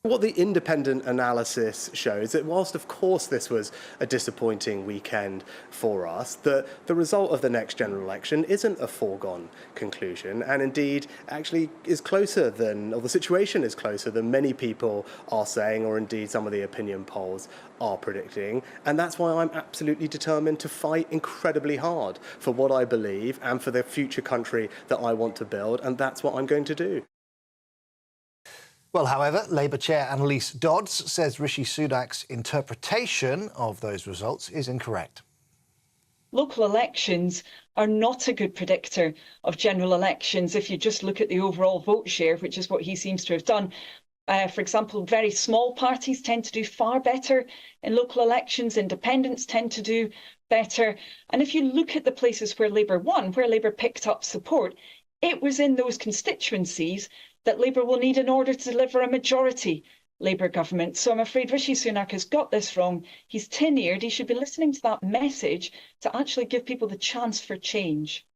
What the independent analysis shows that whilst of course this was a disappointing weekend for us, that the result of the next general election isn't a foregone conclusion, and indeed actually is closer than, or the situation is closer than many people are saying, or indeed some of the opinion polls are predicting. And that's why I'm absolutely determined to fight incredibly hard for what I believe and for the future country that I want to build, and that's what I'm going to do. Well, however, Labour Chair Annalise Dodds says Rishi Sunak's interpretation of those results is incorrect. Local elections are not a good predictor of general elections if you just look at the overall vote share, which is what he seems to have done. For example, very small parties tend to do far better in local elections. Independents tend to do better. And if you look at the places where Labour won, where Labour picked up support, it was in those constituencies that Labour will need in order to deliver a majority Labour government. So I'm afraid Rishi Sunak has got this wrong. He's tin-eared. He should be listening to that message to actually give people the chance for change.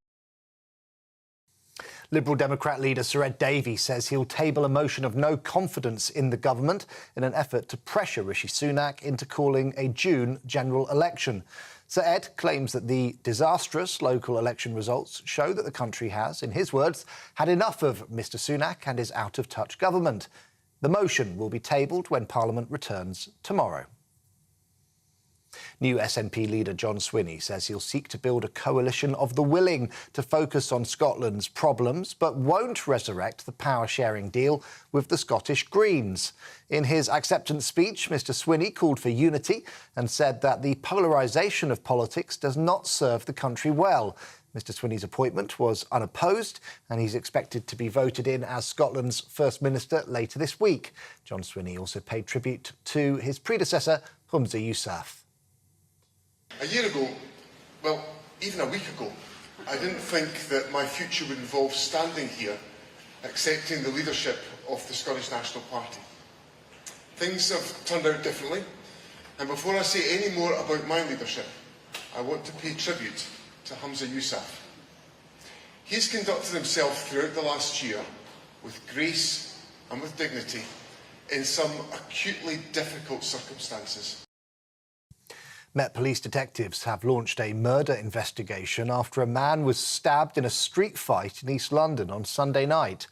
Liberal Democrat leader Sir Ed Davey says he'll table a motion of no confidence in the government in an effort to pressure Rishi Sunak into calling a June general election. Sir Ed claims that the disastrous local election results show that the country has, in his words, had enough of Mr Sunak and his out-of-touch government. The motion will be tabled when Parliament returns tomorrow. New SNP leader John Swinny says he'll seek to build a coalition of the willing to focus on Scotland's problems, but won't resurrect the power-sharing deal with the Scottish Greens. In his acceptance speech, Mr Swinny called for unity and said that the polarisation of politics does not serve the country well. Mr Swinny's appointment was unopposed and he's expected to be voted in as Scotland's First Minister later this week. John Swinny also paid tribute to his predecessor, Humza Yousaf. A year ago, well, even a week ago, I didn't think that my future would involve standing here accepting the leadership of the Scottish National Party. Things have turned out differently, and before I say any more about my leadership, I want to pay tribute to Humza Yousaf. He's conducted himself throughout the last year with grace and with dignity in some acutely difficult circumstances. Met Police detectives have launched a murder investigation after a man was stabbed in a street fight in East London on Sunday night.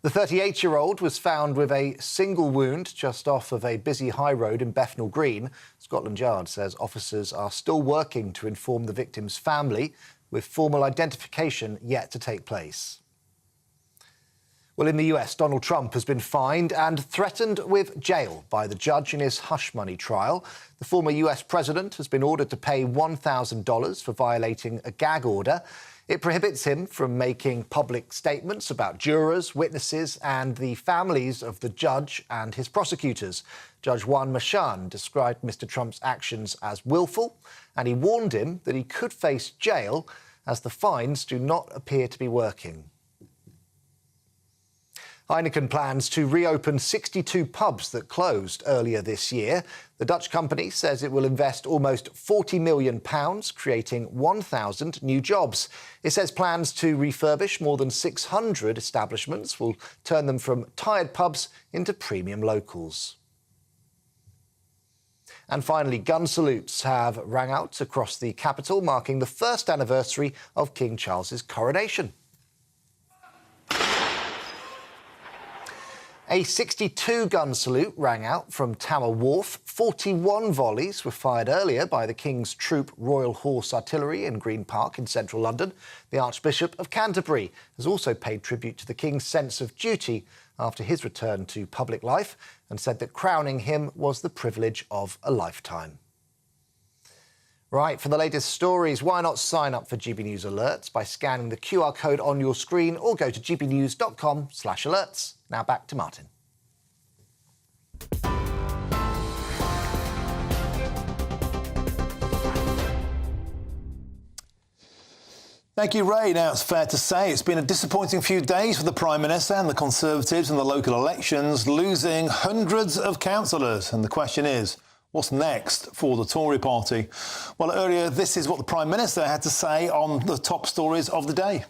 The 38-year-old was found with a single wound just off of a busy high road in Bethnal Green. Scotland Yard says officers are still working to inform the victim's family, with formal identification yet to take place. Well, in the US, Donald Trump has been fined and threatened with jail by the judge in his hush money trial. The former US president has been ordered to pay $1,000 for violating a gag order. It prohibits him from making public statements about jurors, witnesses and the families of the judge and his prosecutors. Judge Juan Machan described Mr Trump's actions as willful, and he warned him that he could face jail as the fines do not appear to be working. Heineken plans to reopen 62 pubs that closed earlier this year. The Dutch company says it will invest almost £40 million, creating 1,000 new jobs. It says plans to refurbish more than 600 establishments will turn them from tired pubs into premium locals. And finally, gun salutes have rang out across the capital, marking the first anniversary of King Charles's coronation. A 62-gun salute rang out from Tower Wharf. 41 volleys were fired earlier by the King's Troop Royal Horse Artillery in Green Park in central London. The Archbishop of Canterbury has also paid tribute to the King's sense of duty after his return to public life and said that crowning him was the privilege of a lifetime. Right, for the latest stories, why not sign up for GB News Alerts by scanning the QR code on your screen or go to gbnews.com/alerts. Now back to Martin. Thank you, Ray. Now, it's fair to say it's been a disappointing few days for the Prime Minister and the Conservatives in the local elections, losing hundreds of councillors. And the question is, what's next for the Tory party? Well, earlier, this is what the Prime Minister had to say on the top stories of the day.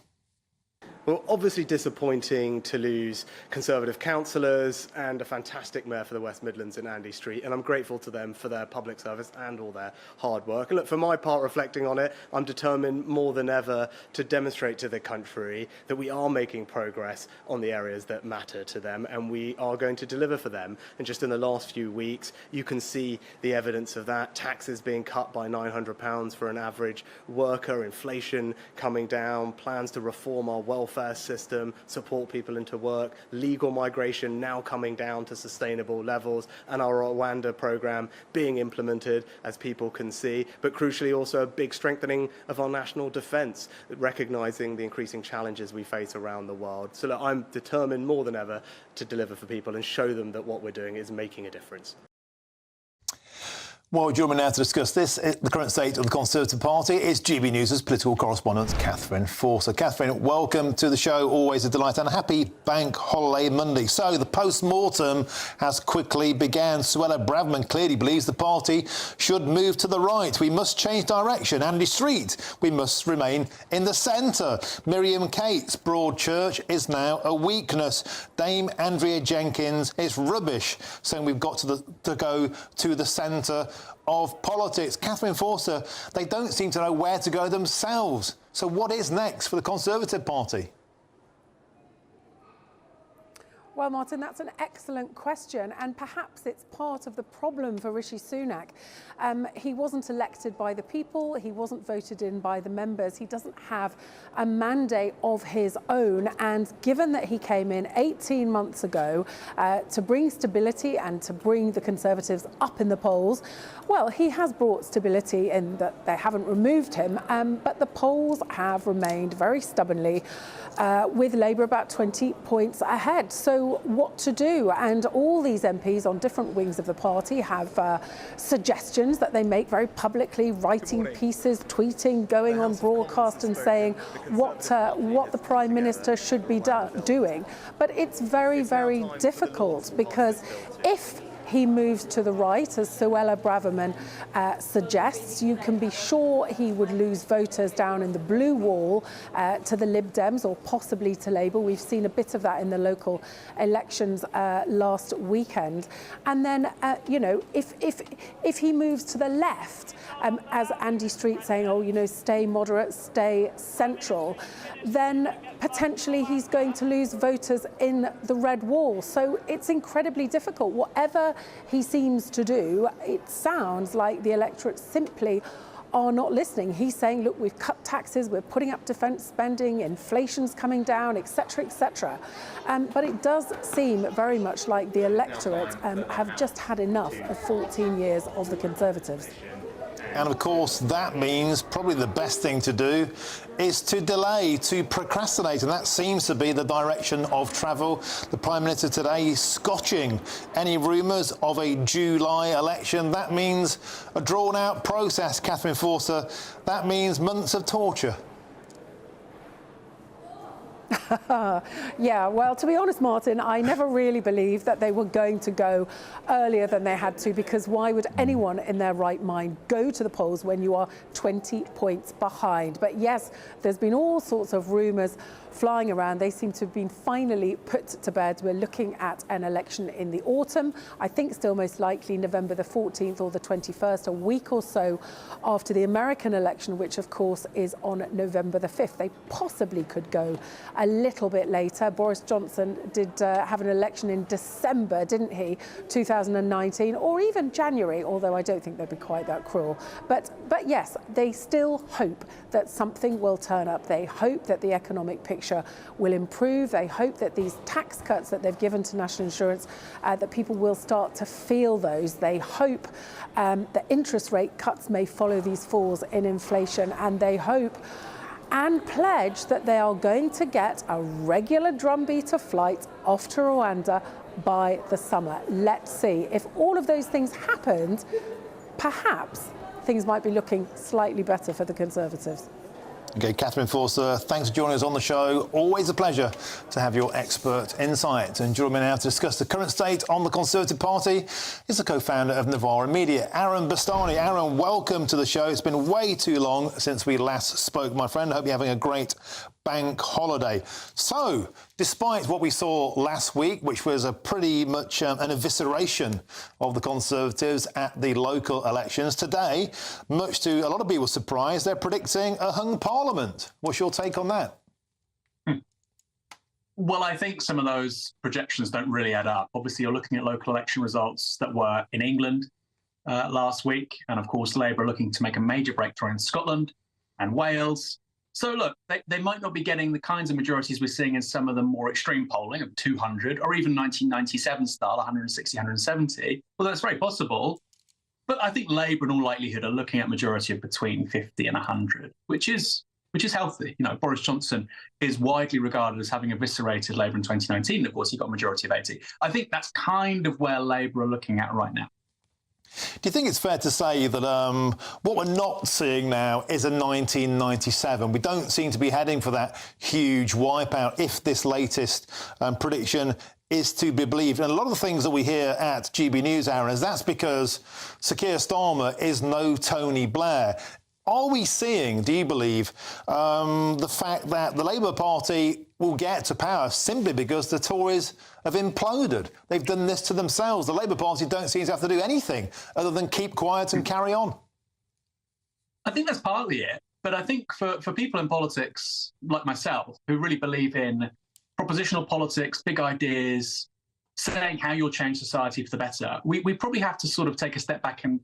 Well, obviously disappointing to lose Conservative councillors and a fantastic mayor for the West Midlands in Andy Street, and I'm grateful to them for their public service and all their hard work. And look, for my part, reflecting on it, I'm determined more than ever to demonstrate to the country that we are making progress on the areas that matter to them, and we are going to deliver for them. And just in the last few weeks, you can see the evidence of that. Taxes being cut by £900 for an average worker, inflation coming down, plans to reform our welfare system, support people into work, legal migration now coming down to sustainable levels, and our Rwanda programme being implemented, as people can see, but crucially also a big strengthening of our national defence, recognising the increasing challenges we face around the world. So look, I'm determined more than ever to deliver for people and show them that what we're doing is making a difference. Well, joining me now to discuss this, the current state of the Conservative Party, is GB News' political correspondent, Catherine Forster. Catherine, welcome to the show. Always a delight, and a happy Bank Holiday Monday. So, the post-mortem has quickly began. Suella Braverman clearly believes the party should move to the right. We must change direction. Andy Street, we must remain in the centre. Miriam Cates, Broadchurch is now a weakness. Dame Andrea Jenkins, it's rubbish, saying we've got to go to the centre of politics. Catherine Forster, they don't seem to know where to go themselves. So what is next for the Conservative Party? Well, Martin, that's an excellent question, and perhaps it's part of the problem for Rishi Sunak. He wasn't elected by the people, he wasn't voted in by the members, he doesn't have a mandate of his own, and given that he came in 18 months ago to bring stability and to bring the Conservatives up in the polls, well, he has brought stability in that they haven't removed him, but the polls have remained very stubbornly with Labour about 20 points ahead. So what to do? And all these MPs on different wings of the party have suggestions that they make very publicly, writing pieces, tweeting, going on broadcast and saying what the Prime Minister should be doing. But it's very, very difficult, because if he moves to the right, as Suella Braverman suggests, you can be sure he would lose voters down in the blue wall to the Lib Dems or possibly to Labour. We've seen a bit of that in the local elections last weekend. And then, you know, if he moves to the left, as Andy Street saying, oh, you know, stay moderate, stay central, then potentially he's going to lose voters in the red wall. So it's incredibly difficult. Whatever he seems to do, it sounds like the electorate simply are not listening. He's saying, look, we've cut taxes, we're putting up defence spending, inflation's coming down, etc., etc. But it does seem very much like the electorate have just had enough of 14 years of the Conservatives. And of course, that means probably the best thing to do is to delay, to procrastinate, and that seems to be the direction of travel. The Prime Minister today is scotching any rumours of a July election. That means a drawn-out process, Catherine Forster. That means months of torture. Yeah, well, to be honest, Martin, I never really believed that they were going to go earlier than they had to, because why would anyone in their right mind go to the polls when you are 20 points behind? But yes, there's been all sorts of rumours flying around. They seem to have been finally put to bed. We're looking at an election in the autumn. I think still most likely November the 14th or the 21st, a week or so after the American election, which of course is on November the 5th. They possibly could go a little bit later. Boris Johnson did have an election in December, didn't he, 2019, or even January, although I don't think they'd be quite that cruel. But yes, they still hope that something will turn up. They hope that the economic picture will improve. They hope that these tax cuts that they've given to national insurance, that people will start to feel those. They hope that interest rate cuts may follow these falls in inflation, and they hope and pledge that they are going to get a regular drumbeat of flights off to Rwanda by the summer. Let's see. If all of those things happened, perhaps things might be looking slightly better for the Conservatives. OK, Catherine Forster, thanks for joining us on the show. Always a pleasure to have your expert insight. And joining me now to discuss the current state on the Conservative Party is the co-founder of Novara Media, Aaron Bastani. Aaron, welcome to the show. It's been way too long since we last spoke, my friend. I hope you're having a great bank holiday. So, despite what we saw last week, which was a pretty much an evisceration of the Conservatives at the local elections, today, much to a lot of people's surprise, they're predicting a hung parliament. What's your take on that? Well, I think some of those projections don't really add up. Obviously, you're looking at local election results that were in England last week. And of course, Labour are looking to make a major breakthrough in Scotland and Wales. So look, they might not be getting the kinds of majorities we're seeing in some of the more extreme polling of 200 or even 1997 style, 160, 170. Well, that's very possible. But I think Labour in all likelihood are looking at majority of between 50 and 100, which is healthy. You know, Boris Johnson is widely regarded as having eviscerated Labour in 2019. Of course, he got a majority of 80. I think that's kind of where Labour are looking at right now. Do you think it's fair to say that what we're not seeing now is a 1997? We don't seem to be heading for that huge wipeout if this latest prediction is to be believed. And a lot of the things that we hear at GB News, Aaron, is that's because Sir Keir Starmer is no Tony Blair. Are we seeing, do you believe, the fact that the Labour Party will get to power simply because the Tories have imploded? They've done this to themselves. The Labour Party don't seem to have to do anything other than keep quiet and carry on. I think that's partly it. But I think for people in politics like myself, who really believe in propositional politics, big ideas, saying how you'll change society for the better, we probably have to sort of take a step back and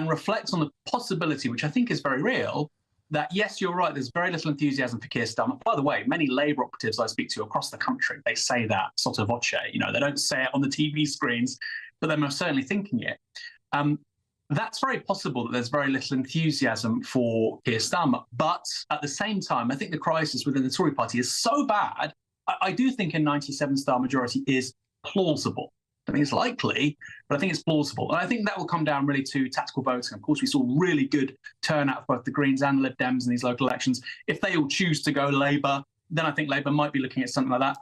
reflect on the possibility, which I think is very real, that yes, you're right, there's very little enthusiasm for Keir Starmer. By the way, many Labour operatives I speak to across the country, they say that sotto voce. They don't say it on the TV screens, but they're most certainly thinking it. That's very possible that there's very little enthusiasm for Keir Starmer. But at the same time, I think the crisis within the Tory party is so bad, I do think a 97-star majority is plausible. I think it's likely, but I think it's plausible. And I think that will come down really to tactical voting. Of course, we saw really good turnout of both the Greens and Lib Dems in these local elections. If they all choose to go Labour, then I think Labour might be looking at something like that.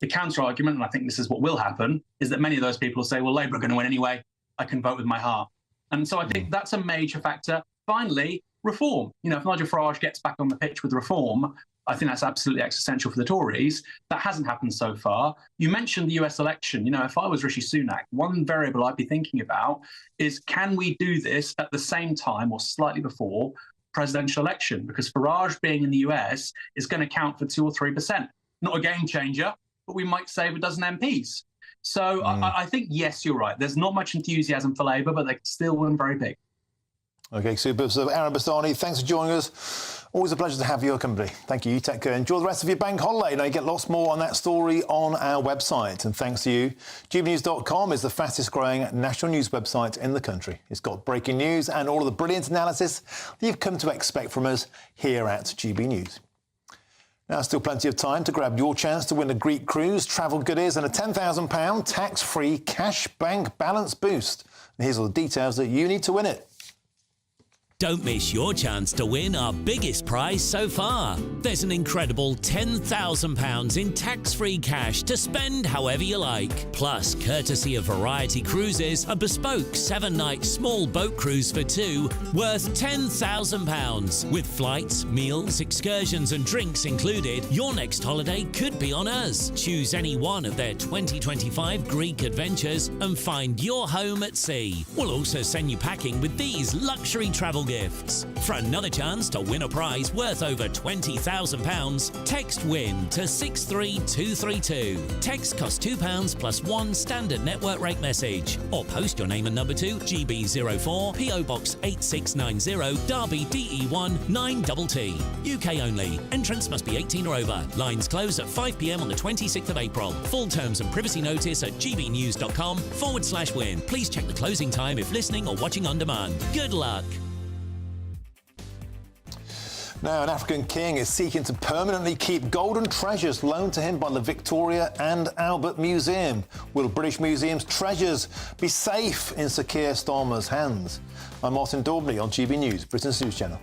The counter-argument, and I think this is what will happen, is that many of those people will say, well, Labour are going to win anyway. I can vote with my heart. And so I think that's a major factor. Finally, reform. If Nigel Farage gets back on the pitch with reform, I think that's absolutely existential for the Tories. That hasn't happened so far. You mentioned the US election. If I was Rishi Sunak, one variable I'd be thinking about is, can we do this at the same time or slightly before presidential election? Because Farage being in the US is going to count for 2 or 3%. Not a game changer, but we might save a dozen MPs. So I think, yes, you're right. There's not much enthusiasm for Labour, but they can still win very big. OK, super. So, Aaron Bastani, thanks for joining us. Always a pleasure to have your company. Thank you. You take care. Enjoy the rest of your bank holiday. You get lots more on that story on our website. And thanks to you, GBNews.com is the fastest growing national news website in the country. It's got breaking news and all of the brilliant analysis that you've come to expect from us here at GB News. Now, still plenty of time to grab your chance to win a Greek cruise, travel goodies and a £10,000 tax-free cash bank balance boost. And here's all the details that you need to win it. Don't miss your chance to win our biggest prize so far. There's an incredible £10,000 in tax-free cash to spend however you like. Plus, courtesy of Variety Cruises, a bespoke 7-night small boat cruise for 2 worth £10,000. With flights, meals, excursions and drinks included, your next holiday could be on us. Choose any one of their 2025 Greek adventures and find your home at sea. We'll also send you packing with these luxury travel gifts. For another chance to win a prize worth over £20,000, text WIN to 63232. Text costs £2 plus 1 standard network rate message. Or post your name and number to GB04 PO Box 8690 Derby DE1 9TT. UK only. Entrance must be 18 or over. Lines close at 5 p.m. on the 26th of April. Full terms and privacy notice at gbnews.com/win. Please check the closing time if listening or watching on demand. Good luck. Now, an African king is seeking to permanently keep golden treasures loaned to him by the Victoria and Albert Museum. Will British Museum's treasures be safe in Sir Keir Starmer's hands? I'm Martin Daubney on GB News, Britain's news channel.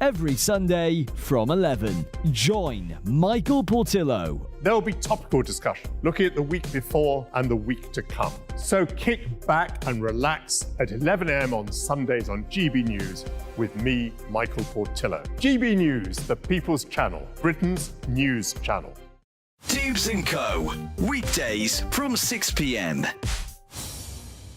Every Sunday from 11, join Michael Portillo. There will be topical discussion, looking at the week before and the week to come. So kick back and relax at 11 a.m. on Sundays on GB News with me, Michael Portillo. GB News, the People's Channel, Britain's news channel. Dubes & Co. Weekdays from 6 p.m.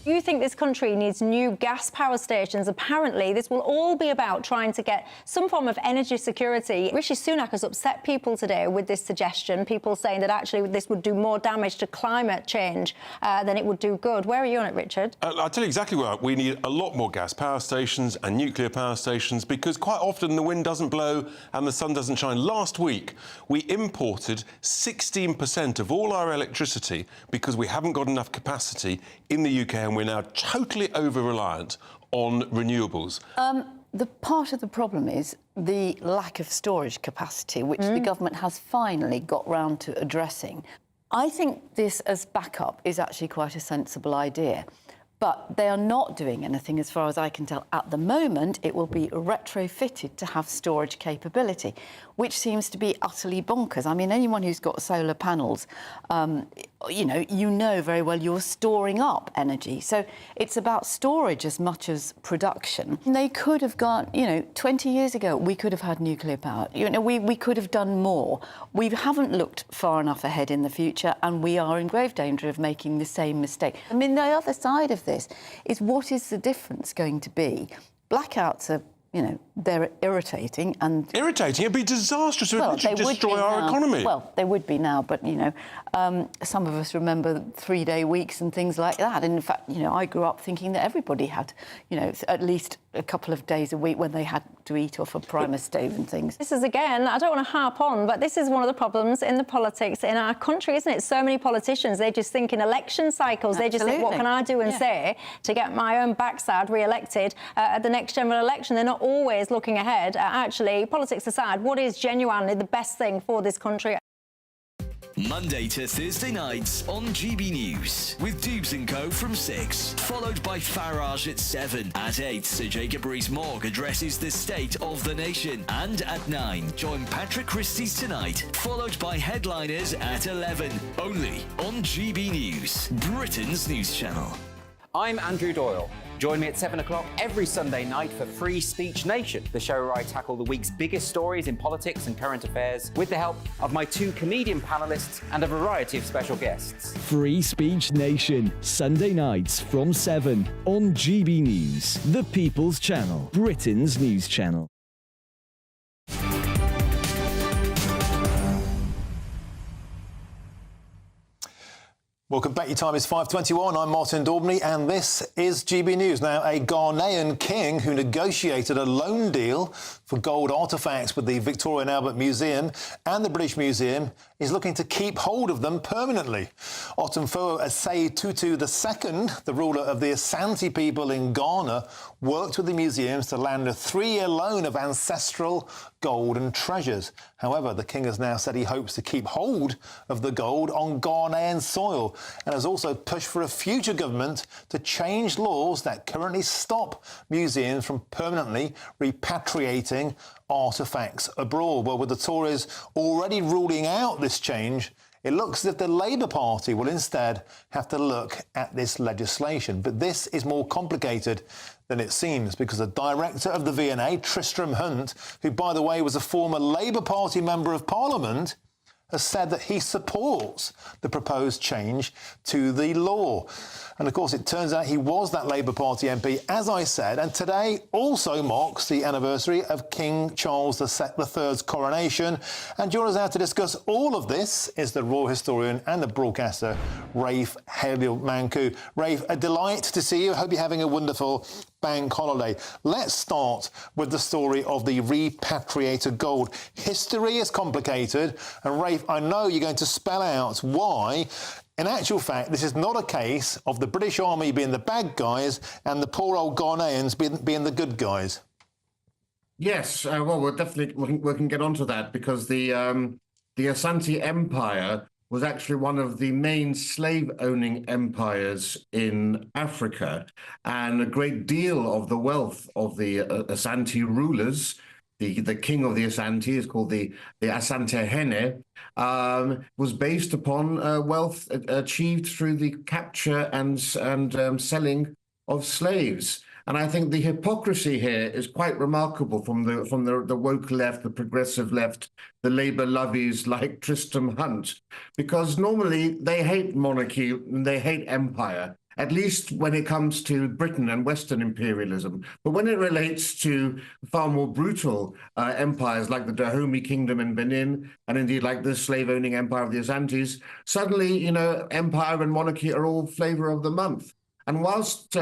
You think this country needs new gas power stations. Apparently, this will all be about trying to get some form of energy security. Rishi Sunak has upset people today with this suggestion, people saying that actually this would do more damage to climate change than it would do good. Where are you on it, Richard? I'll tell you exactly where we need a lot more gas power stations and nuclear power stations, because quite often the wind doesn't blow and the sun doesn't shine. Last week, we imported 16% of all our electricity because we haven't got enough capacity in the UK, and we're now totally over-reliant on renewables. the part of the problem is the lack of storage capacity, which the government has finally got round to addressing. I think this as backup is actually quite a sensible idea. But they are not doing anything, as far as I can tell. At the moment, it will be retrofitted to have storage capability, which seems to be utterly bonkers. I mean, anyone who's got solar panels, you know very well you're storing up energy. So it's about storage as much as production. They could have gone, 20 years ago, we could have had nuclear power. We could have done more. We haven't looked far enough ahead in the future, and we are in grave danger of making the same mistake. I mean, the other side of this is, what is the difference going to be? Blackouts are, they're irritating and... Irritating? It'd be disastrous. It would destroy our economy. Well, they would be now, but, some of us remember 3-day weeks and things like that. And in fact, I grew up thinking that everybody had, at least a couple of days a week when they had to eat off a primer stove and things. This is, again, I don't want to harp on, but this is one of the problems in the politics in our country, isn't it? So many politicians, they just think in election cycles. Absolutely. They just think, what can I do and say to get my own backside re-elected at the next general election? They're not always looking ahead at, actually, politics aside, what is genuinely the best thing for this country. Monday to Thursday nights on GB News with Dubes & Co from 6, followed by Farage at 7. At 8, Sir Jacob Rees-Mogg addresses the state of the nation. And at 9, join Patrick Christie's Tonight, followed by Headliners at 11. Only on GB News, Britain's news channel. I'm Andrew Doyle. Join me at 7 o'clock every Sunday night for Free Speech Nation, the show where I tackle the week's biggest stories in politics and current affairs with the help of my 2 comedian panellists and a variety of special guests. Free Speech Nation, Sunday nights from 7 on GB News, the People's Channel, Britain's news channel. Welcome back. Your time is 5:21. I'm Martin Daubney, and this is GB News. Now, a Ghanaian king who negotiated a loan deal for gold artefacts with the Victoria and Albert Museum and the British Museum is looking to keep hold of them permanently. Otumfuo Asei Tutu II, the ruler of the Asante people in Ghana, worked with the museums to land a 3-year loan of ancestral gold and treasures. However, the king has now said he hopes to keep hold of the gold on Ghanaian soil and has also pushed for a future government to change laws that currently stop museums from permanently repatriating artefacts abroad. Well, with the Tories already ruling out this change, it looks as if the Labour Party will instead have to look at this legislation. But this is more complicated than it seems, because the director of the V&A, Tristram Hunt, who, by the way, was a former Labour Party Member of Parliament, has said that he supports the proposed change to the law. And, of course, it turns out he was that Labour Party MP, as I said, and today also marks the anniversary of King Charles III's coronation. And joining us now to discuss all of this is the royal historian and the broadcaster, Rafe Halil-Manku. Rafe, a delight to see you. I hope you're having a wonderful bank holiday. Let's start with the story of the repatriated gold. History is complicated, and Rafe, I know you're going to spell out why. In actual fact, this is not a case of the British Army being the bad guys and the poor old Ghanaians being the good guys. Yes, well, we can get onto that, because the Asante Empire was actually one of the main slave-owning empires in Africa, and a great deal of the wealth of the Asante rulers, the king of the Asante is called the Asante Hene, was based upon wealth achieved through the capture and selling of slaves. And I think the hypocrisy here is quite remarkable from the woke left, the progressive left, the Labour lovies like Tristram Hunt, because normally they hate monarchy and they hate empire, at least when it comes to Britain and Western imperialism. But when it relates to far more brutal empires like the Dahomey Kingdom in Benin, and indeed like the slave-owning empire of the Asantes, suddenly, empire and monarchy are all flavour of the month. And whilst,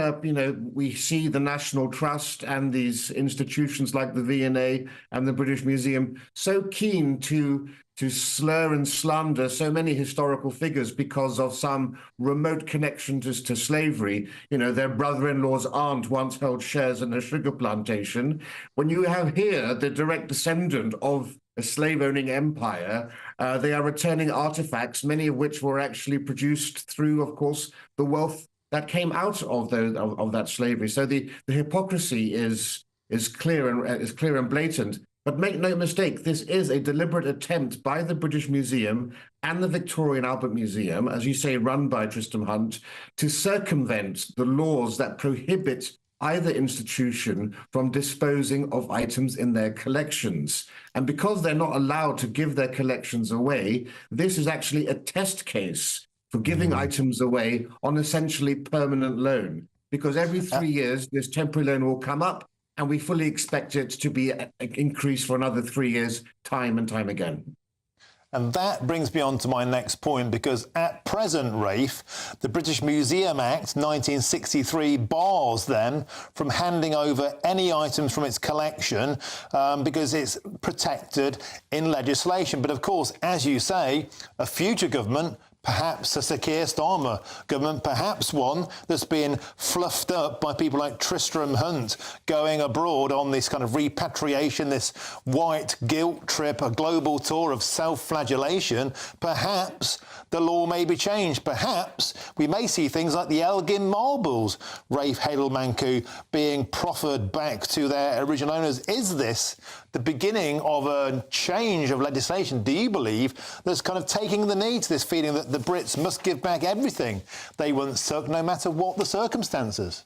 we see the National Trust and these institutions like the V&A and the British Museum so keen to slur and slander so many historical figures because of some remote connection to slavery. Their brother-in-law's aunt once held shares in a sugar plantation. When you have here the direct descendant of a slave-owning empire, they are returning artifacts, many of which were actually produced through, of course, the wealth that came out of that slavery. So the hypocrisy is clear and blatant. But make no mistake, this is a deliberate attempt by the British Museum and the Victoria and Albert Museum, as you say, run by Tristram Hunt, to circumvent the laws that prohibit either institution from disposing of items in their collections. And because they're not allowed to give their collections away, this is actually a test case for giving items away on essentially permanent loan. Because every 3 years, this temporary loan will come up, and we fully expect it to be increased for another 3 years, time and time again. And that brings me on to my next point, because at present, Rafe, the British Museum Act 1963 bars them from handing over any items from its collection because it's protected in legislation. But of course, as you say, a future government, perhaps a Sir Keir Starmer government, perhaps one that's been fluffed up by people like Tristram Hunt going abroad on this kind of repatriation, this white guilt trip, a global tour of self-flagellation. Perhaps the law may be changed. Perhaps we may see things like the Elgin marbles, Rafe Hadelmanku, being proffered back to their original owners. Is this the beginning of a change of legislation, do you believe, that's kind of taking the knee to this feeling that the Brits must give back everything they once took, no matter what the circumstances?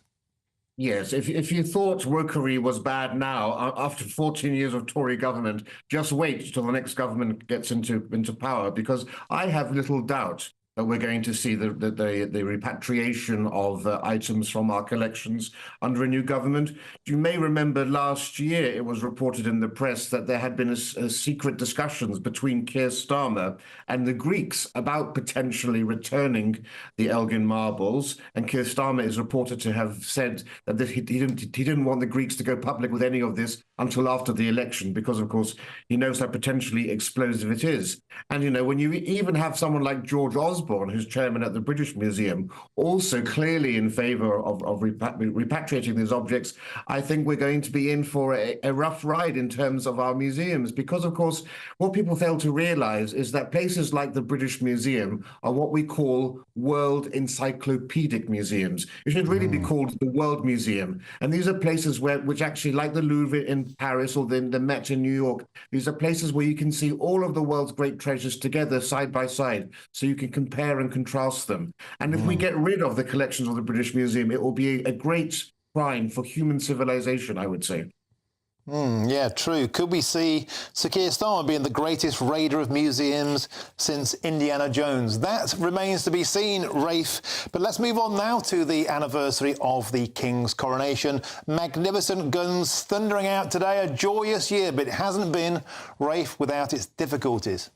Yes, if you thought wokery was bad now, after 14 years of Tory government, just wait till the next government gets into power, because I have little doubt that we're going to see the repatriation of items from our collections under a new government. You may remember last year it was reported in the press that there had been a secret discussions between Keir Starmer and the Greeks about potentially returning the Elgin marbles. And Keir Starmer is reported to have said that he didn't want the Greeks to go public with any of this until after the election, because, of course, he knows how potentially explosive it is. And, when you even have someone like George Osborne, who's chairman at the British Museum, also clearly in favour of repatriating these objects, I think we're going to be in for a rough ride in terms of our museums. Because, of course, what people fail to realise is that places like the British Museum are what we call world encyclopedic museums. It should really be called the World Museum. And these are places which actually, like the Louvre in Paris or the Met in New York, these are places where you can see all of the world's great treasures together side by side, so you can compare and contrast them. And if we get rid of the collections of the British Museum, it will be a great crime for human civilization, I would say. Yeah, true. Could we see Sir Keir Starmer being the greatest raider of museums since Indiana Jones? That remains to be seen, Rafe. But let's move on now to the anniversary of the King's coronation. Magnificent guns thundering out today. A joyous year, but it hasn't been, Rafe, without its difficulties.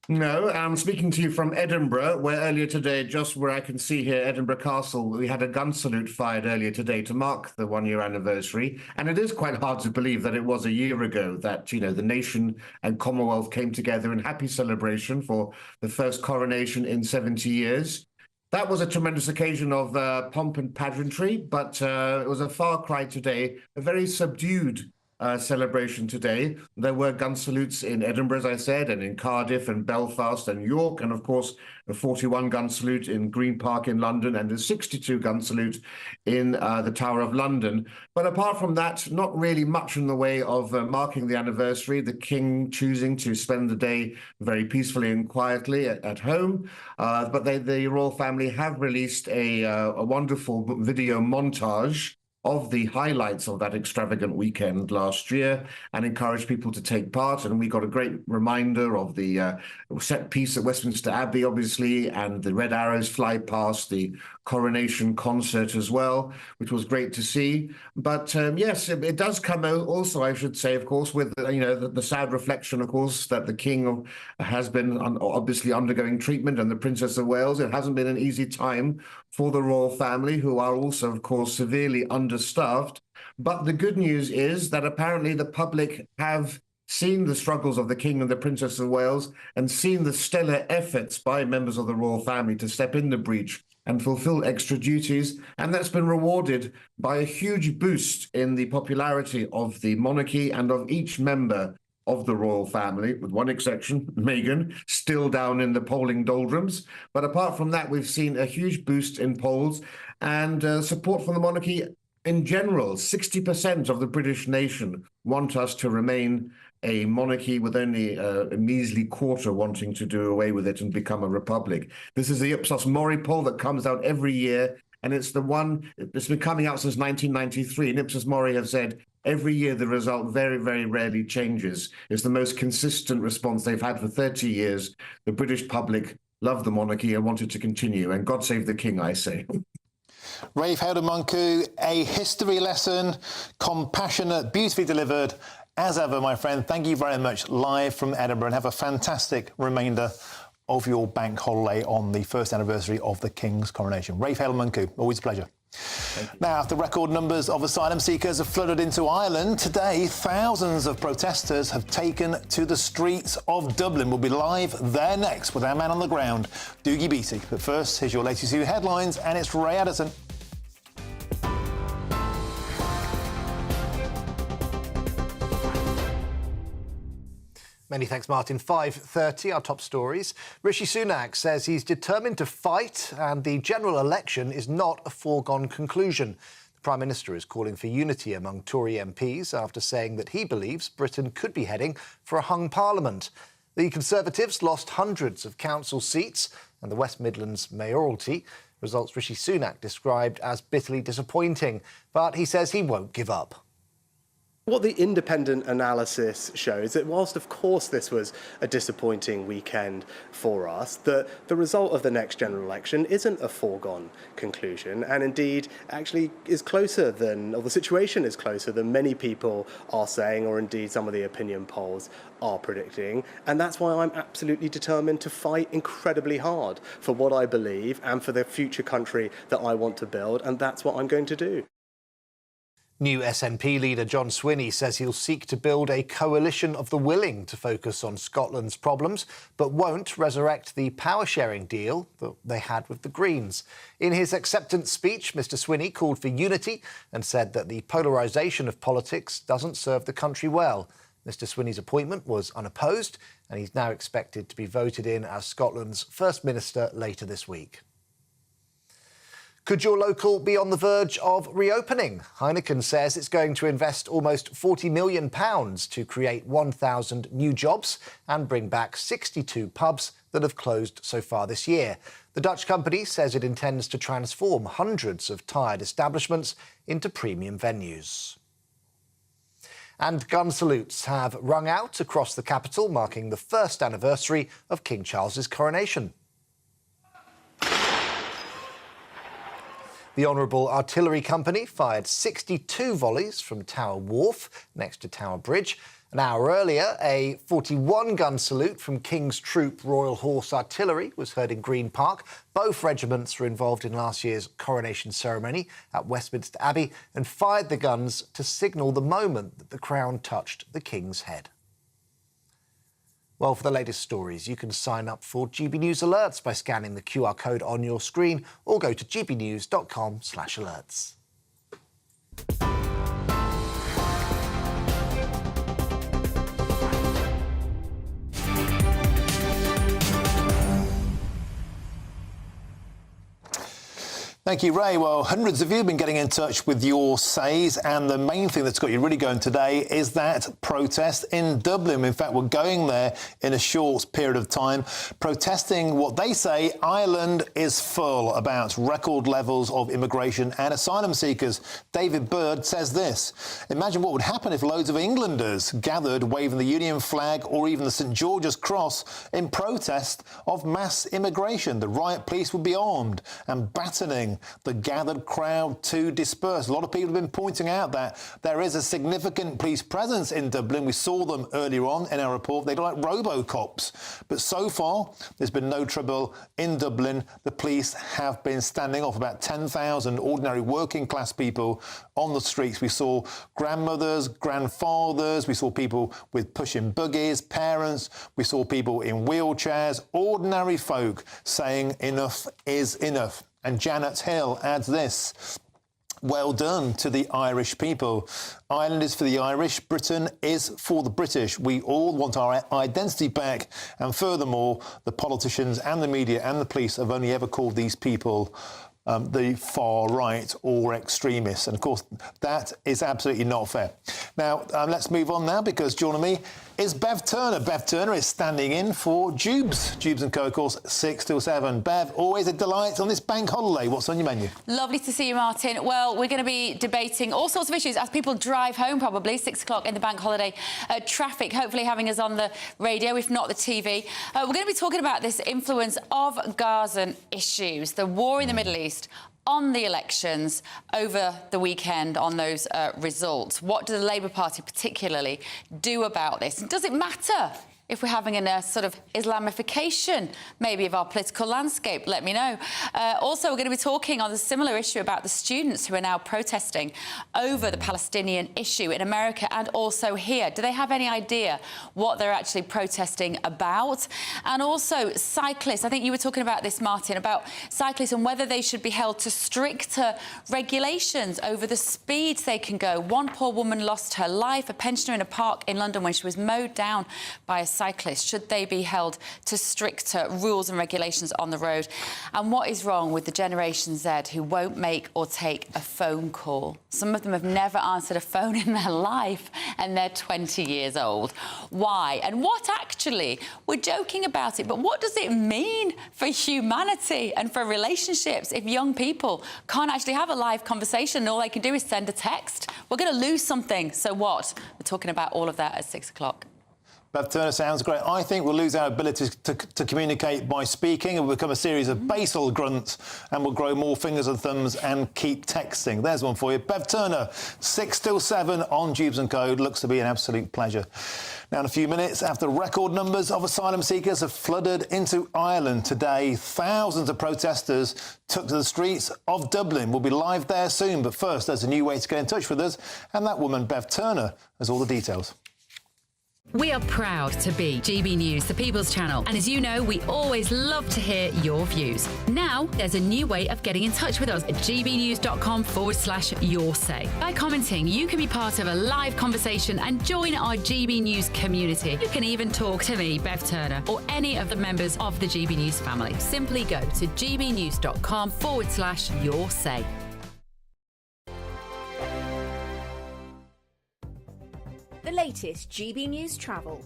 No, I'm speaking to you from Edinburgh, where earlier today, just where I can see here, Edinburgh Castle, we had a gun salute fired earlier today to mark the one-year anniversary. And it is quite hard to believe that it was a year ago that, the nation and Commonwealth came together in happy celebration for the first coronation in 70 years. That was a tremendous occasion of pomp and pageantry, but it was a far cry today, a very subdued celebration today. There were gun salutes in Edinburgh, as I said, and in Cardiff and Belfast and York, and of course a 41 gun salute in Green Park in London and a 62 gun salute in the Tower of London. But apart from that, not really much in the way of marking the anniversary, the King choosing to spend the day very peacefully and quietly at home. But the royal family have released a wonderful video montage of the highlights of that extravagant weekend last year and encouraged people to take part. And we got a great reminder of the set piece at Westminster Abbey, obviously, and the red arrows fly past the coronation concert as well, which was great to see. But yes, it does come also, I should say, of course, with the sad reflection, of course, that the King has been obviously undergoing treatment, and the Princess of Wales. It hasn't been an easy time for the royal family, who are also, of course, severely understaffed. But the good news is that apparently the public have seen the struggles of the King and the Princess of Wales and seen the stellar efforts by members of the royal family to step in the breach and fulfill extra duties. And that's been rewarded by a huge boost in the popularity of the monarchy and of each member of the royal family, with one exception, Meghan, still down in the polling doldrums. But apart from that, we've seen a huge boost in polls and support from the monarchy in general. 60% of the British nation want us to remain a monarchy, with only a measly quarter wanting to do away with it and become a republic. This is the Ipsos Mori poll that comes out every year, and it's the one that's been coming out since 1993. And Ipsos Mori have said every year the result very, very rarely changes. It's the most consistent response they've had for 30 years. The British public love the monarchy and want it to continue. And God save the King, I say. Rafe Helder-Munku, a history lesson, compassionate, beautifully delivered. As ever, my friend, thank you very much, live from Edinburgh, and have a fantastic remainder of your bank holiday on the first anniversary of the King's coronation. Rafe Helder-Munku, always a pleasure. Now, after record numbers of asylum seekers have flooded into Ireland, today thousands of protesters have taken to the streets of Dublin. We'll be live there next with our man on the ground, Doogie Beattie. But first, here's your latest few headlines, and it's Ray Addison. Many thanks, Martin. 5:30, our top stories. Rishi Sunak says he's determined to fight, and the general election is not a foregone conclusion. The Prime Minister is calling for unity among Tory MPs after saying that he believes Britain could be heading for a hung parliament. The Conservatives lost hundreds of council seats, and the West Midlands mayoralty, results Rishi Sunak described as bitterly disappointing. But he says he won't give up. What the independent analysis shows, that whilst of course this was a disappointing weekend for us, that the result of the next general election isn't a foregone conclusion, and indeed actually is closer than, or the situation is closer than many people are saying, or indeed some of the opinion polls are predicting. And that's why I'm absolutely determined to fight incredibly hard for what I believe and for the future country that I want to build, and that's what I'm going to do. New SNP leader John Swinny says he'll seek to build a coalition of the willing to focus on Scotland's problems, but won't resurrect the power-sharing deal that they had with the Greens. In his acceptance speech, Mr Swinny called for unity and said that the polarisation of politics doesn't serve the country well. Mr Swinny's appointment was unopposed, and he's now expected to be voted in as Scotland's First Minister later this week. Could your local be on the verge of reopening? Heineken says it's going to invest almost £40 million to create 1,000 new jobs and bring back 62 pubs that have closed so far this year. The Dutch company says it intends to transform hundreds of tired establishments into premium venues. And gun salutes have rung out across the capital, marking the first anniversary of King Charles's coronation. The Honourable Artillery Company fired 62 volleys from Tower Wharf next to Tower Bridge. An hour earlier, a 41-gun salute from King's Troop Royal Horse Artillery was heard in Green Park. Both regiments were involved in last year's coronation ceremony at Westminster Abbey and fired the guns to signal the moment that the crown touched the King's head. Well, for the latest stories, you can sign up for GB News Alerts by scanning the QR code on your screen or go to gbnews.com/alerts. Thank you, Ray. Well, hundreds of you have been getting in touch with your says, and the main thing that's got you really going today is that protest in Dublin. In fact, we're going there in a short period of time, protesting what they say Ireland is full about record levels of immigration and asylum seekers. David Bird says this: imagine what would happen if loads of Englanders gathered waving the Union flag or even the St George's Cross in protest of mass immigration. The riot police would be armed and battening the gathered crowd to disperse. A lot of people have been pointing out that there is a significant police presence in Dublin. We saw them earlier on in our report. They look like robo-cops. But so far, there's been no trouble in Dublin. The police have been standing off. About 10,000 ordinary working class people on the streets. We saw grandmothers, grandfathers. We saw people with pushing buggies, parents. We saw people in wheelchairs, ordinary folk saying enough is enough. And Janet Hill adds this: well done to the Irish people. Ireland is for the Irish, Britain is for the British. We all want our identity back. And furthermore, the politicians and the media and the police have only ever called these people the far right or extremists. And of course, that is absolutely not fair. Now, let's move on now, because joining me is Bev Turner. Bev Turner is standing in for Dubes. Dubes & Co, of course, 6 till 7. Bev, always a delight on this bank holiday. What's on your menu? Lovely to see you, Martin. Well, we're going to be debating all sorts of issues as people drive home, probably, 6 o'clock in the bank holiday traffic, hopefully having us on the radio, if not the TV. We're going to be talking about this influence of Gazan issues, the war in the Middle East, on the elections over the weekend, on those results. What does the Labour Party particularly do about this? And does it matter if we're having a sort of Islamification, maybe, of our political landscape? Let me know. Also, we're going to be talking on a similar issue about the students who are now protesting over the Palestinian issue in America and also here. Do they have any idea what they're actually protesting about? And also cyclists. I think you were talking about this, Martin, about cyclists and whether they should be held to stricter regulations over the speeds they can go. One poor woman lost her life, a pensioner in a park in London, when she was mowed down by a cyclists. Should they be held to stricter rules and regulations on the road? And what is wrong with the Generation Z who won't make or take a phone call? Some of them have never answered a phone in their life and they're 20 years old. Why? And what actually, we're joking about it, but what does it mean for humanity and for relationships if young people can't actually have a live conversation and all they can do is send a text? We're going to lose something. So what? We're talking about all of that at 6 o'clock. Bev Turner sounds great. I think we'll lose our ability to communicate by speaking. It will become a series of basal grunts, and we'll grow more fingers and thumbs and keep texting. There's one for you. Bev Turner, 6 till 7 on Dubes & Co. Looks to be an absolute pleasure. Now, in a few minutes, after record numbers of asylum seekers have flooded into Ireland today, thousands of protesters took to the streets of Dublin. We'll be live there soon, but first, there's a new way to get in touch with us, and that woman, Bev Turner, has all the details. We are proud to be GB News, the People's Channel. And as you know, we always love to hear your views. Now, there's a new way of getting in touch with us at gbnews.com/yoursay. By commenting, you can be part of a live conversation and join our GB News community. You can even talk to me, Bev Turner, or any of the members of the GB News family. Simply go to gbnews.com/yoursay. The latest GB News travel.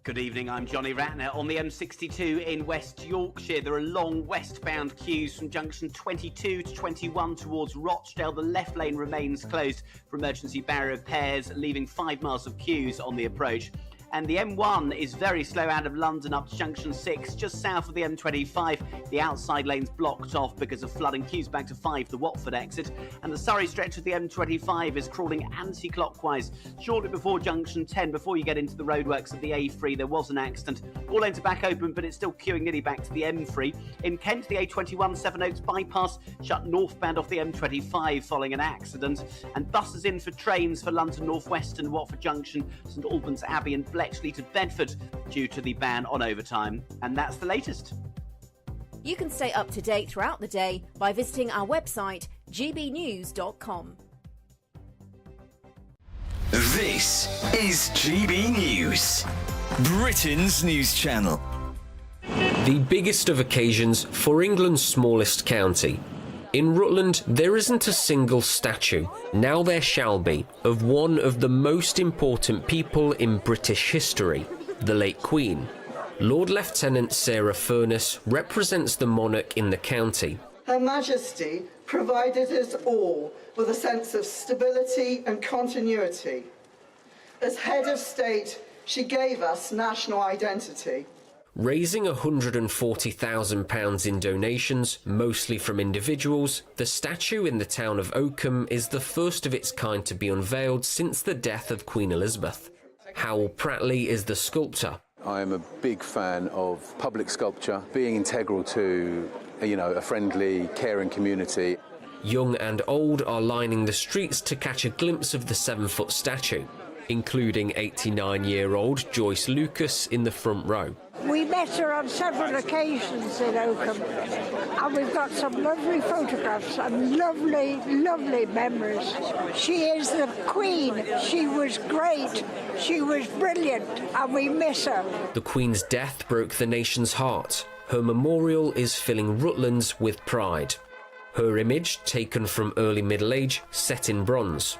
Good evening, I'm Johnny Ratner. On the M62 in West Yorkshire, there are long westbound queues from junction 22 to 21 towards Rochdale. The left lane remains closed for emergency barrier repairs, leaving 5 miles of queues on the approach. And the M1 is very slow out of London up to junction 6, just south of the M25. The outside lane's blocked off because of flooding. Queues back to 5, the Watford exit. And the Surrey stretch of the M25 is crawling anti-clockwise. Shortly before junction 10, before you get into the roadworks of the A3, there was an accident. All lanes are back open, but it's still queuing nearly back to the M3. In Kent, the A21 Sevenoaks bypass shut northbound off the M25 following an accident. And buses in for trains for London North Western, Watford Junction, St Albans Abbey and Bletchley to Bedford due to the ban on overtime. And that's the latest. You can stay up to date throughout the day by visiting our website, gbnews.com. This is GB News, Britain's news channel. The biggest of occasions for England's smallest county. In Rutland, there isn't a single statue. Now there shall be, of one of the most important people in British history, the late Queen. Lord Lieutenant Sarah Furness represents the monarch in the county. Her Majesty provided us all with a sense of stability and continuity. As head of state, she gave us national identity. Raising £140,000 in donations, mostly from individuals, the statue in the town of Oakham is the first of its kind to be unveiled since the death of Queen Elizabeth. Howell Prattley is the sculptor. I am a big fan of public sculpture, being integral to, a friendly, caring community. Young and old are lining the streets to catch a glimpse of the 7-foot statue, including 89-year-old Joyce Lucas in the front row. We met her on several occasions in Oakham, and we've got some lovely photographs and lovely, lovely memories. She is the Queen. She was great. She was brilliant, and we miss her. The Queen's death broke the nation's heart. Her memorial is filling Rutlands with pride. Her image, taken from early Middle Age, set in bronze.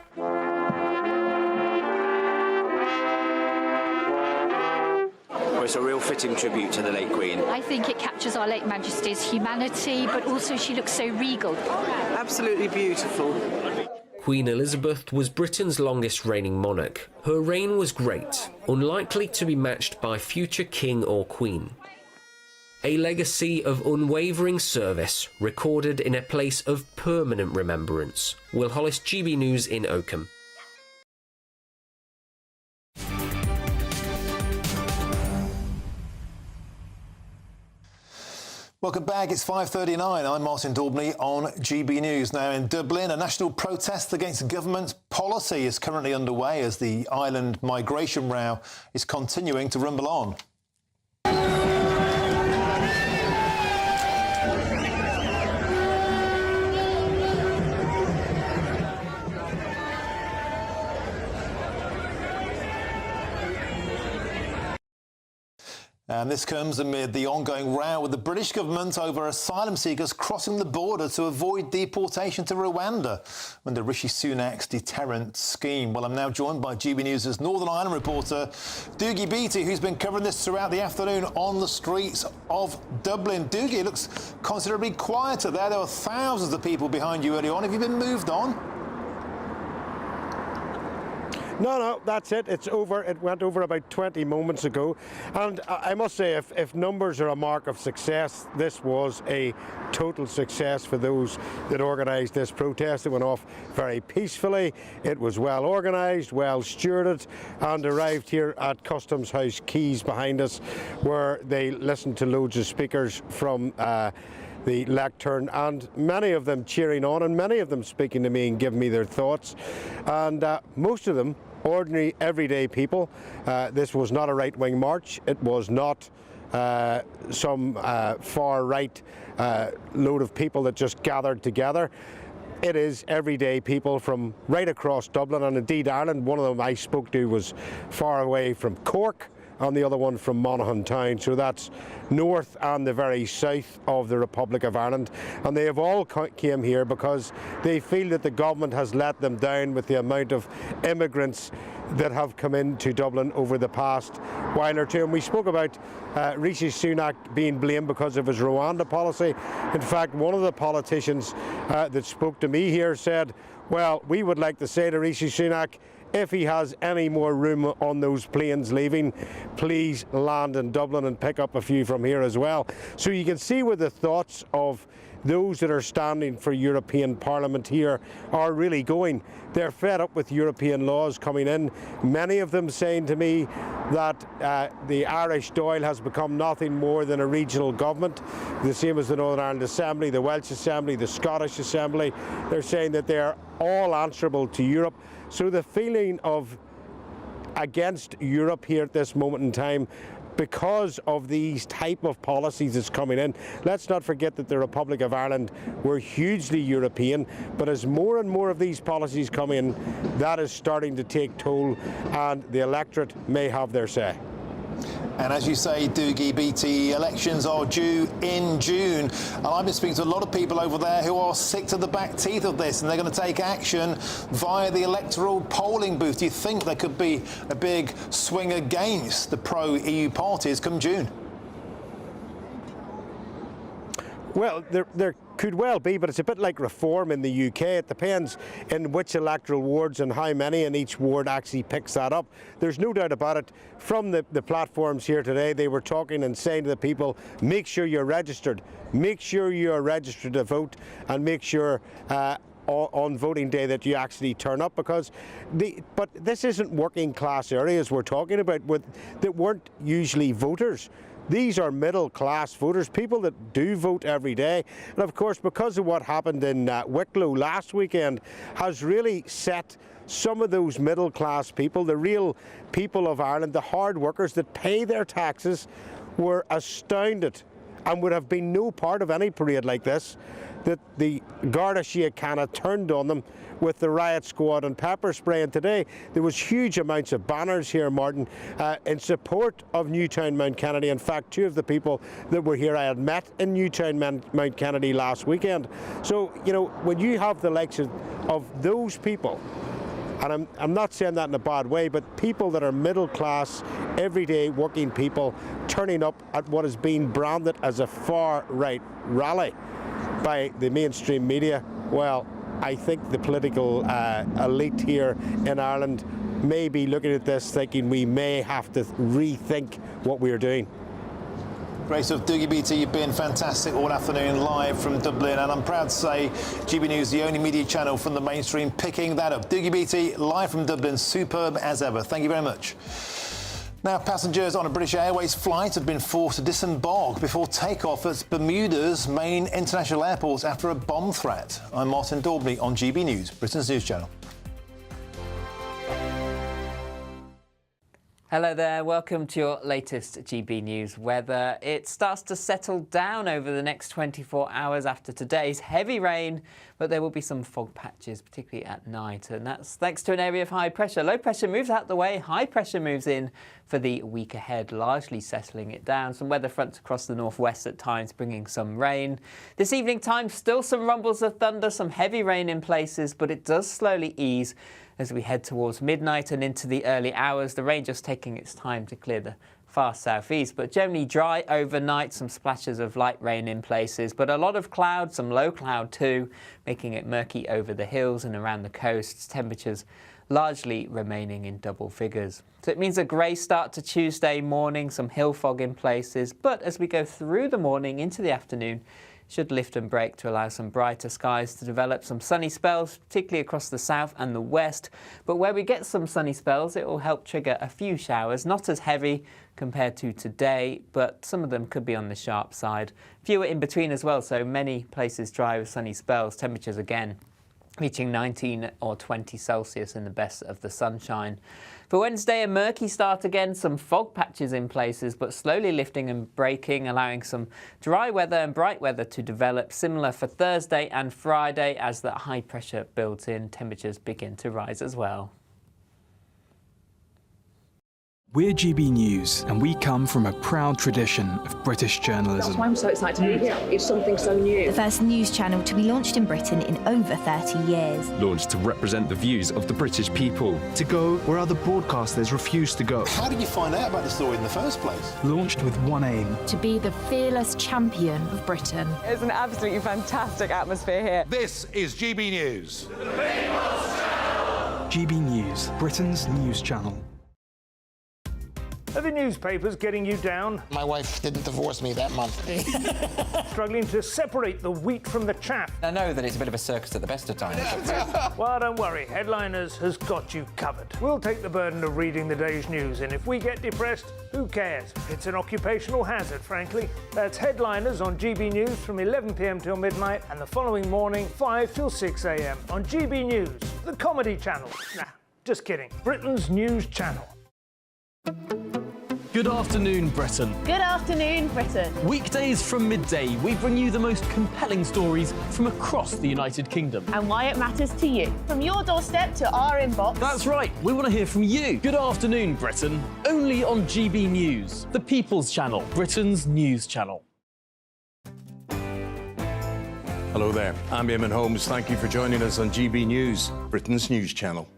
It's a real fitting tribute to the late Queen. I think it captures our late Majesty's humanity, but also she looks so regal. Absolutely beautiful. Queen Elizabeth was Britain's longest reigning monarch. Her reign was great, unlikely to be matched by future king or queen. A legacy of unwavering service recorded in a place of permanent remembrance. Will Hollis, GB News in Oakham. Welcome back. It's 5:39. I'm Martin Daubney on GB News. Now in Dublin, a national protest against government policy is currently underway as the island migration row is continuing to rumble on. And this comes amid the ongoing row with the British government over asylum seekers crossing the border to avoid deportation to Rwanda under Rishi Sunak's deterrent scheme. Well, I'm now joined by GB News' Northern Ireland reporter Doogie Beattie, who's been covering this throughout the afternoon on the streets of Dublin. Doogie, it looks considerably quieter there. There were thousands of people behind you early on. Have you been moved on? No, that's it. It's over. It went over about 20 moments ago. And I must say, if numbers are a mark of success, this was a total success for those that organised this protest. It went off very peacefully. It was well organised, well stewarded, and arrived here at Customs House Quays behind us, where they listened to loads of speakers from the lectern, and many of them cheering on, and many of them speaking to me and giving me their thoughts, and most of them ordinary, everyday people. This was not a right-wing march. It was not some far-right load of people that just gathered together. It is everyday people from right across Dublin and indeed Ireland. One of them I spoke to was far away from Cork, and the other one from Monaghan Town, so that's north and the very south of the Republic of Ireland. And they have all came here because they feel that the government has let them down with the amount of immigrants that have come into Dublin over the past while or two. And we spoke about Rishi Sunak being blamed because of his Rwanda policy. In fact, one of the politicians that spoke to me here said, well, we would like to say to Rishi Sunak, if he has any more room on those planes leaving, please land in Dublin and pick up a few from here as well. So you can see where the thoughts of those that are standing for European Parliament here are really going. They're fed up with European laws coming in. Many of them saying to me that the Irish Dáil has become nothing more than a regional government, the same as the Northern Ireland Assembly, the Welsh Assembly, the Scottish Assembly. They're saying that they're all answerable to Europe. So the feeling of against Europe here at this moment in time, because of these type of policies that's coming in. Let's not forget that the Republic of Ireland were hugely European, but as more and more of these policies come in, that is starting to take toll, and the electorate may have their say. And as you say, Doogie, BT, elections are due in June. And I've been speaking to a lot of people over there who are sick to the back teeth of this, and they're going to take action via the electoral polling booth. Do you think there could be a big swing against the pro-EU parties come June? Well, there could well be, but it's a bit like reform in the UK. It depends in which electoral wards and how many in each ward actually picks that up. There's no doubt about it. From the platforms here today, they were talking and saying to the people, make sure you're registered. Make sure you're registered to vote, and make sure on voting day that you actually turn up, because but this isn't working class areas we're talking about that weren't usually voters. These are middle-class voters, people that do vote every day. And of course, because of what happened in Wicklow last weekend, has really set some of those middle-class people, the real people of Ireland, the hard workers that pay their taxes, were astounded and would have been no part of any parade like this, that the Garda Síochána turned on them with the riot squad and pepper spray. And today there was huge amounts of banners here, Martin, in support of Newtown Mount Kennedy. In fact, two of the people that were here I had met in Newtown Mount Kennedy last weekend. So, you know, when you have the likes of those people, and I'm not saying that in a bad way, but people that are middle class, everyday working people turning up at what is being branded as a far right rally by the mainstream media, well, I think the political elite here in Ireland may be looking at this thinking we may have to rethink what we're doing. Great stuff, Doogie BT. You've been fantastic all afternoon live from Dublin, and I'm proud to say GB News, the only media channel from the mainstream, picking that up. Doogie BT, live from Dublin, superb as ever. Thank you very much. Now, passengers on a British Airways flight have been forced to disembark before takeoff at Bermuda's main international airport after a bomb threat. I'm Martin Daubney on GB News, Britain's news channel. Hello there, welcome to your latest GB News weather. It starts to settle down over the next 24 hours after today's heavy rain, but there will be some fog patches, particularly at night, and that's thanks to an area of high pressure. Low pressure moves out the way, high pressure moves in for the week ahead, largely settling it down. Some weather fronts across the northwest at times bringing some rain. This evening time, still some rumbles of thunder, some heavy rain in places, but it does slowly ease as we head towards midnight and into the early hours. The rain just taking its time to clear the far southeast, but generally dry overnight, some splashes of light rain in places, but a lot of cloud, some low cloud too, making it murky over the hills and around the coasts. Temperatures largely remaining in double figures. So it means a grey start to Tuesday morning, some hill fog in places, but as we go through the morning into the afternoon, should lift and break to allow some brighter skies to develop, some sunny spells, particularly across the south and the west. But where we get some sunny spells, it will help trigger a few showers, not as heavy compared to today, but some of them could be on the sharp side. Fewer in between as well, so many places dry with sunny spells. Temperatures again reaching 19 or 20 Celsius in the best of the sunshine. For Wednesday, a murky start again, some fog patches in places, but slowly lifting and breaking, allowing some dry weather and bright weather to develop. Similar for Thursday and Friday as that high pressure builds in, temperatures begin to rise as well. We're GB News, and we come from a proud tradition of British journalism. That's why I'm so excited to be here. It's something so new. The first news channel to be launched in Britain in over 30 years. Launched to represent the views of the British people. To go where other broadcasters refuse to go. How did you find out about the story in the first place? Launched with one aim. To be the fearless champion of Britain. It's an absolutely fantastic atmosphere here. This is GB News. The People's Channel. GB News, Britain's news channel. Are the newspapers getting you down? My wife didn't divorce me that month. Struggling to separate the wheat from the chaff? I know that it's a bit of a circus at the best of times. Well, don't worry, Headliners has got you covered. We'll take the burden of reading the day's news, and if we get depressed, who cares? It's an occupational hazard, frankly. That's Headliners on GB News from 11 p.m. till midnight, and the following morning, 5 till 6 a.m. on GB News, the comedy channel. Nah, just kidding. Britain's news channel. Good afternoon, Britain. Good afternoon, Britain. Weekdays from midday, we bring you the most compelling stories from across the United Kingdom. And why it matters to you. From your doorstep to our inbox. That's right, we want to hear from you. Good afternoon, Britain. Only on GB News, the People's Channel, Britain's news channel. Hello there, I'm Eamon Holmes. Thank you for joining us on GB News, Britain's news channel.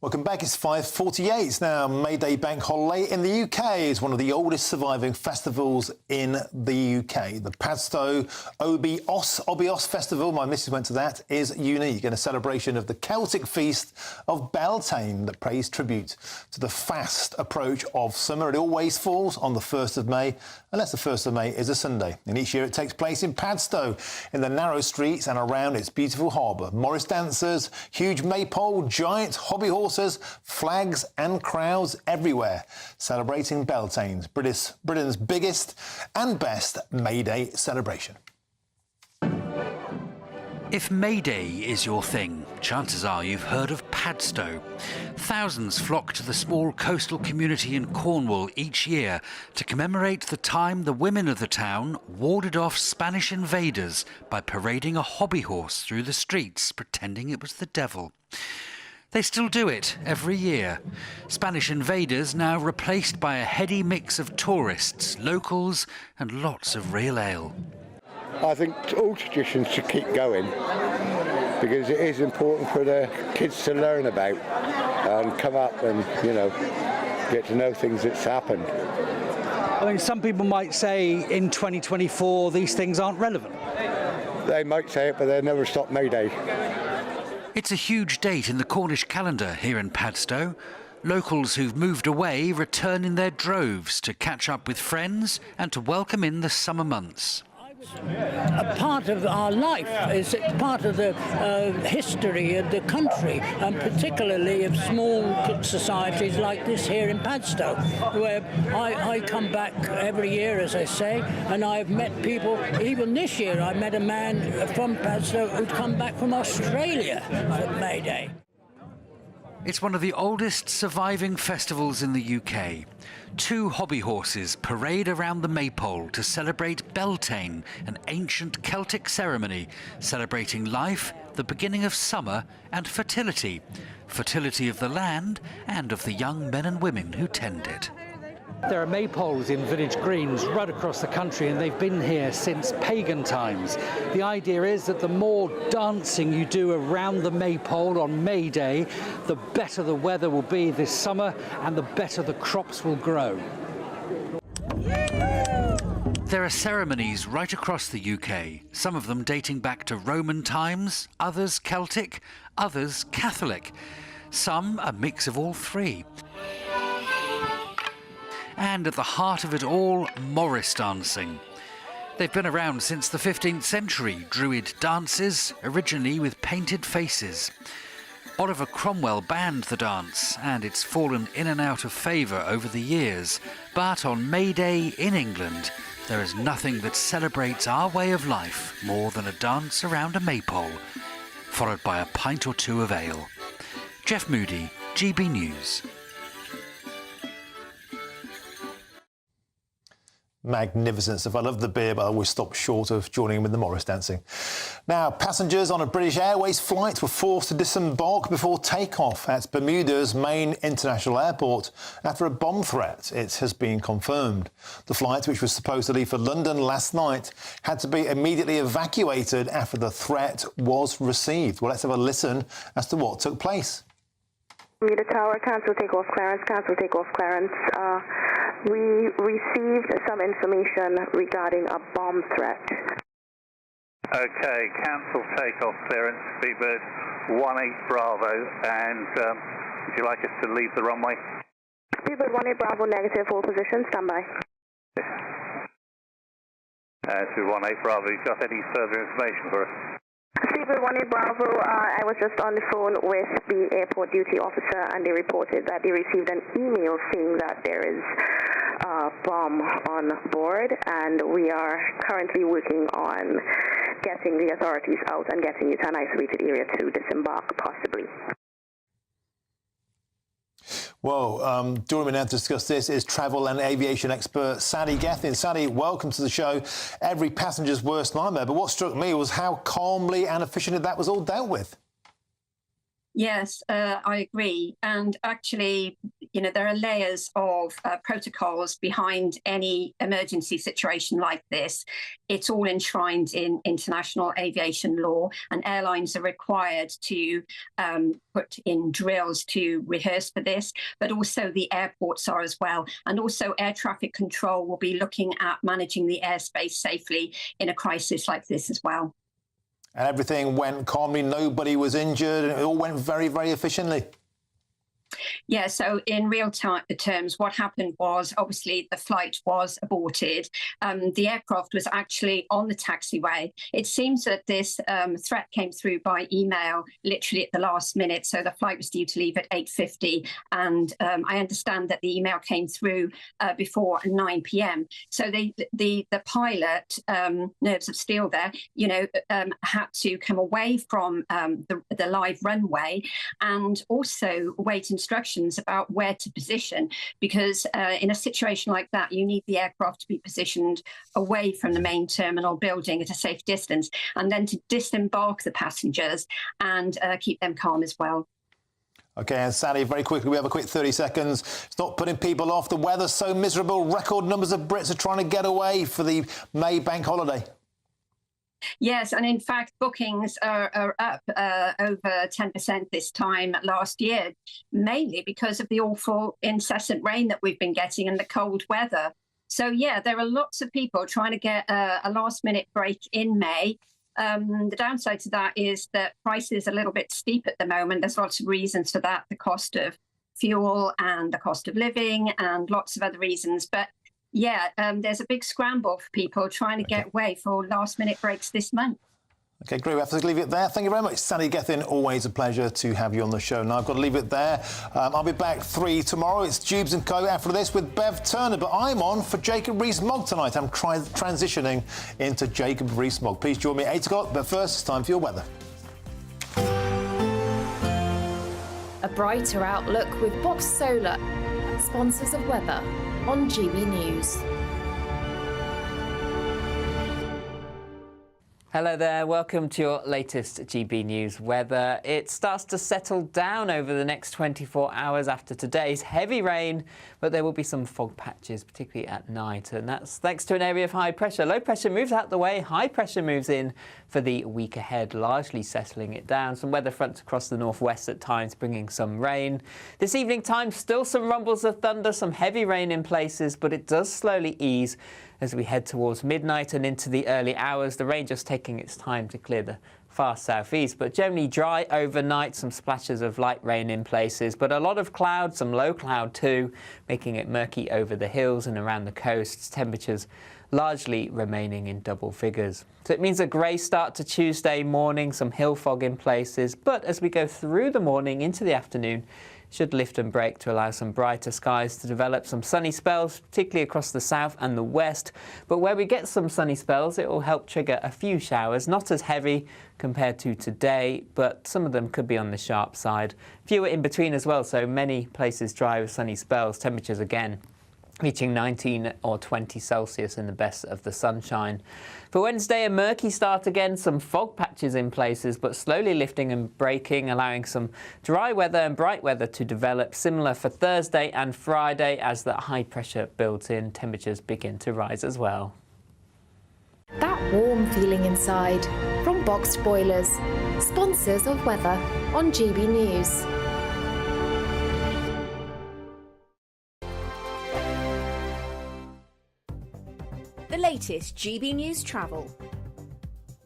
Welcome back. It's 5:48 now. May Day bank holiday in the UK is one of the oldest surviving festivals in the UK. The Padstow Obios Festival, my missus went to that, is unique and a celebration of the Celtic feast of Beltane that pays tribute to the fast approach of summer. It always falls on the 1st of May, unless the 1st of May is a Sunday. And each year it takes place in Padstow, in the narrow streets and around its beautiful harbour. Morris dancers, huge maypole, giant hobby horses, flags and crowds everywhere, celebrating Beltane's, Britain's biggest and best May Day celebration. If May Day is your thing, chances are you've heard of Padstow. Thousands flock to the small coastal community in Cornwall each year to commemorate the time the women of the town warded off Spanish invaders by parading a hobby horse through the streets, pretending it was the devil. They still do it every year. Spanish invaders now replaced by a heady mix of tourists, locals and lots of real ale. I think all traditions should keep going because it is important for the kids to learn about and come up and, you know, get to know things that's happened. I mean, some people might say in 2024 these things aren't relevant. They might say it, but they'll never stop May Day. It's a huge date in the Cornish calendar here in Padstow. Locals who've moved away return in their droves to catch up with friends and to welcome in the summer months. A part of our life, is part of the history of the country, and particularly of small societies like this here in Padstow, where I come back every year, as I say, and I've met people. Even this year I met a man from Padstow who'd come back from Australia for May Day. It's one of the oldest surviving festivals in the UK. 2 hobby horses parade around the maypole to celebrate Beltane, an ancient Celtic ceremony celebrating life, the beginning of summer and fertility. Fertility of the land and of the young men and women who tend it. There are maypoles in village greens right across the country, and they've been here since pagan times. The idea is that the more dancing you do around the maypole on May Day, the better the weather will be this summer and the better the crops will grow. There are ceremonies right across the UK, some of them dating back to Roman times, others Celtic, others Catholic, some a mix of all three. And at the heart of it all, Morris dancing. They've been around since the 15th century, Druid dances, originally with painted faces. Oliver Cromwell banned the dance, and it's fallen in and out of favour over the years. But on May Day in England, there is nothing that celebrates our way of life more than a dance around a maypole, followed by a pint or two of ale. Jeff Moody, GB News. Magnificent stuff. I love the beer, but I always stop short of joining in with the Morris dancing. Now, passengers on a British Airways flight were forced to disembark before takeoff at Bermuda's main international airport after a bomb threat. It has been confirmed. The flight, which was supposed to leave for London last night, had to be immediately evacuated after the threat was received. Well, let's have a listen as to what took place. Bermuda Tower, cancel takeoff clearance, cancel takeoff clearance. We received some information regarding a bomb threat. Okay, cancel takeoff clearance, Speedbird 18 Bravo, and would you like us to leave the runway? Speedbird 18 Bravo, negative, hold position, standby. To 18 Bravo, you got any further information for us? Speedbird 18 Bravo, I was just on the phone with the airport duty officer, and they reported that they received an email saying that there is a bomb on board, and we are currently working on getting the authorities out and getting you to an isolated area to disembark, possibly. Well, joining me now to discuss this is travel and aviation expert Sally Gethin. Sally, welcome to the show. Every passenger's worst nightmare, but what struck me was how calmly and efficiently that was all dealt with. Yes, I agree. And actually, you know, there are layers of protocols behind any emergency situation like this. It's all enshrined in international aviation law, and airlines are required to put in drills to rehearse for this, but also the airports are as well. And also air traffic control will be looking at managing the airspace safely in a crisis like this as well. And everything went calmly, nobody was injured, and it all went very, very efficiently. Yeah, so in real terms, what happened was obviously the flight was aborted. The aircraft was actually on the taxiway. It seems that this threat came through by email literally at the last minute. So the flight was due to leave at 8:50. And I understand that the email came through before 9 p.m. So the pilot, nerves of steel there, you know, had to come away from the live runway and also wait instructions about where to position, because in a situation like that, you need the aircraft to be positioned away from the main terminal building at a safe distance, and then to disembark the passengers and keep them calm as well. OK, and Sally, very quickly, we have a quick 30 seconds. It's not putting people off. The weather's so miserable. Record numbers of Brits are trying to get away for the May bank holiday. Yes, and in fact, bookings are up over 10% this time last year, mainly because of the awful incessant rain that we've been getting and the cold weather. So, yeah, there are lots of people trying to get a last-minute break in May. The downside to that is that prices are a little bit steep at the moment. There's lots of reasons for that, the cost of fuel and the cost of living and lots of other reasons. But yeah, there's a big scramble for people trying to get away for last-minute breaks this month. OK, great. We have to leave it there. Thank you very much, Sally Gethin. Always a pleasure to have you on the show. Now, I've got to leave it there. I'll be back 3 tomorrow. It's Jubes & Co. after this with Bev Turner. But I'm on for Jacob Rees-Mogg tonight. I'm transitioning into Jacob Rees-Mogg. Please join me at 8 o'clock. But first, it's time for your weather. A brighter outlook with Box Solar, sponsors of weather on GB News. Hello there, welcome to your latest GB News weather. It starts to settle down over the next 24 hours after today's heavy rain, but there will be some fog patches, particularly at night, and that's thanks to an area of high pressure. Low pressure moves out the way, high pressure moves in for the week ahead, largely settling it down. Some weather fronts across the northwest at times, bringing some rain. This evening time, still some rumbles of thunder, some heavy rain in places, but it does slowly ease as we head towards midnight and into the early hours. The rain just taking its time to clear the far southeast, but generally dry overnight, some splashes of light rain in places, but a lot of cloud, some low cloud too, making it murky over the hills and around the coasts. Temperatures largely remaining in double figures. So it means a grey start to Tuesday morning, some hill fog in places, but as we go through the morning into the afternoon, should lift and break to allow some brighter skies to develop, some sunny spells, particularly across the south and the west. But where we get some sunny spells, it will help trigger a few showers, not as heavy compared to today, but some of them could be on the sharp side. Fewer in between as well, so many places dry with sunny spells. Temperatures again reaching 19 or 20 Celsius in the best of the sunshine. For Wednesday, a murky start again, some fog patches in places, but slowly lifting and breaking, allowing some dry weather and bright weather to develop. Similar for Thursday and Friday as that high pressure builds in, temperatures begin to rise as well. That warm feeling inside from Boxed Boilers, sponsors of weather on GB News. The latest GB News travel.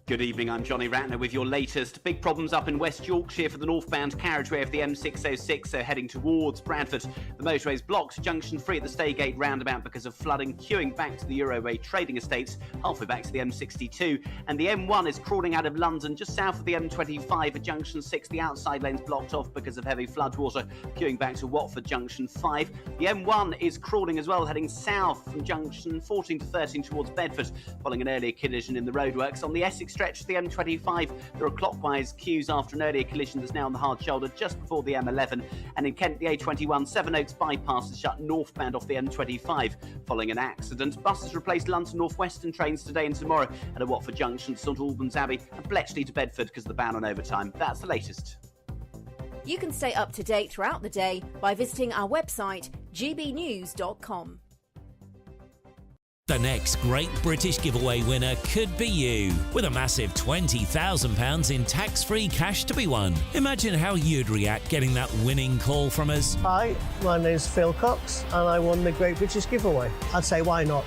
Good evening, I'm Johnny Ratner with your latest. Big problems up in West Yorkshire for the northbound carriageway of the M606, so heading towards Bradford. The motorway is blocked, junction free at the Staygate roundabout because of flooding, queuing back to the Euroway trading estates, halfway back to the M62. And the M1 is crawling out of London just south of the M25 at junction 6. The outside lane's blocked off because of heavy floodwater, queuing back to Watford junction 5. The M1 is crawling as well, heading south from junction 14 to 13 towards Bedford, following an earlier collision in the roadworks. On the Essex stretch to the M25. There are clockwise queues after an earlier collision that's now on the hard shoulder just before the M11. And in Kent, the A21 Sevenoaks bypass is shut northbound off the M25 following an accident. Buses replaced London North Western trains today and tomorrow at Watford Junction, St Albans Abbey and Bletchley to Bedford because of the ban on overtime. That's the latest. You can stay up to date throughout the day by visiting our website, gbnews.com. The next Great British Giveaway winner could be you, with a massive £20,000 in tax-free cash to be won. Imagine how you'd react getting that winning call from us. Hi, my name's Phil Cox and I won the Great British Giveaway. I'd say why not?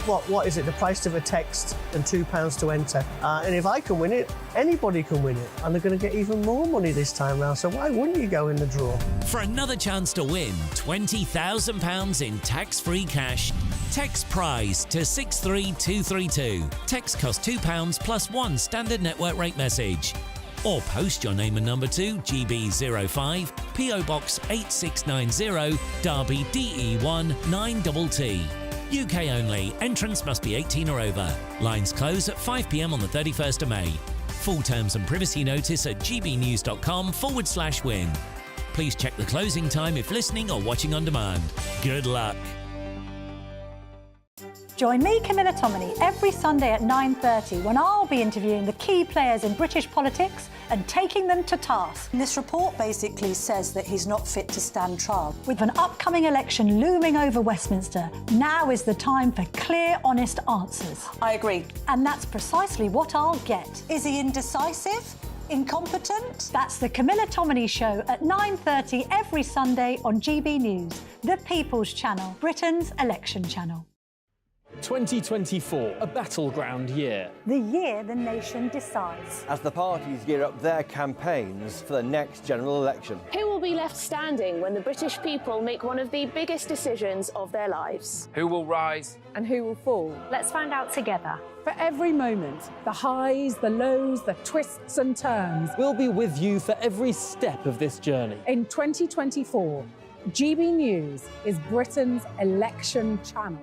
What is it? The price of a text and £2 to enter. And if I can win it, anybody can win it. And they're going to get even more money this time round, so why wouldn't you go in the draw? For another chance to win £20,000 in tax-free cash, text prize to 63232. Text costs £2 plus one standard network rate message. Or post your name and number to GB05 PO Box 8690 Derby DE1 9TT. UK only. Entrance must be 18 or over. Lines close at 5 p.m. on the 31st of May. Full terms and privacy notice at gbnews.com/win. Please check the closing time if listening or watching on demand. Good luck. Join me, Camilla Tominey, every Sunday at 9:30 when I'll be interviewing the key players in British politics and taking them to task. This report basically says that he's not fit to stand trial. With an upcoming election looming over Westminster, now is the time for clear, honest answers. I agree. And that's precisely what I'll get. Is he indecisive? Incompetent? That's the Camilla Tominey Show at 9:30 every Sunday on GB News, the People's Channel, Britain's election channel. 2024, a battleground year. The year the nation decides. As the parties gear up their campaigns for the next general election. Who will be left standing when the British people make one of the biggest decisions of their lives? Who will rise? And who will fall? Let's find out together. For every moment, the highs, the lows, the twists and turns. We'll be with you for every step of this journey. In 2024, GB News is Britain's election channel.